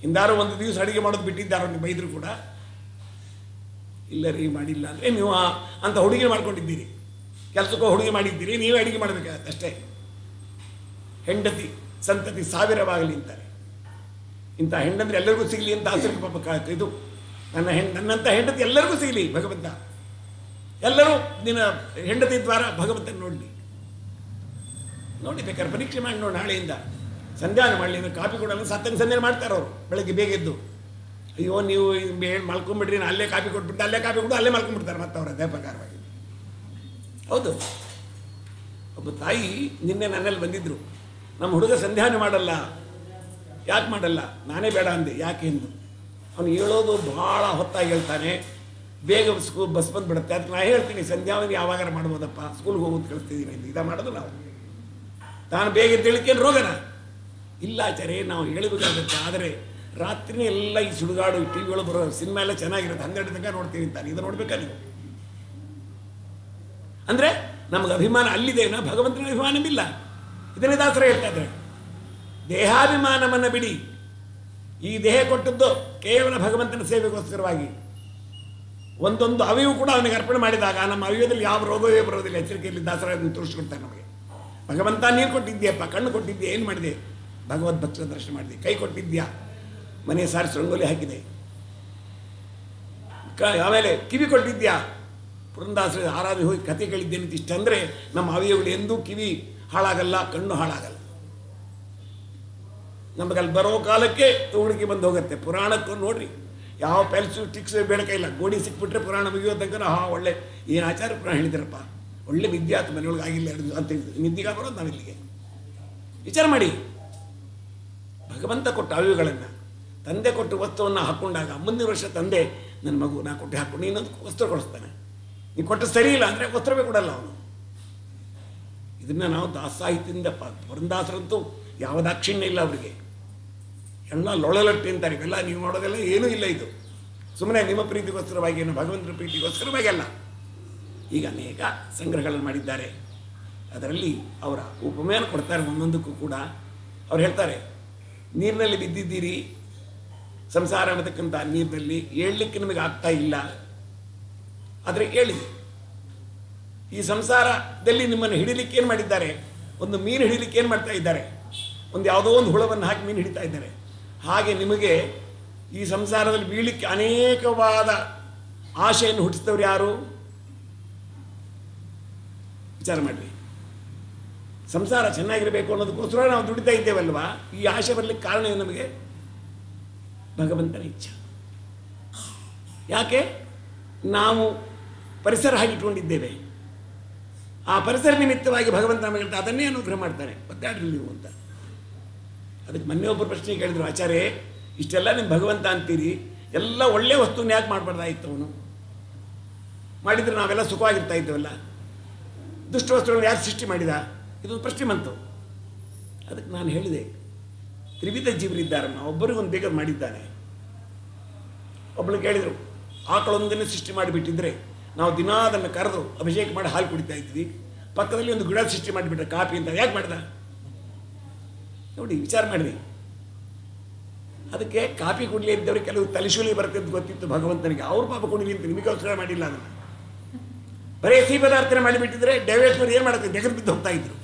ಹಿಂದಾರು ಒಂದು ದಿವಸ ಅಡುಗೆ ಮಾಡೋದು ಬಿಟ್ಟಿದ್ದಾರೆ, ಅವ್ರಿಗೆ ಬೈದ್ರು ಕೂಡ ಇಲ್ಲ ರೀ ಮಾಡಿಲ್ಲ ಅಂದರೆ ನೀವು ಅಂತ ಹುಡುಗಿ ಮಾಡ್ಕೊಂಡಿದ್ದೀರಿ, ಕೆಲಸಕ್ಕೂ ಹುಡುಗಿ ಮಾಡಿದ್ದೀರಿ, ನೀವೇ ಅಡುಗೆ ಮಾಡಬೇಕಾಗತ್ತೆ ಅಷ್ಟೇ. ಹೆಂಡತಿ ಸಂತತಿ ಸಾವಿರವಾಗಲಿ ಅಂತಾರೆ. ಇಂಥ ಹೆಂಡಂದ್ರೆ ಎಲ್ಲರಿಗೂ ಸಿಗಲಿ ಅಂತ ಆಸರೆ ಪಾಪ ಇದು ನನ್ನಂಥ ಹೆಂಡತಿ ಎಲ್ಲರಿಗೂ ಸಿಗಲಿ ಭಗವಂತ. ಎಲ್ಲರೂ ನಿನ್ನ ಹೆಂಡತಿ ದ್ವಾರ ಭಗವಂತನ ನೋಡಲಿ. ನೋಡಿ, ಬೇಕಾದ್ರೆ ಪರೀಕ್ಷೆ ಮಾಡಿ ನೋಡಿ. ನಾಳೆಯಿಂದ ಸಂಧ್ಯಾನ ಮಾಡಲಿ, ಕಾಫಿ ಕೊಡಲ್ಲ, ಸತ್ತಂಗೆ ಸಂಧ್ಯಾನ ಮಾಡ್ತಾರೆ ಅವರು ಬೆಳಗ್ಗೆ ಬೇಗ ಎದ್ದು. ಅಯ್ಯೋ ನೀವು ಮಲ್ಕೊಂಡ್ಬಿಡ್ರಿ, ನಾನು ಅಲ್ಲೇ ಕಾಫಿ ಕೊಟ್ಬಿಟ್ಟು ಅಲ್ಲೇ ಕಾಫಿ ಕೊಟ್ಟು ಅಲ್ಲೇ ಮಲ್ಕೊಂಡ್ಬಿಡ್ತಾರೆ ಮತ್ತೆ ಅವ್ರು ಅದೇ ಪ್ರಕಾರವಾಗಿ. ಹೌದು, ಒಬ್ಬ ತಾಯಿ ನಿನ್ನೆ ನನ್ನಲ್ಲಿ ಬಂದಿದ್ರು, ನಮ್ಮ ಹುಡುಗ ಸಂಧ್ಯಾನ ಮಾಡಲ್ಲ. ಯಾಕೆ ಮಾಡಲ್ಲ? ನಾನೇ ಬೇಡ ಅಂದೆ. ಯಾಕೆ ಎಂದು ಅವನು ಹೇಳೋದು ಭಾಳ ಹೊತ್ತಾಗಿ ಹೇಳ್ತಾನೆ, ಬೇಗ ಬಸ್ ಬಂದುಬಿಡುತ್ತೆ. ಅದಕ್ಕೆ ನಾನು ಹೇಳ್ತೀನಿ, ಸಂಧ್ಯಾವನಿ ಯಾವಾಗಾರ ಮಾಡ್ಬೋದಪ್ಪ, ಸ್ಕೂಲ್ಗೆ ಹೋಗೋದು ಕಳಿಸ್ತಿದ್ದೀನಿ ಅಂತ. ಇದ ಮಾಡೋದು ನಾವು. ತಾನು ಬೇಗ ಎದ್ದೇಳಕ್ಕೇನು ರೋಗನ ಇಲ್ಲ ಆಚಾರ್ಯ, ನಾವು ಹೇಳಬೇಕಾಗುತ್ತೆ. ಆದರೆ ರಾತ್ರಿನೇ ಎಲ್ಲ ಈ ಸುಡುಗಾಡು ಟಿ ವಿಗಳು ಬರೋ ಸಿನಿಮಾ ಎಲ್ಲ ಚೆನ್ನಾಗಿರುತ್ತೆ, 12 ತನಕ ನೋಡ್ತೀನಿ ಅಂತಾನೆ. ಇದು ನೋಡ್ಬೇಕಾ ನೀವು? ಅಂದರೆ ನಮಗೆ ಅಭಿಮಾನ ಅಲ್ಲಿದೇನೋ, ಭಗವಂತನ ಅಭಿಮಾನವಿಲ್ಲ. ಇದನ್ನೇ ದಾಸರ ಹೇಳ್ತಾ ಇದ್ದಾರೆ, ದೇಹಾಭಿಮಾನವನ್ನು ಬಿಡಿ. ಈ ದೇಹ ಕೊಟ್ಟದ್ದು ಕೇವಲ ಭಗವಂತನ ಸೇವೆಗೋಸ್ಕರವಾಗಿ. ಒಂದೊಂದು ಅವಯವು ಕೂಡ ಅವನಿಗೆ ಅರ್ಪಣೆ ಮಾಡಿದಾಗ ನಮ್ಮ ಅವಯವದಲ್ಲಿ ಯಾವ ರೋಗವೇ ಬರೋದಿಲ್ಲ. ಎಚ್ಚರಿಕೆಯಲ್ಲಿ ದಾಸರ ತೋರಿಸ್ಕೊಡ್ತಾರೆ ನಮಗೆ. ಭಗವಂತ ನೀರು ಕೊಟ್ಟಿದ್ದೀಯಪ್ಪ, ಕಣ್ಣು ಕೊಟ್ಟಿದ್ದೆ, ಏನು ಮಾಡಿದೆ? ಭಗವದ್ ಭಕ್ತರ ದರ್ಶನ ಮಾಡಿದೆ. ಕೈ ಕೊಟ್ಟಿದ್ಯಾ, ಮನೆ ಸಾರಿಸಿ ರಂಗೋಲಿ ಹಾಕಿದೆ. ಆಮೇಲೆ ಕಿವಿ ಕೊಟ್ಟಿದ್ಯಾ, ಪುರಂದಾಸರ ಆರಾಧನೆ ಹೋಗಿ ಕತೆ ಕೇಳಿದ್ದೇನೆ ಅಂತ. ಇಷ್ಟಂದರೆ ನಮ್ಮ ಅವಯವಗಳು ಎಂದೂ ಕಿವಿ ಹಾಳಾಗಲ್ಲ, ಕಣ್ಣು ಹಾಳಾಗಲ್ಲ. ನಮಗಲ್ಲಿ ಬರೋ ಕಾಲಕ್ಕೆ ತೋಳಿಕೆ ಬಂದು ಹೋಗುತ್ತೆ. ಪುರಾಣಕ್ಕೂ ನೋಡ್ರಿ, ಯಾವ ಪೆಲ್ಸು ಟಿಕ್ಸ್ ಬೇಡಕ ಇಲ್ಲ. ಗೋಡಿ ಸಿಕ್ಬಿಟ್ರೆ ಪುರಾಣ ಮುಗಿಯೋ ತನಕ ಒಳ್ಳೆ ಏನು ಆಚಾರ ಪುರಾಣ ಹೇಳಿದಾರಪ್ಪ, ಒಳ್ಳೆ ವಿದ್ಯೆ ಆಯ್ತು, ಮನೆಯೊಳಗೆ ಆಗಿಲ್ಲ ಅಂತ ನಿದ್ದಿಗೆ ಬರೋದು ನಾವಿಲ್ಲಿಗೆ. ವಿಚಾರ ಮಾಡಿ, ಭಗವಂತ ಕೊಟ್ಟ ಅವಯುಗಳನ್ನು, ತಂದೆ ಕೊಟ್ಟು ವಸ್ತುವನ್ನು ಹಾಕ್ಕೊಂಡಾಗ ಮುಂದಿನ ವರ್ಷ ತಂದೆ ನನ್ನ ಮಗು ನಾ ಕೊಟ್ಟು ಹಾಕ್ಕೊಂಡು ಇನ್ನೊಂದು ವಸ್ತ್ರ ಕೊಡಿಸ್ತಾನೆ. ನೀವು ಕೊಟ್ಟು ಸರಿ ಇಲ್ಲ ಅಂದರೆ ವಸ್ತ್ರವೇ ಕೊಡಲ್ಲ ಅವನು. ಇದನ್ನು ನಾವು ದಾಸಾಹಿತ್ಯದಿಂದ ಪುರಂದಾಸರಂತೂ ಯಾವ ದಾಕ್ಷಿಣ್ಯ ಇಲ್ಲ ಅವರಿಗೆ. ಎಲ್ಲ ಲೊಳಲಟ್ಟಿ ಅಂತಾರೆ. ಇವೆಲ್ಲ ನೀವು ಮಾಡೋದೆಲ್ಲ ಏನೂ ಇಲ್ಲ. ಇದು ಸುಮ್ಮನೆ ನಿಮ್ಮ ಪ್ರೀತಿಗೋಸ್ಕರವಾಗಿ, ಏನು ಭಗವಂತನ ಪ್ರೀತಿಗೋಸ್ಕರವಾಗಿ ಅಲ್ಲ. ಈಗ ಅನೇಕ ಸಂಗ್ರಹಗಳನ್ನು ಮಾಡಿದ್ದಾರೆ. ಅದರಲ್ಲಿ ಅವರ ಉಪಮೇನ ಕೊಡ್ತಾರೆ ಒಂದೊಂದಕ್ಕೂ ಕೂಡ. ಅವ್ರು ಹೇಳ್ತಾರೆ, ನೀರಿನಲ್ಲಿ ಬಿದ್ದಿದ್ದೀರಿ, ಸಂಸಾರ ಅನ್ನತಕ್ಕಂಥ ನೀರಿನಲ್ಲಿ ಏಳಲಿಕ್ಕೆ ನಿಮಗೆ ಆಗ್ತಾ ಇಲ್ಲ, ಆದರೆ ಹೇಳಿ. ಈ ಸಂಸಾರದಲ್ಲಿ ನಿಮ್ಮನ್ನು ಹಿಡಿಲಿಕ್ಕೆ ಏನು ಮಾಡಿದ್ದಾರೆ? ಒಂದು ಮೀನು ಹಿಡಿಲಿಕ್ಕೆ ಏನು ಮಾಡ್ತಾ ಇದ್ದಾರೆ? ಒಂದು ಯಾವುದೋ ಒಂದು ಹುಳವನ್ನು ಹಾಕಿ ಮೀನು ಹಿಡಿತಾ ಇದ್ದಾರೆ. ಹಾಗೆ ನಿಮಗೆ ಈ ಸಂಸಾರದಲ್ಲಿ ಬೀಳಲಿಕ್ಕೆ ಅನೇಕವಾದ ಆಶೆಯನ್ನು ಹುಟ್ಟಿಸಿದವರು ಯಾರು? ವಿಚಾರ ಮಾಡಿರಿ. ಸಂಸಾರ ಚೆನ್ನಾಗಿರಬೇಕು ಅನ್ನೋದಕ್ಕೋಸ್ಕರ ನಾವು ದುಡಿತಾ ಇದ್ದೇವಲ್ವಾ? ಈ ಆಶೆ ಬರಲಿಕ್ಕೆ ಕಾರಣ ಏನು? ನಮಗೆ ಭಗವಂತನ ಇಚ್ಛೆ. ಯಾಕೆ? ನಾವು ಪರಿಸರ ಹಾಗಿಟ್ಕೊಂಡಿದ್ದೇವೆ. ಆ ಪರಿಸರ ನಿಮಿತ್ತವಾಗಿ ಭಗವಂತ ನಮಗೆ ಅದನ್ನೇ ಅನುಗ್ರಹ ಮಾಡ್ತಾನೆ. ಒದ್ದಾಡ್ರಿ ನೀವು ಅಂತ. ಅದಕ್ಕೆ ಮೊನ್ನೆ ಒಬ್ಬರು ಪ್ರಶ್ನೆ ಕೇಳಿದ್ರು, ಆಚಾರ್ಯ ಇಷ್ಟೆಲ್ಲ ನಿಮ್ಮ ಭಗವಂತ ಅಂತೀರಿ, ಎಲ್ಲ ಒಳ್ಳೆ ವಸ್ತುನ ಯಾಕೆ ಮಾಡಬಾರ್ದಾಯಿತು? ಅವನು ಮಾಡಿದರೆ ನಾವೆಲ್ಲ ಸುಖವಾಗಿರ್ತಾ ಇದ್ದೇವಲ್ಲ. ದುಷ್ಟ ವಸ್ತುಗಳನ್ನು ಯಾರು ಸೃಷ್ಟಿ ಮಾಡಿದ? ಇದೊಂದು ಪ್ರಶ್ನೆ ಬಂತು. ಅದಕ್ಕೆ ನಾನು ಹೇಳಿದೆ, ತ್ರಿವಿಧ ಜೀವರಿದ್ದಾರಮ್ಮ, ಒಬ್ಬರಿಗೊಂದು ಬೇಗ ಮಾಡಿದ್ದಾನೆ. ಒಬ್ಬಳು ಕೇಳಿದರು, ಆಕಳೊಂದನ್ನೇ ಸೃಷ್ಟಿ ಮಾಡಿಬಿಟ್ಟಿದ್ರೆ ನಾವು ದಿನಾ ಅದನ್ನು ಕರೆದು ಅಭಿಷೇಕ ಮಾಡಿ ಹಾಲು ಕುಡಿತಾ ಇದ್ವಿ, ಪಕ್ಕದಲ್ಲಿ ಒಂದು ಗಿಡ ಸೃಷ್ಟಿ ಮಾಡಿಬಿಟ್ರೆ ಕಾಫಿ ಅಂತ ಯಾಕೆ ಮಾಡ್ದ? ನೋಡಿ, ವಿಚಾರ ಮಾಡಿದೆ. ಅದಕ್ಕೆ ಕಾಫಿ ಕುಡಿಲಿ ಇದ್ದವ್ರಿಗೆ ಕೆಲವು ತಲೆಶೂಲಿ ಬರುತ್ತೆ ಅಂತ ಗೊತ್ತಿತ್ತು ಭಗವಂತನಿಗೆ. ಅವ್ರು ಪಾಪ ಕುಡಿಲಿ ಅಂತ ನಿಮಗೋಸ್ಕರ ಮಾಡಿಲ್ಲ. ಅದನ್ನು ಬರೀ ಸಿಹಿ ಪದಾರ್ಥನ ಮಾಡಿಬಿಟ್ಟಿದ್ರೆ ದೇವೇಶ್ವರ ಏನು ಮಾಡುತ್ತೆ? ಜಗತ್ ಬಿದ್ದು ಹೋಗ್ತಾ ಇದ್ರು.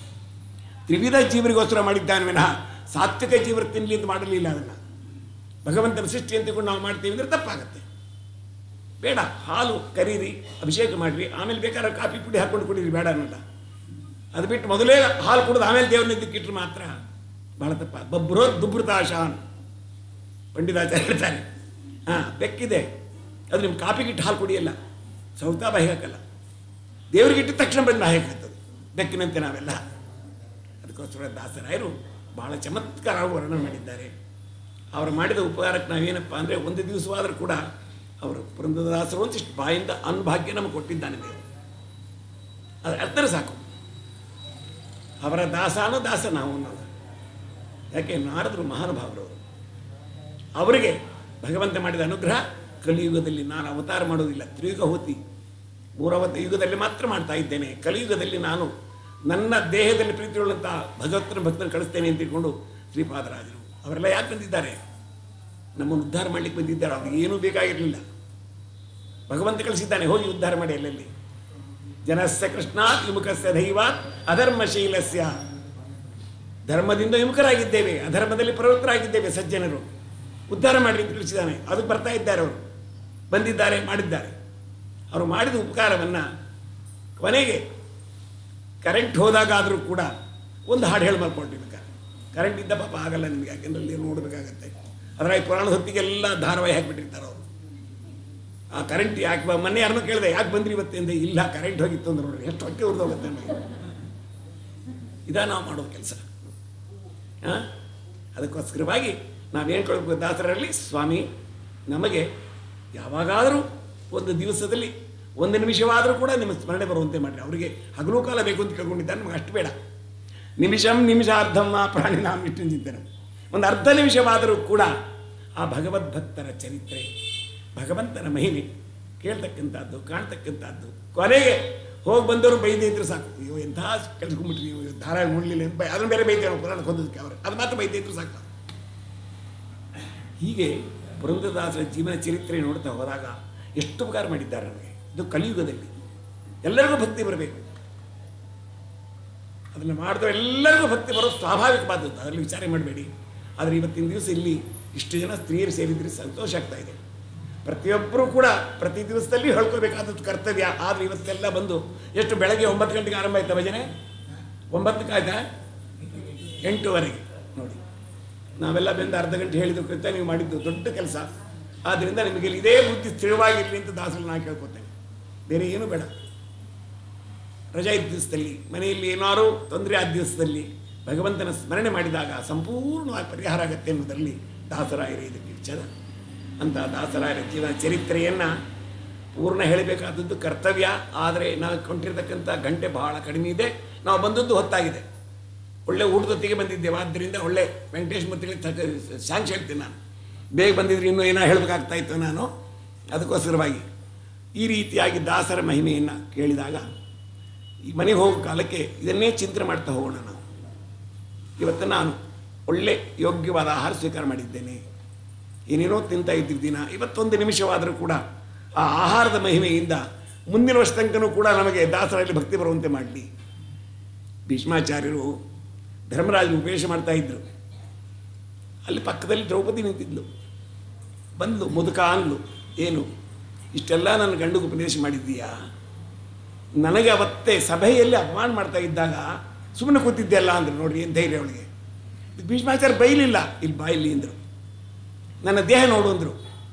ತ್ರಿವಿಧ ಜೀವರಿಗೋಸ್ಕರ ಮಾಡಿದ್ದಾನೆ ವಿನಃ ಸಾತ್ವಿಕ ಜೀವರ ತಿನ್ನಲಿ ಅಂತ ಮಾಡಲಿಲ್ಲ. ಅದನ್ನು ಭಗವಂತನ ಸೃಷ್ಟಿ ಅಂತಕೊಂಡು ನಾವು ಮಾಡ್ತೀವಿ ಅಂದರೆ ತಪ್ಪಾಗತ್ತೆ. ಬೇಡ, ಹಾಲು ಕರೀರಿ, ಅಭಿಷೇಕ ಮಾಡಿರಿ, ಆಮೇಲೆ ಬೇಕಾದ್ರೆ ಕಾಫಿ ಪುಡಿ ಹಾಕ್ಕೊಂಡು ಕುಡೀರಿ, ಬೇಡ ಅನ್ನಲ್ಲ. ಅದು ಬಿಟ್ಟು ಮೊದಲೇ ಹಾಲು ಕುಡಿದು ಆಮೇಲೆ ದೇವ್ರನ್ನ ದಿಕ್ಕಿಟ್ರು ಮಾತ್ರ ಬಹಳ ತಪ್ಪ. ಬಬ್ರೋ ದುಬ್ರತಾಶಾನ್ ಪಂಡಿತಾಚಾರ್ಯ ಹೇಳ್ತಾರೆ. ಬೆಕ್ಕಿದೆ, ಅದು ನಿಮ್ಮ ಕಾಪಿಗಿಟ್ಟು ಹಾಲು ಕುಡಿಯಲ್ಲ, ಸೌತಾ ಬಾಯಿ ಹಾಕಲ್ಲ, ದೇವರಿಗಿಟ್ಟು ತಕ್ಷಣ ಬಂದು ಬಾಯಿ ಹಾಕುತ್ತದೆ, ಬೆಕ್ಕಿನಂತೆ ನಾವೆಲ್ಲ. ಅದಕ್ಕೋಸ್ಕರ ದಾಸರಾಯರು ಬಹಳ ಚಮತ್ಕಾರವಾಗಿ ವರ್ಣನೆ ಮಾಡಿದ್ದಾರೆ. ಅವರು ಮಾಡಿದ ಉಪಕಾರಕ್ಕೆ ನಾವೇನಪ್ಪ ಅಂದರೆ, ಒಂದು ದಿವಸವಾದರೂ ಕೂಡ ಅವರು ಪುರಂದರದಾಸರು ಒಂದಿಷ್ಟು ಬಾಯಿಂದ ಅನ್ಭಾಗ್ಯ ನಮಗೆ ಕೊಟ್ಟಿದ್ದಾನೆ ದೇವರು. ಅದು ಅರ್ಥರೆ ಸಾಕು. ಅವರ ದಾಸನೋ ದಾಸ ನಾವು ಅನ್ನೋದು. ಯಾಕೆ? ನಾರದರು ಮಹಾನುಭಾವರು. ಅವರಿಗೆ ಭಗವಂತ ಮಾಡಿದ ಅನುಗ್ರಹ ಕಲಿಯುಗದಲ್ಲಿ ನಾನು ಅವತಾರ ಮಾಡೋದಿಲ್ಲ, ತ್ರಿಯುಗ ಹೋತಿ 3 ಯುಗದಲ್ಲಿ ಮಾತ್ರ ಮಾಡ್ತಾ ಇದ್ದೇನೆ. ಕಲಿಯುಗದಲ್ಲಿ ನಾನು ನನ್ನ ದೇಹದಲ್ಲಿ ಪ್ರೀತಿಯುಳ್ಳಂತಹ ಭಗವಂತನ ಭಕ್ತನ ಕಳಿಸ್ತೇನೆ ಅಂತ ತಿಳ್ಕೊಂಡು ಶ್ರೀಪಾದರಾಜರು ಅವರೆಲ್ಲ ಯಾಕೆ ಬಂದಿದ್ದಾರೆ? ನಮ್ಮನ್ನು ಉದ್ಧಾರ ಮಾಡಲಿಕ್ಕೆ ಬಂದಿದ್ದಾರೆ. ಅವ್ರಿಗೆ ಏನೂ ಬೇಕಾಗಿರಲಿಲ್ಲ, ಭಗವಂತ ಕಳಿಸಿದ್ದಾನೆ, ಹೋಗಿ ಉದ್ಧಾರ ಮಾಡಿ. ಎಲ್ಲೆಲ್ಲಿ ಜನಸ್ಯ ಕೃಷ್ಣಾತ್ ವಿಮುಖಸ್ಯ ದೈವಾತ್ ಅಧರ್ಮಶೀಲಸ್ಯ. ಧರ್ಮದಿಂದ ವಿಮುಖರಾಗಿದ್ದೇವೆ, ಅಧರ್ಮದಲ್ಲಿ ಪ್ರವೃತ್ತರಾಗಿದ್ದೇವೆ ಸಜ್ಜನರು, ಉದ್ಧಾರ ಮಾಡಿ ಅಂತ ತಿಳಿಸಿದ್ದಾನೆ. ಅದಕ್ಕೆ ಬರ್ತಾ ಇದ್ದಾರೆ, ಅವರು ಬಂದಿದ್ದಾರೆ, ಮಾಡಿದ್ದಾರೆ. ಅವರು ಮಾಡಿದ ಉಪಕಾರವನ್ನು ಕೊನೆಗೆ ಕರೆಂಟ್ ಹೋದಾಗಾದರೂ ಕೂಡ ಒಂದು ಹಾಡು ಹೇಳಿ ಮಾಡ್ಕೊಂಡಿರ್ಬೇಕಾರೆ. ಕರೆಂಟ್ ಇದ್ದ ಪಾಪ ಆಗಲ್ಲ ನಿಮಗೆ, ಯಾಕೆಂದ್ರೆ ಅಲ್ಲಿ ನೋಡಬೇಕಾಗತ್ತೆ. ಅದರಾಗಿ ಪುರಾಣದ ಹೊತ್ತಿಗೆಲ್ಲ ಧಾರಾವಾಹಿ ಹಾಕಿಬಿಟ್ಟಿರ್ತಾರೆ ಅವರು. ಆ ಕರೆಂಟ್ ಯಾಕೆ ಮೊನ್ನೆ ಯಾರನ್ನೂ ಕೇಳಿದೆ, ಯಾಕೆ ಬಂದ್ರಿ ಇವತ್ತಿಂದ? ಇಲ್ಲ, ಕರೆಂಟ್ ಹೋಗಿತ್ತು ಅಂದ್ರೆ ನೋಡ್ರಿ ಎಷ್ಟು ಹೊಟ್ಟೆ ಉರಿದೋಗುತ್ತೆ ನಮಗೆ. ಇದಾ ನಾವು ಮಾಡೋದು ಕೆಲಸ. ಅದಕ್ಕೋಸ್ಕರವಾಗಿ ನಾವೇನು ಕೇಳಬೇಕು ದಾಸರಲ್ಲಿ, ಸ್ವಾಮಿ ನಮಗೆ ಯಾವಾಗಾದರೂ ಒಂದು ದಿವಸದಲ್ಲಿ 1 ನಿಮಿಷವಾದರೂ ಕೂಡ ನಿಮ್ಮ ಸ್ಮರಣೆ ಬರುವಂತೆ ಮಾಡಿರಿ. ಅವರಿಗೆ ಹಗಲು ಕಾಲ ಬೇಕು ಅಂತ ಕೇಳ್ಕೊಂಡಿದ್ದಾರೆ, ನಮಗೆ ಅಷ್ಟು ಬೇಡ. ನಿಮಿಷಾರ್ಧಮ್ಮ ಪ್ರಾಣಿ ನಾಮ ಇಷ್ಟು ಚಿಂತನೆ, ಒಂದು ಅರ್ಧ ನಿಮಿಷವಾದರೂ ಕೂಡ ಆ ಭಗವದ್ಭಕ್ತರ ಚರಿತ್ರೆ, ಭಗವಂತನ ಮಹಿಮೆ ಕೇಳ್ತಕ್ಕಂಥದ್ದು, ಕಾಣ್ತಕ್ಕಂಥದ್ದು. ಕೊನೆಗೆ ಹೋಗಿ ಬಂದವರು ಬೈದೇ ಇದ್ರೆ ಸಾಕು, ಅಯ್ಯೋ ಎಂಥ ಕೆಲ್ಸ್ಕೊಂಡ್ಬಿಟ್ರಿ ನೀವು, ಧಾರಾವಾಹಿ ನೋಡಲಿಲ್ಲ ಅಂತ ಅದನ್ನು ಬೇರೆ ಬೈತೇವೆ ನಾವು ಪುರಾಣಕ್ಕೆ ಹೊಂದೋದಕ್ಕೆ. ಅವರು ಅದು ಮಾತ್ರ ಬೈದೇ ಇದ್ರು ಸಾಕು. ಹೀಗೆ ಪುರಂದರದಾಸರ ಜೀವನ ಚರಿತ್ರೆ ನೋಡ್ತಾ ಹೋದಾಗ ಎಷ್ಟು ಉಪಕಾರ ಮಾಡಿದ್ದಾರೆ ನಮಗೆ. ಇದು ಕಲಿಯುಗದಲ್ಲಿ ಎಲ್ಲರಿಗೂ ಭಕ್ತಿ ಬರಬೇಕು. ಅದನ್ನು ಮಾಡಿದ್ರೆ ಎಲ್ಲರಿಗೂ ಭಕ್ತಿ ಬರೋದು ಸ್ವಾಭಾವಿಕವಾದದ್ದು, ಅದರಲ್ಲಿ ವಿಚಾರ ಮಾಡಬೇಡಿ. ಆದರೆ ಇವತ್ತಿನ ದಿವಸ ಇಲ್ಲಿ ಇಷ್ಟು ಜನ ಸ್ತ್ರೀಯರು ಸೇರಿದ್ರೆ ಸಂತೋಷ ಆಗ್ತಾ ಇದೆ. ಪ್ರತಿಯೊಬ್ಬರೂ ಕೂಡ ಪ್ರತಿ ದಿವಸದಲ್ಲಿ ಹೇಳ್ಕೋಬೇಕಾದದ್ದು ಕರ್ತವ್ಯ. ಆದರೆ ಇವತ್ತೆಲ್ಲ ಬಂದು ಎಷ್ಟು ಬೆಳಗ್ಗೆ 9 ಗಂಟೆಗೆ ಆರಂಭ ಆಯ್ತಾ ಭಜನೆ, 9ಕ್ಕೆ ಆಯ್ತಾ 8ವರೆಗೆ ನೋಡಿ. ನಾವೆಲ್ಲ ಬಂದು ಅರ್ಧ ಗಂಟೆ ಹೇಳಿದ ಕೃತ ನೀವು ಮಾಡಿದ್ದು ದೊಡ್ಡ ಕೆಲಸ. ಆದ್ದರಿಂದ ನಿಮಗೆ ಇದೇ ಬುದ್ಧಿ ಸ್ಥಿರವಾಗಿರಲಿ ಅಂತ ದಾಸರು ನಾನು ಕೇಳ್ಕೊತೇನೆ. ಬೇರೆ ಏನೂ ಬೇಡ. ರಜಾ ಇದ್ದ ದಿವಸದಲ್ಲಿ, ಮನೆಯಲ್ಲಿ ಏನಾದರೂ ತೊಂದರೆ ಆದ ದಿವಸದಲ್ಲಿ ಭಗವಂತನ ಸ್ಮರಣೆ ಮಾಡಿದಾಗ ಸಂಪೂರ್ಣವಾಗಿ ಪರಿಹಾರ ಆಗುತ್ತೆ ಎನ್ನುವುದರಲ್ಲಿ ದಾಸರಾಯರು ಇದಕ್ಕೆ ವಿಚಾರ. ಅಂತ ದಾಸರಾಯರ ಜೀವನ ಚರಿತ್ರೆಯನ್ನು ಪೂರ್ಣ ಹೇಳಬೇಕಾದದ್ದು ಕರ್ತವ್ಯ. ಆದರೆ ನಾವು ಕೊಂಡಿರ್ತಕ್ಕಂಥ ಗಂಟೆ ಬಹಳ ಕಡಿಮೆ ಇದೆ. ನಾವು ಬಂದದ್ದು ಹೊತ್ತಾಗಿದೆ, ಒಳ್ಳೆ ಊಟದೊತ್ತಿಗೆ ಬಂದಿದ್ದೇವೆ. ಆದ್ದರಿಂದ ಒಳ್ಳೆ ವೆಂಕಟೇಶ್ ಮೂರ್ತಿಗಳಿಗೆ ಶಾಂಕ್ಷ ಹೇಳ್ತೀನಿ. ನಾನು ಬೇಗ ಬಂದಿದ್ರೆ ಇನ್ನೂ ಏನೋ ಹೇಳಬೇಕಾಗ್ತಾ ಇತ್ತು ನಾನು. ಅದಕ್ಕೋಸ್ಕರವಾಗಿ ಈ ರೀತಿಯಾಗಿ ದಾಸರ ಮಹಿಮೆಯನ್ನು ಕೇಳಿದಾಗ ಈ ಮನೆಗೆ ಹೋಗೋ ಕಾಲಕ್ಕೆ ಇದನ್ನೇ ಚಿಂತನೆ ಮಾಡ್ತಾ ಹೋಗೋಣ ನಾವು. ಇವತ್ತು ನಾನು ಒಳ್ಳೆ ಯೋಗ್ಯವಾದ ಆಹಾರ ಸ್ವೀಕಾರ ಮಾಡಿದ್ದೇನೆ, ಏನೇನೋ ತಿಂತ ಇದ್ದಿದ್ದೀನ. ಇವತ್ತೊಂದು ನಿಮಿಷವಾದರೂ ಕೂಡ ಆ ಆಹಾರದ ಮಹಿಮೆಯಿಂದ ಮುಂದಿನ ವರ್ಷ ತನಕನೂ ಕೂಡ ನಮಗೆ ದಾಸರಲ್ಲಿ ಭಕ್ತಿ ಬರುವಂತೆ ಮಾಡಲಿ. ಭೀಷ್ಮಾಚಾರ್ಯರು ಧರ್ಮರಾಜನ ಉಪದೇಶ ಮಾಡ್ತಾ ಇದ್ರು. ಅಲ್ಲಿ ಪಕ್ಕದಲ್ಲಿ ದ್ರೌಪದಿ ನಿಂತಿದ್ಲು. ಬಂದ್ಲು, ಮುದುಕ ಅಂದ್ಲು, ಏನು ಇಷ್ಟೆಲ್ಲ ನನ್ನ ಗಂಡಿಗೆ ಉಪದೇಶ ಮಾಡಿದ್ದೀಯಾ? ನನಗೆ ಅವತ್ತೇ ಸಭೆಯಲ್ಲಿ ಅಪಮಾನ ಮಾಡ್ತಾ ಇದ್ದಾಗ ಸುಮ್ಮನೆ ಕೂತಿದ್ದೆ ಅಲ್ಲ ಅಂದರು. ನೋಡ್ರಿ ಏನು ಧೈರ್ಯ ಅವಳಿಗೆ. ಭೀಷ್ಮಾಚಾರ್ಯ ಬೈಲಿಲ್ಲ, ಇಲ್ಲಿ ಬಾಯಿಲಿ ಅಂದರು. ನನ್ನ ದೇಹ ನೋಡು ಅಂದರು.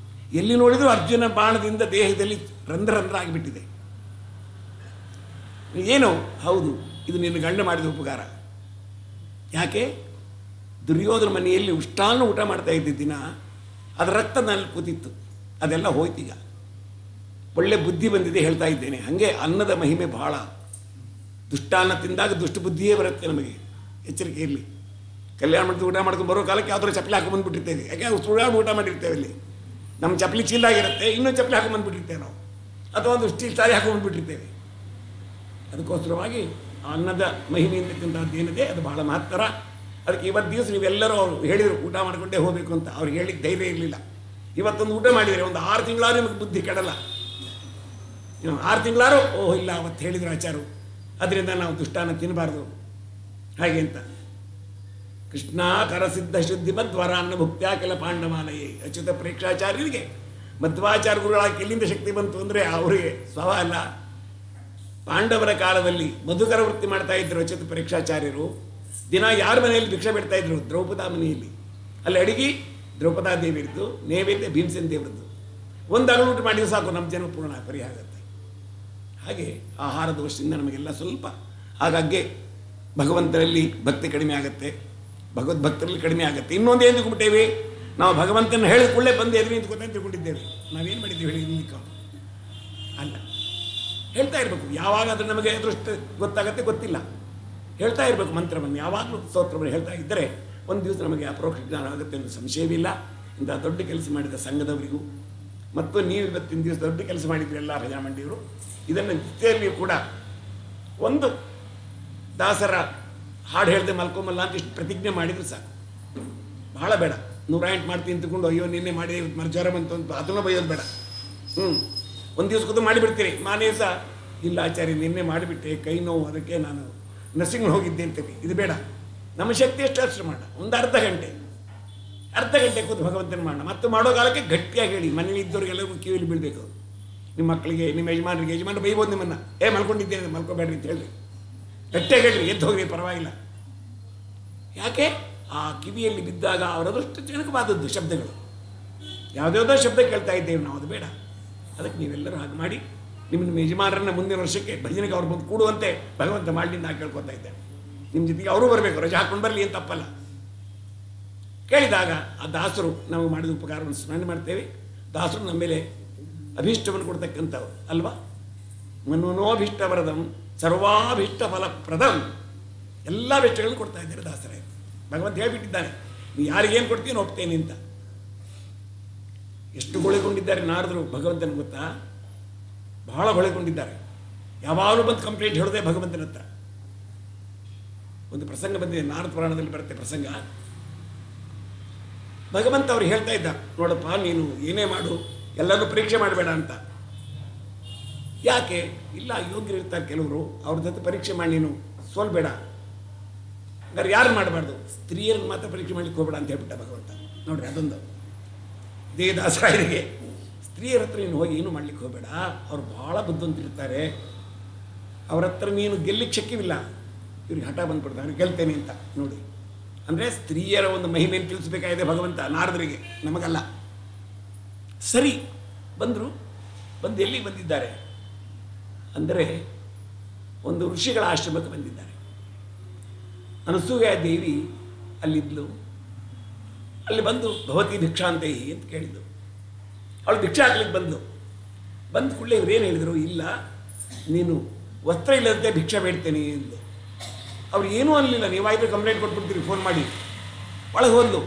ಎಲ್ಲಿ ನೋಡಿದರೂ ಅರ್ಜುನ ಬಾಣದಿಂದ ದೇಹದಲ್ಲಿ ರಂಧ್ರ ಆಗಿಬಿಟ್ಟಿದೆ. ಏನು ಹೌದು, ಇದು ನಿನ್ನ ಗಂಡ ಮಾಡಿದ ಉಪಕಾರ. ಯಾಕೆ? ದುರ್ಯೋಧನ ಮನೆಯಲ್ಲಿ ಉಷ್ಟಾನ್ನ ಊಟ ಮಾಡ್ತಾ ಇದ್ದ ದಿನ ಅದರ ರಕ್ತ ನಲ್ಲಿ ಕೂತಿತ್ತು, ಅದೆಲ್ಲ ಹೋಯ್ತೀಗ. ಒಳ್ಳೆ ಬುದ್ಧಿ ಬಂದಿದೆ ಹೇಳ್ತಾ ಇದ್ದೇನೆ. ಹಾಗೆ ಅನ್ನದ ಮಹಿಮೆ ಬಹಳ. ದುಷ್ಟಾನ್ನ ತಿಂದಾಗ ದುಷ್ಟ ಬುದ್ಧಿಯೇ ಬರುತ್ತೆ ನಮಗೆ, ಎಚ್ಚರಿಕೆ ಇರಲಿ. ಕಲ್ಯಾಣ ಮಾಡ್ತೀವಿ, ಊಟ ಮಾಡ್ಕೊಂಡು ಬರೋ ಕಾಲಕ್ಕೆ ಯಾವ್ದಾರು ಚಪ್ಪಲಿ ಹಾಕೊಂಡ್ಬಂದ್ಬಿಟ್ಟಿರ್ತೇವೆ. ಯಾಕೆ ಸುಳ್ಳಾಗಿ ಊಟ ಮಾಡಿರ್ತೇವೆ ಅಲ್ಲಿ, ನಮ್ಮ ಚಪ್ಪಲಿ ಚೀಲಾಗಿರುತ್ತೆ, ಇನ್ನೊಂದು ಚಪ್ಪಲಿ ಹಾಕೊಂಡ್ಬಂದ್ಬಿಟ್ಟಿರ್ತೇವೆ ನಾವು, ಅಥವಾ ಒಂದು ಸ್ಟೀಲ್ ಸಾರಿ ಹಾಕೊಂಡ್ಬಂದ್ಬಿಟ್ಟಿರ್ತೇವೆ. ಅದಕ್ಕೋಸ್ಕರವಾಗಿ ಅನ್ನದ ಮಹಿಮೆ ಅಂತಕ್ಕಂಥದ್ದು ಏನಿದೆ ಅದು ಬಹಳ ಮಹತ್ತರ. ಅದಕ್ಕೆ ಇವತ್ತು ದಿವಸ ನೀವೆಲ್ಲರೂ ಅವ್ರು ಹೇಳಿದರು ಊಟ ಮಾಡಿಕೊಂಡೇ ಹೋಗಬೇಕು ಅಂತ. ಅವ್ರಿಗೆ ಹೇಳಿಕ್ಕೆ ಧೈರ್ಯ ಇರಲಿಲ್ಲ. ಇವತ್ತೊಂದು ಊಟ ಮಾಡಿದರೆ ಒಂದು 6 ತಿಂಗಳಾರು ನಿಮಗೆ ಬುದ್ಧಿ ಕೆಡಲ್ಲ. 6 ತಿಂಗಳಾರು ಓಹ್ ಇಲ್ಲ ಅವತ್ತು ಹೇಳಿದ್ರು ಆಚಾರು, ಅದರಿಂದ ನಾವು ದುಷ್ಟಾನ ತಿನ್ನಬಾರ್ದು ಹಾಗೆ ಅಂತ. ಕೃಷ್ಣ ಕರಸಿದ್ಧ ಶುದ್ಧಿ ಮಧ್ವರ ಅನ್ನ ಭುಕ್ತ್ಯಾ ಕೆಲ ಪಾಂಡಮಾಲಯೇ. ಅಚ್ಯುತ ಪ್ರೇಕ್ಷಾಚಾರ್ಯರಿಗೆ ಮಧ್ವಾಚಾರ್ಯ ಗುರುಗಳಾಗಿ ಎಲ್ಲಿಂದ ಶಕ್ತಿ ಬಂತು ಅಂದರೆ ಅವರಿಗೆ ಸ್ವಭಾವ ಅಲ್ಲ. ಪಾಂಡವರ ಕಾಲದಲ್ಲಿ ಮಧುಕರ ವೃತ್ತಿ ಮಾಡ್ತಾ ಇದ್ರು ಅಚ್ಯುತ ಪರೀಕ್ಷಾಚಾರ್ಯರು. ದಿನ ಯಾರ ಮನೆಯಲ್ಲಿ ಭಿಕ್ಷೆ ಬಿಡ್ತಾ ಇದ್ರು? ದ್ರೌಪದಾ ಮನೆಯಲ್ಲಿ. ಅಲ್ಲಿ ಅಡಿಗೆ ದ್ರೌಪದಾ ದೇವಿಯರದ್ದು, ನೈವೇದ್ಯ ಭೀಮಸೇನ ದೇವರದ್ದು. ಒಂದು ಅಗಲು ಊಟ ಮಾಡಿದ್ರೆ ಸಾಕು, ನಮ್ಮ ಜನ ಪೂರ್ಣ ಪರಿಹಾರ ಆಗುತ್ತೆ. ಹಾಗೆ ಆಹಾರ ದೋಷದಿಂದ ನಮಗೆಲ್ಲ ಸ್ವಲ್ಪ ಆಗಾಗ್ಗೆ ಭಗವಂತನಲ್ಲಿ ಭಕ್ತಿ ಕಡಿಮೆ ಆಗುತ್ತೆ, ಭಗವದ್ಭಕ್ತರಲ್ಲಿ ಕಡಿಮೆ ಆಗುತ್ತೆ. ಇನ್ನೊಂದು ಏನು ತಿಳ್ಕೊಂಡ್ಬಿಟ್ಟೇವೆ ನಾವು, ಭಗವಂತನ ಹೇಳಿದ ಕೂಡಲೇ ಬಂದು ಎದುರು ನಿಂತ್ಕೊತ ತಿಳ್ಕೊಂಡಿದ್ದೇವೆ. ನಾವೇನು ಮಾಡಿದ್ದೀವಿ ಹೇಳಿ ನಿಂತ್ಕೊಂಡು ಅಲ್ಲ, ಹೇಳ್ತಾ ಇರಬೇಕು. ಯಾವಾಗ ಅದು ನಮಗೆ ಅದೃಷ್ಟ ಗೊತ್ತಾಗತ್ತೆ ಗೊತ್ತಿಲ್ಲ, ಹೇಳ್ತಾ ಇರಬೇಕು ಮಂತ್ರವನ್ನು. ಯಾವಾಗಲೂ ಸ್ತೋತ್ರವನ್ನು ಹೇಳ್ತಾ ಇದ್ದರೆ ಒಂದು ದಿವಸ ನಮಗೆ ಅಪರೋಕ್ಷ ಜ್ಞಾನ ಆಗುತ್ತೆ ಅನ್ನೋ ಸಂಶಯವಿಲ್ಲ. ಇಂಥ ದೊಡ್ಡ ಕೆಲಸ ಮಾಡಿದ ಸಂಘದವರಿಗೂ ಮತ್ತು ನೀವು ಇವತ್ತಿನ ದಿವಸ ದೊಡ್ಡ ಕೆಲಸ ಮಾಡಿದ್ರಿ ಎಲ್ಲ ಭಜಾಮಂಡಿಯವರು. ಇದನ್ನು ಜೊತೆಯಲ್ಲಿ ಕೂಡ ಒಂದು ದಾಸರ ಹಾಡು ಹೇಳ್ದೆ ಮಲ್ಕೊಂಬಲ್ಲ ಅಂತ ಇಷ್ಟು ಪ್ರತಿಜ್ಞೆ ಮಾಡಿದ್ರು ಸಾಕು, ಬಹಳ ಬೇಡ. 108 ಮಾಡ್ತೀನಿ ಅಂತಕೊಂಡು ಅಯ್ಯೋ ನಿನ್ನೆ ಮಾಡಿ ಜ್ವರ ಬಂತು ಅಂತ ಅದನ್ನು ಬೈಯೋದು ಬೇಡ. ಒಂದು ದಿವಸ ಕೂತು ಮಾಡಿಬಿಡ್ತೀರಿ, ಮಾನೇ ಸಹ ಇಲ್ಲ ಆಚಾರ್ಯ ನಿನ್ನೆ ಮಾಡಿಬಿಟ್ಟೆ ಕೈ ನೋವು, ಅದಕ್ಕೆ ನಾನು ನರ್ಸಿಂಗ್ ಹೋಗಿದ್ದೆ ಅಂತೀವಿ. ಇದು ಬೇಡ. ನಮ್ಮ ಶಕ್ತಿ ಎಷ್ಟು ಅಷ್ಟು ಮಾಡೋಣ. ಒಂದು ಅರ್ಧ ಗಂಟೆ ಕೂತು ಭಗವಂತನ ಮಾಡೋಣ. ಮತ್ತು ಮಾಡೋ ಕಾಲಕ್ಕೆ ಗಟ್ಟಿಯಾಗಿ ಹೇಳಿ, ಮನೇಲಿ ಇದ್ದವ್ರಿಗೆಲ್ಲರಿಗೂ ಕಿವಿಲಿ ಬೀಳಬೇಕು. ನಿಮ್ಮ ಮಕ್ಕಳಿಗೆ, ನಿಮ್ಮ ಯಜಮಾನರು ಬೈಬೋದು ನಿಮ್ಮನ್ನು, ಮಲ್ಕೊಂಡಿದ್ದೇನೆ ಮಲ್ಕೋಬೇಡ್ರಿ ಅಂತ ಹೇಳಿ ಗಟ್ಟಿಯಾಗಿ ಹೇಳ್ರಿ, ಎದ್ದು ಹೋಗ್ರಿ ಪರವಾಗಿಲ್ಲ. ಯಾಕೆ? ಆ ಕಿವಿಯಲ್ಲಿ ಬಿದ್ದಾಗ ಅವರದಷ್ಟು ಜನಕವಾದದ್ದು ಶಬ್ದಗಳು, ಯಾವುದ್ಯಾವುದೋ ಶಬ್ದ ಕೇಳ್ತಾ ಇದ್ದೇವೆ ನಾವು, ಅದು ಬೇಡ. ಅದಕ್ಕೆ ನೀವೆಲ್ಲರೂ ಹಾಗೆ ಮಾಡಿ ನಿಮ್ಮ ಯಜಮಾನರನ್ನ ಮುಂದಿನ ವರ್ಷಕ್ಕೆ ಭಜನೆಗೆ ಅವ್ರು ಬಂದು ಕೂಡುವಂತೆ ಭಗವಂತ ಮಾಡಲಿ ನಾ ಕೇಳ್ಕೊತಾ ಇದ್ದೇನೆ. ನಿಮ್ಮ ಜೊತೆಗೆ ಅವರು ಬರಬೇಕು, ರಜೆ ಹಾಕೊಂಡು ಬರಲಿ ಏನು ತಪ್ಪಲ್ಲ. ಕೇಳಿದಾಗ ಆ ದಾಸರು ನಾವು ಮಾಡಿದ ಉಪಕಾರವನ್ನು ಸ್ಮರಣೆ ಮಾಡ್ತೇವೆ. ದಾಸರು ನಮ್ಮ ಮೇಲೆ ಅಭೀಷ್ಟವನ್ನು ಕೊಡ್ತಕ್ಕಂಥವ್ರು ಅಲ್ವಾ. ಮನೋನೋಭೀಷ್ಟವರದಂ ಸರ್ವಾಭೀಷ್ಟ ಫಲಪ್ರದಂ, ಎಲ್ಲ ಭೀಷ್ಟಗಳನ್ನು ಕೊಡ್ತಾ ಇದ್ದಾರೆ ದಾಸರೇ. ಭಗವಂತ ಹೇಳ್ಬಿಟ್ಟಿದ್ದಾನೆ, ನೀವು ಯಾರಿಗೇನು ಕೊಡ್ತೀನಿ ಒಪ್ತೇನೆ ಅಂತ. ಎಷ್ಟು ಗೊಳೆಗೊಂಡಿದ್ದಾರೆ ನಾರದರು ಭಗವಂತನ ಗೊತ್ತಾ? ಬಹಳ ಗೊಳೆಗೊಂಡಿದ್ದಾರೆ. ಯಾವಾಗಲೂ ಬಂದು ಕಂಪ್ಲೇಂಟ್ ಹೇಳೋದೇ ಭಗವಂತನ ಹತ್ರ. ಒಂದು ಪ್ರಸಂಗ ಬಂದಿದೆ, ನಾರದ ಪುರಾಣದಲ್ಲಿ ಬರುತ್ತೆ ಪ್ರಸಂಗ. ಭಗವಂತ ಅವ್ರು ಹೇಳ್ತಾ ಇದ್ದ, ನೋಡಪ್ಪ ನೀನು ಏನೇ ಮಾಡು ಎಲ್ಲರೂ ಪರೀಕ್ಷೆ ಮಾಡಬೇಡ ಅಂತ. ಯಾಕೆ? ಇಲ್ಲ, ಯೋಗ್ಯರು ಇರ್ತಾರೆ ಕೆಲವರು, ಅವ್ರ ಜೊತೆ ಪರೀಕ್ಷೆ ಮಾಡಿ ನೀನು ಸೋಲ್ಬೇಡ. ಹಾಗಾದ್ರೆ ಯಾರು ಮಾಡಬಾರ್ದು? ಸ್ತ್ರೀಯರನ್ನು ಮಾತ್ರ ಪರೀಕ್ಷೆ ಮಾಡ್ಲಿಕ್ಕೆ ಹೋಗ್ಬೇಡ ಅಂತ ಹೇಳ್ಬಿಟ್ಟ ಭಗವಂತ. ನೋಡ್ರಿ, ಅದೊಂದು ಇದೇ ದಾಸರಾಯರಿಗೆ, ಸ್ತ್ರೀಯರ ಹತ್ರ ನೀನು ಹೋಗಿ ಏನು ಮಾಡ್ಲಿಕ್ಕೆ ಹೋಗಬೇಡ, ಅವ್ರು ಭಾಳ ಬುದ್ಧಿವಂತಿರ್ತಾರೆ, ಅವ್ರ ಹತ್ರ ನೀನು ಗೆಲ್ಲಿಕ್ಕೆ ಶಕ್ಯವಿಲ್ಲ. ಇವ್ರಿಗೆ ಹಠ ಬಂದ್ಬಿಡ್ತಾರೆ, ಅವ್ರಿಗೆ ಗೆಲ್ತೇನೆ ಅಂತ. ನೋಡಿ, ಅಂದರೆ ಸ್ತ್ರೀಯರ ಒಂದು ಮಹಿಮೆಯನ್ನು ತಿಳಿಸಬೇಕಾಗಿದೆ ಭಗವಂತ ನಾರದರಿಗೆ, ನಮಗಲ್ಲ. ಸರಿ, ಬಂದರು. ಬಂದು ಎಲ್ಲಿ ಬಂದಿದ್ದಾರೆ ಅಂದರೆ ಒಂದು ಋಷಿಗಳ ಆಶ್ರಮಕ್ಕೆ ಬಂದಿದ್ದಾರೆ. ಅನಸೂಯ ದೇವಿ ಅಲ್ಲಿದ್ಲು. ಅಲ್ಲಿ ಬಂದು ಭವತಿ ಭಿಕ್ಷಾಂತೇಹಿ ಅಂತ ಕೇಳಿದ್ದು. ಅವಳು ಭಿಕ್ಷೆ ಹಾಕ್ಲಿಕ್ಕೆ ಬಂದು ಕೂಡಲೇ ಇವರೇನು ಹೇಳಿದರು, ಇಲ್ಲ ನೀನು ವಸ್ತ್ರ ಇಲ್ಲದಂತೆ ಭಿಕ್ಷೆ ಬೇಡ್ತೇನೆ ಎಂದು. ಅವ್ರು ಏನೂ ಅನ್ನಲಿಲ್ಲ, ನೀವಾಯಿತು ಕಂಪ್ಲೇಂಟ್ ಕೊಟ್ಬಿಡ್ತೀರಿ ಫೋನ್ ಮಾಡಿ. ಒಳಗೆ ಹೋದ್ಲು,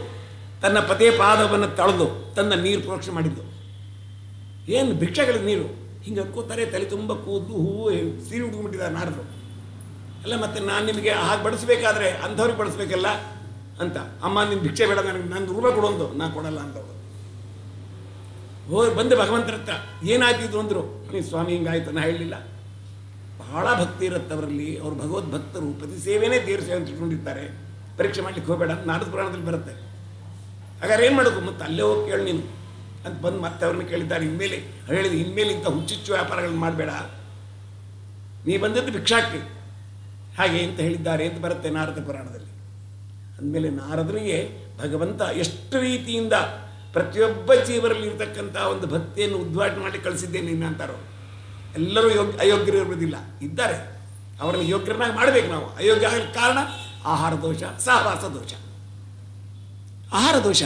ತನ್ನ ಪದೇ ಪಾದವನ್ನು ತಳೆದು ತನ್ನ ನೀರು ಪ್ರೋಕ್ಷಣೆ ಮಾಡಿದ್ದು. ಏನು ಭಿಕ್ಷೆಗಳ ನೀರು ಹಿಂಗೆ ಅನ್ಕೋತಾರೆ, ತಲೆ ತುಂಬ ಕೂದಲು ಹೂವು ಸೀರೆ ಉಟ್ಕೊಂಡ್ಬಿಟ್ಟಿದ್ದಾರೆ ನಾರದರು ಅಲ್ಲ. ಮತ್ತು ನಾನು ನಿಮಗೆ ಹಾಗೆ ಬಡಿಸ್ಬೇಕಾದ್ರೆ ಅಂಥವ್ರಿಗೆ ಬಡಿಸ್ಬೇಕಲ್ಲ ಅಂತ. ಅಮ್ಮ ನಿನ್ನ ಭಿಕ್ಷೆ ಬೇಡ, ನನಗೆ ನಾನು ರೂಪಾಯಿ ಕೊಡೋದು, ನಾನು ಕೊಡಲ್ಲ ಅಂತವ್ರು. ಹೋಗಿ ಬಂದೆ ಭಗವಂತರ ಹತ್ರ, ಏನಾಗ್ತಿದ್ದು ಅಂದರು. ನೀನು ಸ್ವಾಮಿ ಹಿಂಗಾಯ್ತು, ನಾ ಹೇಳಲಿಲ್ಲ. ಬಹಳ ಭಕ್ತಿ ಇರುತ್ತೆ ಅವರಲ್ಲಿ, ಅವ್ರು ಭಗವದ್ ಭಕ್ತರು, ಪ್ರತಿ ಸೇವೆನೇ ದೇವ್ರ ಸೇವೆ ಅಂತ ಇಟ್ಕೊಂಡಿರ್ತಾರೆ. ಪರೀಕ್ಷೆ ಮಾಡ್ಲಿಕ್ಕೆ ಹೋಗಬೇಡ ಅಂತ ನಾರದ ಪುರಾಣದಲ್ಲಿ ಬರುತ್ತೆ. ಹಾಗಾದ್ರೆ ಏನು ಮಾಡೋದು? ಮತ್ತೆ ಅಲ್ಲೇ ಹೋಗಿ ಕೇಳಿ ನೀನು ಅಂತ ಬಂದು ಮತ್ತೆ ಅವ್ರನ್ನ ಕೇಳಿದ್ದಾರೆ. ಇನ್ಮೇಲೆ ಹೇಳಿದ, ಇನ್ಮೇಲೆ ಇಂಥ ಹುಚ್ಚುಚ್ಚು ವ್ಯಾಪಾರಗಳನ್ನ ಮಾಡಬೇಡ, ನೀ ಬಂದದ್ದು ಭಿಕ್ಷಾಕ್ಕೆ ಹಾಗೆ ಅಂತ ಹೇಳಿದ್ದಾರೆ ಅಂತ ಬರುತ್ತೆ ನಾರದ ಪುರಾಣದಲ್ಲಿ. ಅಂದಮೇಲೆ ನಾರದರಿಗೆ ಭಗವಂತ ಎಷ್ಟು ರೀತಿಯಿಂದ ಪ್ರತಿಯೊಬ್ಬ ಜೀವರಲ್ಲಿ ಇರತಕ್ಕಂಥ ಒಂದು ಭಕ್ತಿಯನ್ನು ಉದ್ಘಾಟನೆ ಮಾಡಿ ಕಳಿಸಿದ್ದೇನೆ ನಿನ್ನ ಅಂತಾರೋ. ಎಲ್ಲರೂ ಅಯೋಗ್ಯರು ಇರುವುದಿಲ್ಲ, ಇದ್ದಾರೆ. ಅವರನ್ನು ಯೋಗ್ಯರನ್ನಾಗಿ ಮಾಡಬೇಕು ನಾವು. ಅಯೋಗ್ಯ ಆಗಲಿಕ್ಕೆ ಕಾರಣ ಆಹಾರ ದೋಷ, ಸಹವಾಸ ದೋಷ. ಆಹಾರ ದೋಷ,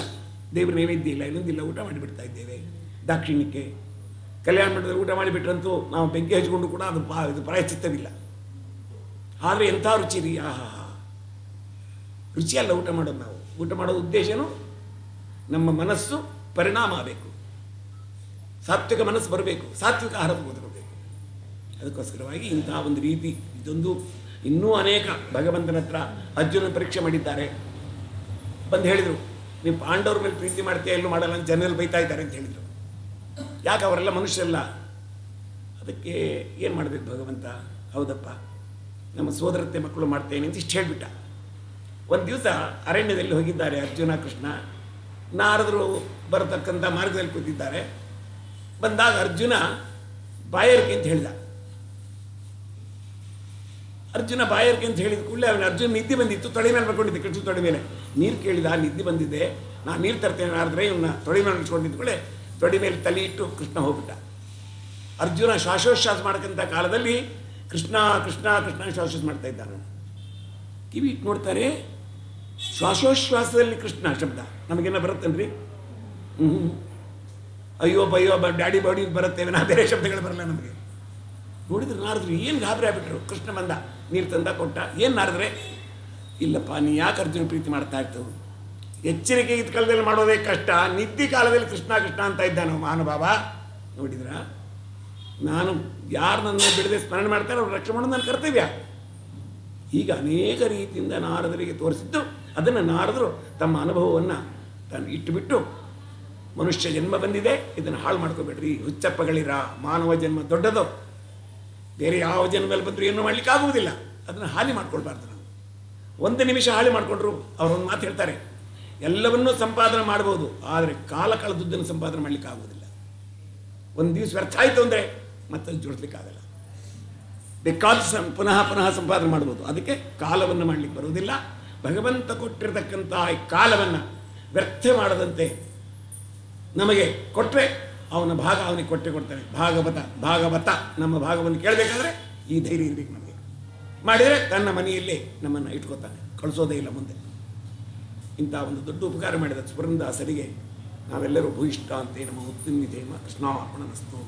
ದೇವ್ರ ನೈವೇದ್ಯ ಇಲ್ಲ, ಇನ್ನೊಂದಿಲ್ಲ, ಊಟ ಮಾಡಿಬಿಡ್ತಾ ಇದ್ದೇವೆ. ದಾಕ್ಷಿಣ್ಯಕ್ಕೆ ಕಲ್ಯಾಣ ಮಂಟಪದಲ್ಲಿ ಊಟ ಮಾಡಿಬಿಟ್ರಂತೂ ನಾವು ಬೆಂಕಿ ಹಚ್ಚಿಕೊಂಡು ಕೂಡ ಇದು ಪ್ರಾಯಶ್ಚಿತ್ತವಿಲ್ಲ. ಆದರೆ ಎಂಥ ರುಚಿ ರೀ! ಆಹಾ, ರುಚಿಯಲ್ಲ ಊಟ ಮಾಡೋದು. ನಾವು ಊಟ ಮಾಡೋದು ಉದ್ದೇಶನೂ ನಮ್ಮ ಮನಸ್ಸು ಪರಿಣಾಮ ಆಗಬೇಕು, ಸಾತ್ವಿಕ ಮನಸ್ಸು ಬರಬೇಕು, ಸಾತ್ವಿಕ ಆಹಾರ ಬರಬೇಕು. ಅದಕ್ಕೋಸ್ಕರವಾಗಿ ಇಂತಹ ಒಂದು ರೀತಿ ಇದೊಂದು. ಇನ್ನೂ ಅನೇಕ ಭಗವಂತನ ಹತ್ರ ಅರ್ಜುನ ಪರೀಕ್ಷೆ ಮಾಡಿದ್ದಾರೆ. ಬಂದು ಹೇಳಿದರು, ನೀವು ಪಾಂಡವ್ರ ಮೇಲೆ ಪ್ರೀತಿ ಮಾಡ್ತೀಯ, ಎಲ್ಲೂ ಮಾಡಲ್ಲ ಅಂತ ಜನರಲ್ಲಿ ಬೈತಾ ಇದ್ದಾರೆ ಅಂತ ಹೇಳಿದರು. ಯಾಕೆ? ಅವರೆಲ್ಲ ಮನುಷ್ಯರಲ್ಲ. ಅದಕ್ಕೆ ಏನು ಮಾಡಬೇಕು ಭಗವಂತ? ಹೌದಪ್ಪ, ನಮ್ಮ ಸೋದರತೆ ಮಕ್ಕಳು ಮಾಡ್ತೇನೆ ಅಂತ ಇಷ್ಟು ಹೇಳಿಬಿಟ್ಟ. ಒಂದು ದಿವಸ ಅರಣ್ಯದಲ್ಲಿ ಹೋಗಿದ್ದಾರೆ ಅರ್ಜುನ ಕೃಷ್ಣ. ನಾರದರು ಬರತಕ್ಕಂಥ ಮಾರ್ಗದಲ್ಲಿ ಕೂತಿದ್ದಾರೆ. ಬಂದಾಗ ಅರ್ಜುನ ಬಾಯರ್ಕೆ ಅಂತ ಹೇಳಿದ. ಅರ್ಜುನ ಬಾಯರ್ಕೆ ಅಂತ ಹೇಳಿದ ಕೂಡಲೇ ಅವನು ಅರ್ಜುನ ನಿದ್ದೆ ಬಂದಿತ್ತು, ತೊಡೆ ಮೇಲೆ ಮಾಡ್ಕೊಂಡಿದ್ದೆ, ಕೃಷ್ಣ ತೊಡೆ ಮೇಲೆ ನೀರು ಕೇಳಿದ. ನಿದ್ದೆ ಬಂದಿದ್ದೆ, ನಾನು ನೀರು ತರ್ತೇನೆ ನಾರದ್ರೆ ಇವನ್ನ ತೊಡೆ ಮೇಲೆ ಇಟ್ಕೊಂಡಿದ್ದ ಕೂಡಲೇ ತೊಡೆ ಮೇಲೆ ತಲೆ ಇಟ್ಟು ಕೃಷ್ಣ ಹೋಗ್ಬಿಟ್ಟ. ಅರ್ಜುನ ಶ್ವಾಸೋಚ್ಛ್ವಾಸ ಮಾಡಕ್ಕಂಥ ಕಾಲದಲ್ಲಿ ಕೃಷ್ಣ ಕೃಷ್ಣ ಕೃಷ್ಣ ಶ್ವಾಸೋಚ್ಛ್ವಾಸ ಮಾಡ್ತಾ ಇದ್ದಾನೆ. ಕಿವಿ ಇಟ್ಟು ನೋಡ್ತಾರೆ, ಶ್ವಾಸೋಚ್ಛ್ವಾಸದಲ್ಲಿ ಕೃಷ್ಣ ಶಬ್ದ ನಮಗೇನ ಬರುತ್ತನ್ರಿ? ಅಯ್ಯೋ ಬಯ್ಯೋ ಡ್ಯಾಡಿ ಬಾಡಿ ಬರುತ್ತೇವೆ, ನಾ ಬೇರೆ ಶಬ್ದಗಳು ಬರಲ್ಲ ನಮಗೆ. ನೋಡಿದ್ರೆ ನಾರದ್ರು ಏನು ಗಾಬರಿ ಆಗ್ಬಿಟ್ರು. ಕೃಷ್ಣ ಬಂದ, ನೀರು ತಂದ ಕೊಟ್ಟ. ಏನು ನಾರದ್ರೆ? ಇಲ್ಲಪ್ಪ, ನೀ ಯಾಕೆ ಅರ್ಜುನ ಪ್ರೀತಿ ಮಾಡ್ತಾ ಇರ್ತವೆ? ಎಚ್ಚರಿಕೆ ಇದ್ದ ಕಾಲದಲ್ಲಿ ಮಾಡೋದೇ ಕಷ್ಟ, ನಿದ್ದೆ ಕಾಲದಲ್ಲಿ ಕೃಷ್ಣ ಕೃಷ್ಣ ಅಂತ ಇದ್ದಾನು ಮಹಾನುಭಾವ. ನೋಡಿದ್ರ, ನಾನು ಯಾರು ನನ್ನ ಬಿಡದೆ ಸ್ಮರಣೆ ಮಾಡ್ತಾರೆ ಅವ್ರು ರಕ್ಷಣೆ ಮಾಡೋದು ನನ್ನ ಕರ್ತವ್ಯ. ಈಗ ಅನೇಕ ರೀತಿಯಿಂದ ನಾರದರಿಗೆ ತೋರಿಸಿದ್ದು, ಅದನ್ನು ನಾರದರು ತಮ್ಮ ಅನುಭವವನ್ನು ತಾನು ಇಟ್ಟುಬಿಟ್ಟು, ಮನುಷ್ಯ ಜನ್ಮ ಬಂದಿದೆ, ಇದನ್ನು ಹಾಳು ಮಾಡ್ಕೋಬೇಡ್ರಿ, ಹುಚ್ಚಪ್ಪಗಳಿರ, ಮಾನವ ಜನ್ಮ ದೊಡ್ಡದು, ಬೇರೆ ಯಾವ ಜನ್ಮದಲ್ಲಿ ಬಂದರೂ ಏನೂ ಮಾಡ್ಲಿಕ್ಕೆ ಆಗುವುದಿಲ್ಲ, ಅದನ್ನು ಹಾನಿ ಮಾಡ್ಕೊಳ್ಬಾರ್ದು. ನಾವು ಒಂದು ನಿಮಿಷ ಹಾಳಿ ಮಾಡಿಕೊಂಡ್ರು ಅವರೊಂದು ಮಾತು ಹೇಳ್ತಾರೆ, ಎಲ್ಲವನ್ನೂ ಸಂಪಾದನೆ ಮಾಡ್ಬೋದು, ಆದರೆ ಕಾಲ ಕಳೆದುದನ್ನು ಸಂಪಾದನೆ ಮಾಡಲಿಕ್ಕೆ ಆಗುವುದಿಲ್ಲ. ಒಂದು ದಿವಸ ವ್ಯರ್ಥ ಆಯಿತು ಅಂದರೆ ಮತ್ತೆ ಜೋಡಿಸ್ಲಿಕ್ಕಾಗಲ್ಲ. ಬೇಕಾದ ಪುನಃ ಪುನಃ ಸಂಪಾದನೆ ಮಾಡ್ಬೋದು, ಅದಕ್ಕೆ ಕಾಲವನ್ನು ಮಾಡಲಿಕ್ಕೆ ಬರುವುದಿಲ್ಲ. ಭಗವಂತ ಕೊಟ್ಟಿರತಕ್ಕಂಥ ಈ ಕಾಲವನ್ನು ವ್ಯರ್ಥ ಮಾಡದಂತೆ ನಮಗೆ ಕೊಟ್ಟರೆ ಅವನ ಭಾಗ ಅವನಿಗೆ ಕೊಡ್ತಾನೆ. ಭಾಗವತ ನಮ್ಮ ಭಾಗವನ್ನು ಕೇಳಬೇಕಾದ್ರೆ ಈ ಧೈರ್ಯ ಇರಬೇಕು ನಮಗೆ. ಮಾಡಿದರೆ ತನ್ನ ಮನೆಯಲ್ಲೇ ನಮ್ಮನ್ನು ಇಟ್ಕೋತಾನೆ, ಕಳಿಸೋದೇ ಇಲ್ಲ ಮುಂದೆ. ಇಂಥ ಒಂದು ದೊಡ್ಡ ಉಪಕಾರ ಮಾಡಿದ ಸುಬ್ರಹ್ಮಣ್ಯದಾಸರಿಗೆ ನಾವೆಲ್ಲರೂ ಭೂಯಿಷ್ಠ ಅಂತೆ ನಮ್ಮ ಉತ್ತಿಮಿತೇಮ ಕೃಷ್ಣಾರ್ಪಣಮಸ್ತು.